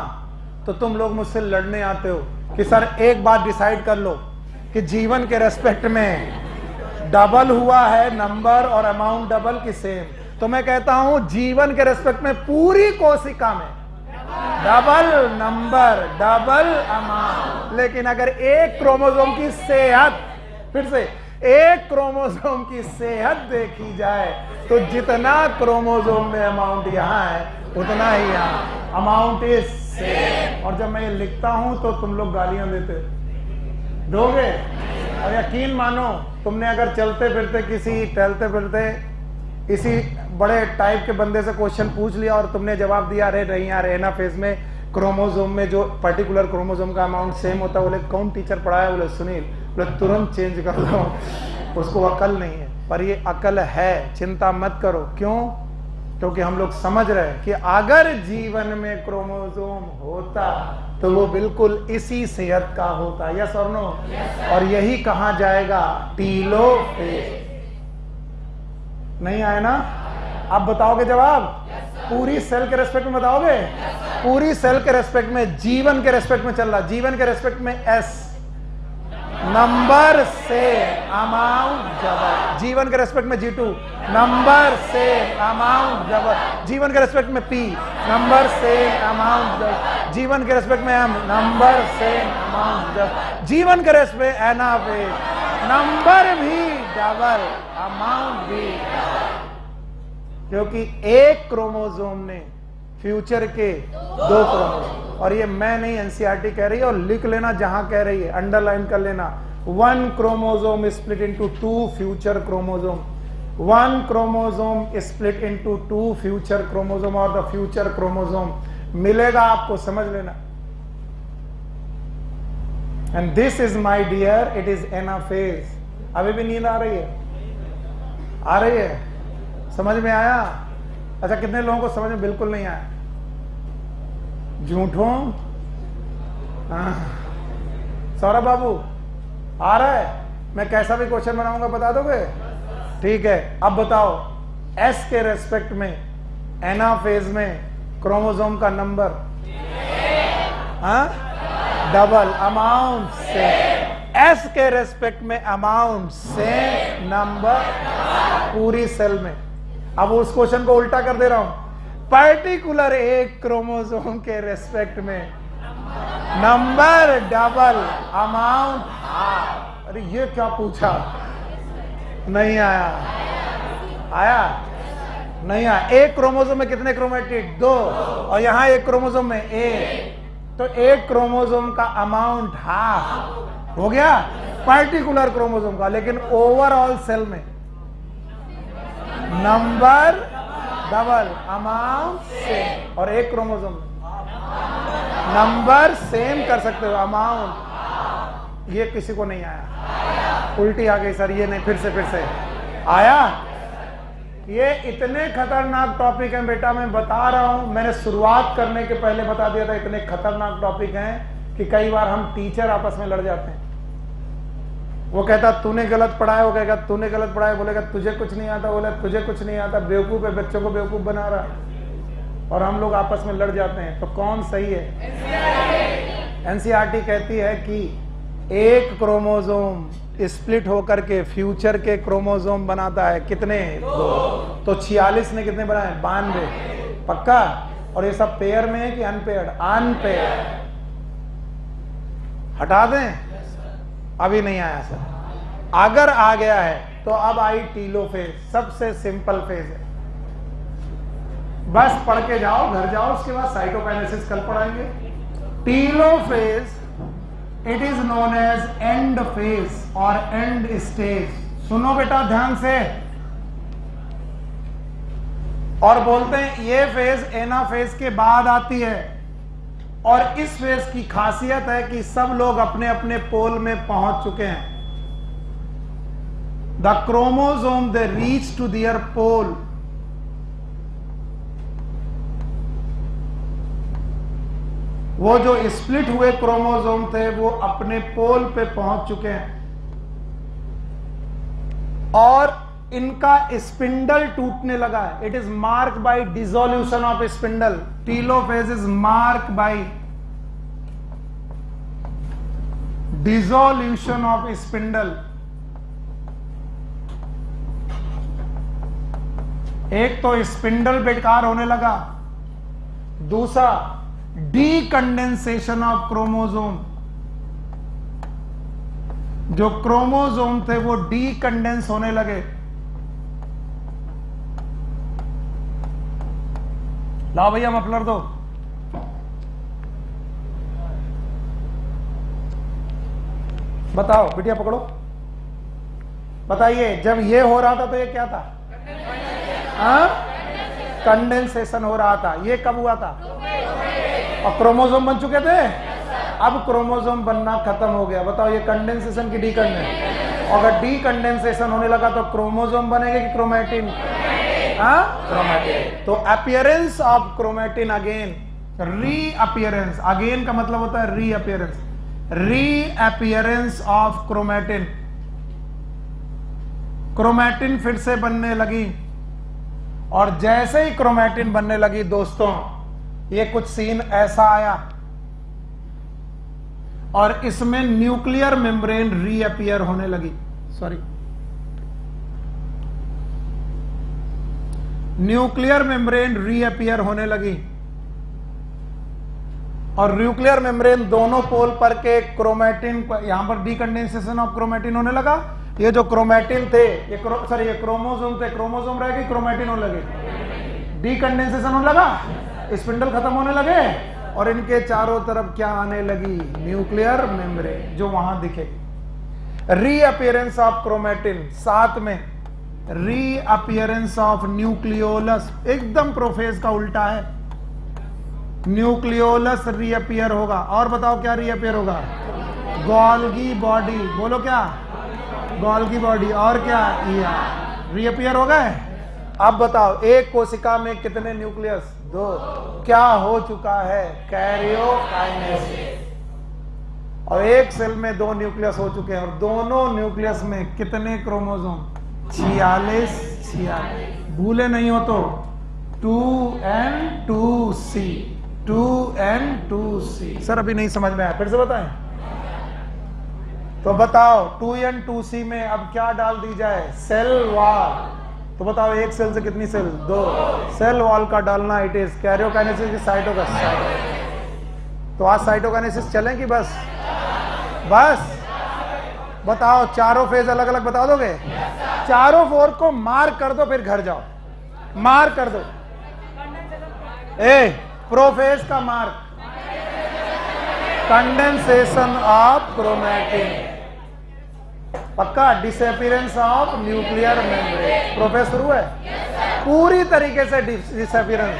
तो तुम लोग मुझसे लड़ने आते हो कि सर एक बात डिसाइड कर लो कि जीवन के रेस्पेक्ट में डबल हुआ है नंबर और अमाउंट डबल की सेम। तो मैं कहता हूं जीवन के रेस्पेक्ट में पूरी कोशिका में डबल नंबर, डबल अमाउंट। लेकिन अगर एक क्रोमोसोम की सेहत, फिर से एक क्रोमोसोम की सेहत देखी जाए तो जितना क्रोमोसोम में अमाउंट यहां है उतना ही यहां अमाउंट इज सेम। और जब मैं ये लिखता हूं तो तुम लोग गालियां देते दोगे। और यकीन मानो, तुमने अगर चलते फिरते किसी, टहलते फिरते इसी बड़े टाइप के बंदे से क्वेश्चन पूछ लिया और तुमने जवाब दिया अरे नहीं यार एनाफेज में क्रोमोसोम में जो पर्टिकुलर क्रोमोसोम का अमाउंट सेम होता है, बोले कौन टीचर पढ़ाया? बोले सुनील। बोले तुरंत चेंज कर दो, उसको अकल नहीं है। पर ये अकल है, चिंता मत करो। क्यों? क्योंकि हम लोग समझ रहे हैं कि अगर जीवन में क्रोमोसोम होता तो वो बिल्कुल इसी सेहत का होता। यस और नो? और यही कहा जाएगा? टीलोफेज। नहीं आए ना? अब बताओगे जवाब? पूरी सेल के रेस्पेक्ट में बताओगे? पूरी सेल के रेस्पेक्ट में, जीवन के रेस्पेक्ट में चल रहा। जीवन के रेस्पेक्ट में एस, नंबर से अमाउंट डबल। जीवन के रेस्पेक्ट में G2, नंबर से अमाउंट डबल। जीवन के रेस्पेक्ट में P, नंबर से अमाउंट डबल। जीवन के रेस्पेक्ट में M, नंबर से अमाउंट डबल। जीवन के रेस्पेक्ट में एनाफेज, नंबर भी डबल, अमाउंट भी डबल। क्योंकि एक क्रोमोसोम ने फ्यूचर के 2 क्रोमोसोम। और ये मैं नहीं, एनसीईआरटी कह रही है, और लिख लेना जहां कह रही है, अंडरलाइन कर लेना। 1 chromosome split into 2 future chromosome. 1 chromosome split into 2 future chromosome, और द फ्यूचर क्रोमोसोम मिलेगा आपको, समझ लेना। And this is my dear, it is anaphase. अभी भी नींद आ रही है? आ रही है? समझ में आया? अच्छा, कितने लोगों को समझ में बिल्कुल नहीं आया? झूठों? सौरभ बाबू आ रहा है? मैं कैसा भी क्वेश्चन बनाऊंगा बता दोगे? ठीक है। अब बताओ, एस के रेस्पेक्ट में एनाफेज में क्रोमोसोम का नंबर डबल, अमाउंट से। एस के रेस्पेक्ट में अमाउंट से, नंबर पूरी सेल में। अब उस क्वेश्चन को उल्टा कर दे रहा हूं। पर्टिकुलर एक क्रोमोसोम के रेस्पेक्ट में नंबर डबल, अमाउंट हाफ। अरे ये क्या पूछा? नहीं आया? आया? नहीं आया। एक क्रोमोसोम में कितने क्रोमेटिड? 2, और यहां एक क्रोमोसोम में 1, तो एक क्रोमोसोम का अमाउंट हाफ हो गया पर्टिकुलर क्रोमोसोम का। लेकिन ओवरऑल सेल में नंबर डबल, अमाउंट सेम। और एक क्रोमोसोम में नंबर सेम कर सकते हो, अमाउंट। ये किसी को नहीं आया? उल्टी आ गई सर, ये नहीं। फिर से आया? ये इतने खतरनाक टॉपिक हैं बेटा, मैं बता रहा हूं। मैंने शुरुआत करने के पहले बता दिया था इतने खतरनाक टॉपिक हैं कि कई बार हम टीचर आपस में लड़ जाते हैं। वो कहता तूने गलत पढ़ाया, वो कहेगा तूने गलत पढ़ाया, बोलेगा तुझे कुछ नहीं आता, बोले तुझे कुछ नहीं आता। बेवकूफ है, बच्चों को बेवकूफ बना रहा, और हम लोग आपस में लड़ जाते हैं। तो कौन सही है? एनसीईआरटी कहती है कि एक क्रोमोसोम स्प्लिट होकर के फ्यूचर के क्रोमोसोम बनाता है कितने? 2। तो 46 ने कितने बनाए? 92। पक्का? और ये सब पेयर में है कि अनपेयर्ड? अनपेयर्ड। हटा दें? अभी नहीं आया सर। अगर आ गया है तो अब आई टीलोफेज, सबसे सिंपल फेज है। बस पढ़ के जाओ, घर जाओ, उसके बाद साइटोकाइनेसिस कल पढ़ाएंगे। Telophase, it is known as end phase और एंड स्टेज। सुनो बेटा ध्यान से। और बोलते हैं ये फेज एनाफेज के बाद आती है, और इस फेज की खासियत है कि सब लोग अपने अपने पोल में पहुंच चुके हैं। The chromosome they reach to their pole. वो जो स्प्लिट हुए क्रोमोसोम थे वो अपने पोल पे पहुंच चुके हैं, और इनका स्पिंडल टूटने लगा है। It is mark bye dissolution of spindle. Telophase is mark bye dissolution of spindle. एक तो स्पिंडल बेकार होने लगा, दूसरा डीकंडेंसेशन ऑफ क्रोमोसोम। जो क्रोमोसोम थे वो डीकंडेंस होने लगे। लाओ भैया मफलर दो। बताओ बिटिया, पकड़ो, बताइए। जब ये हो रहा था तो ये क्या था? कंडेंसेशन हो रहा था। ये कब हुआ था? और क्रोमोसोम बन चुके थे। अब क्रोमोसोम बनना खत्म हो गया। बताओ ये कंडेंसेशन की डीकंडेंस? अगर डीकंडेंसेशन होने लगा तो क्रोमोसोम बनेगा कि क्रोमैटिन? क्रोमैटिन। तो appearance of chromatin again, reappearance. Again का मतलब होता है reappearance. Reappearance of chromatin. Chromatin फिर से बनने लगी, और जैसे ही क्रोमैटिन बनने लगी दोस्तों, ये कुछ सीन ऐसा आया, और इसमें न्यूक्लियर मेम्ब्रेन रीअपीयर होने लगी। सॉरी, न्यूक्लियर मेम्ब्रेन रीअपीयर होने लगी, और न्यूक्लियर मेम्ब्रेन दोनों पोल पर के क्रोमैटिन, यहां पर डीकंडेंसेशन ऑफ क्रोमैटिन होने लगा। ये जो क्रोमैटिन थे, ये क्रोमोसोम थे, क्रोमोसोम रह गए, क्रोमैटिन होने लगे, डीकंडेंसेशन होने लगा, स्पिंडल खत्म होने लगे, और इनके चारों तरफ क्या आने लगी? न्यूक्लियर मेम्ब्रेन, जो वहां दिखेगी। रीअपीयरेंस ऑफ क्रोमैटिन, साथ में रीअपीयरेंस ऑफ न्यूक्लियोलस। एकदम प्रोफेज का उल्टा है। न्यूक्लियोलस रीअपीयर होगा। और बताओ क्या रीअपीयर होगा? Golgi body. बोलो क्या? Golgi body. और क्या? रीअपीयर हो गए। अब बताओ एक कोशिका में कितने न्यूक्लियस? 2। क्या हो चुका है? कैरियोकाइनेसिस। और एक सेल में 2 न्यूक्लियस हो चुके हैं और दोनों न्यूक्लियस में कितने क्रोमोसोम? 46। भूले नहीं हो तो 2n2c 2n2c। सर अभी नहीं समझ में आया, फिर से बताएं। तो बताओ 2n2c में अब क्या डाल दी जाए? Cell wall. तो बताओ एक सेल से कितनी सेल? 2। सेल वॉल का डालना इट इज कैरियोकाइनेसिस की साइटोकाइनेसिस। तो आज साइटोकाइनेसिस चलें कि बस बताओ चारों फेज अलग अलग बता दोगे? चारों फोर को मार्क कर दो, फिर घर जाओ मार्क कर दो। प्रोफेज का मार्क, कंडेंसेशन ऑफ क्रोमैटिन, पक्का disappearance of nuclear membrane. Prophase शुरू है पूरी तरीके से disappearance,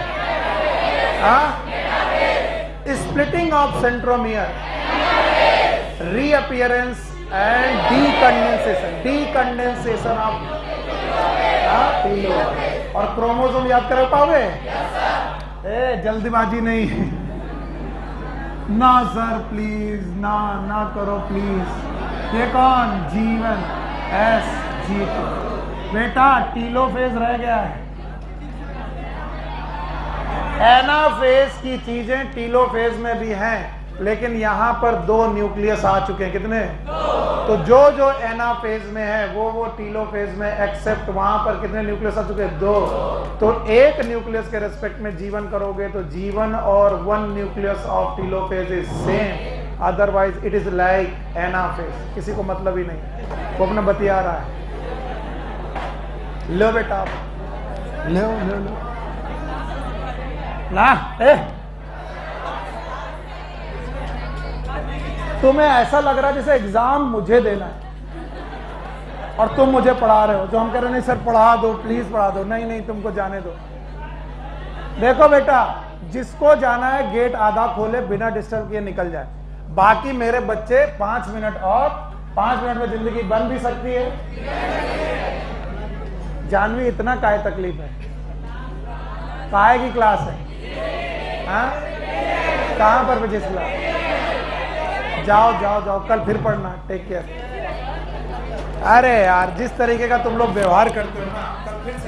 splitting of centromere, reappearance and decondensation of और क्रोमोसोम। याद कर पाओगे? जल्दीबाजी नहीं ना सर, प्लीज ना करो प्लीज। ये कौन? जीवन एस जी। बेटा टीलोफेज रह गया है। एनाफेज की चीजें टीलोफेज में भी हैं, लेकिन यहां पर 2 न्यूक्लियस आ चुके हैं। कितने? तो जो एनाफेज में है वो टीलोफेज में, एक्सेप्ट वहां पर कितने न्यूक्लियस आ चुके हैं? 2। तो एक न्यूक्लियस के रेस्पेक्ट में जीवन करोगे तो जीवन और 1 nucleus of telophase is same, otherwise it is like anaphase. किसी को मतलब ही नहीं, वो अपना बतिया रहा है। लो बेटा लो ना। तुम्हें ऐसा लग रहा है जैसे एग्जाम मुझे देना है और तुम मुझे पढ़ा रहे हो। जो हम कह रहे नहीं सर पढ़ा दो प्लीज पढ़ा दो, नहीं तुमको जाने दो। देखो बेटा, जिसको जाना है गेट आधा खोले, बिना डिस्टर्ब किए निकल जाए। बाकी मेरे बच्चे 5 मिनट और 5 मिनट में जिंदगी बन भी सकती है। जानवी इतना काहे तकलीफ है? काहे की क्लास है? कहां पर बजे क्लास? जाओ कल फिर पढ़ना। Take care. अरे यार जिस तरीके का तुम लोग व्यवहार करते हो ना, कल फिर से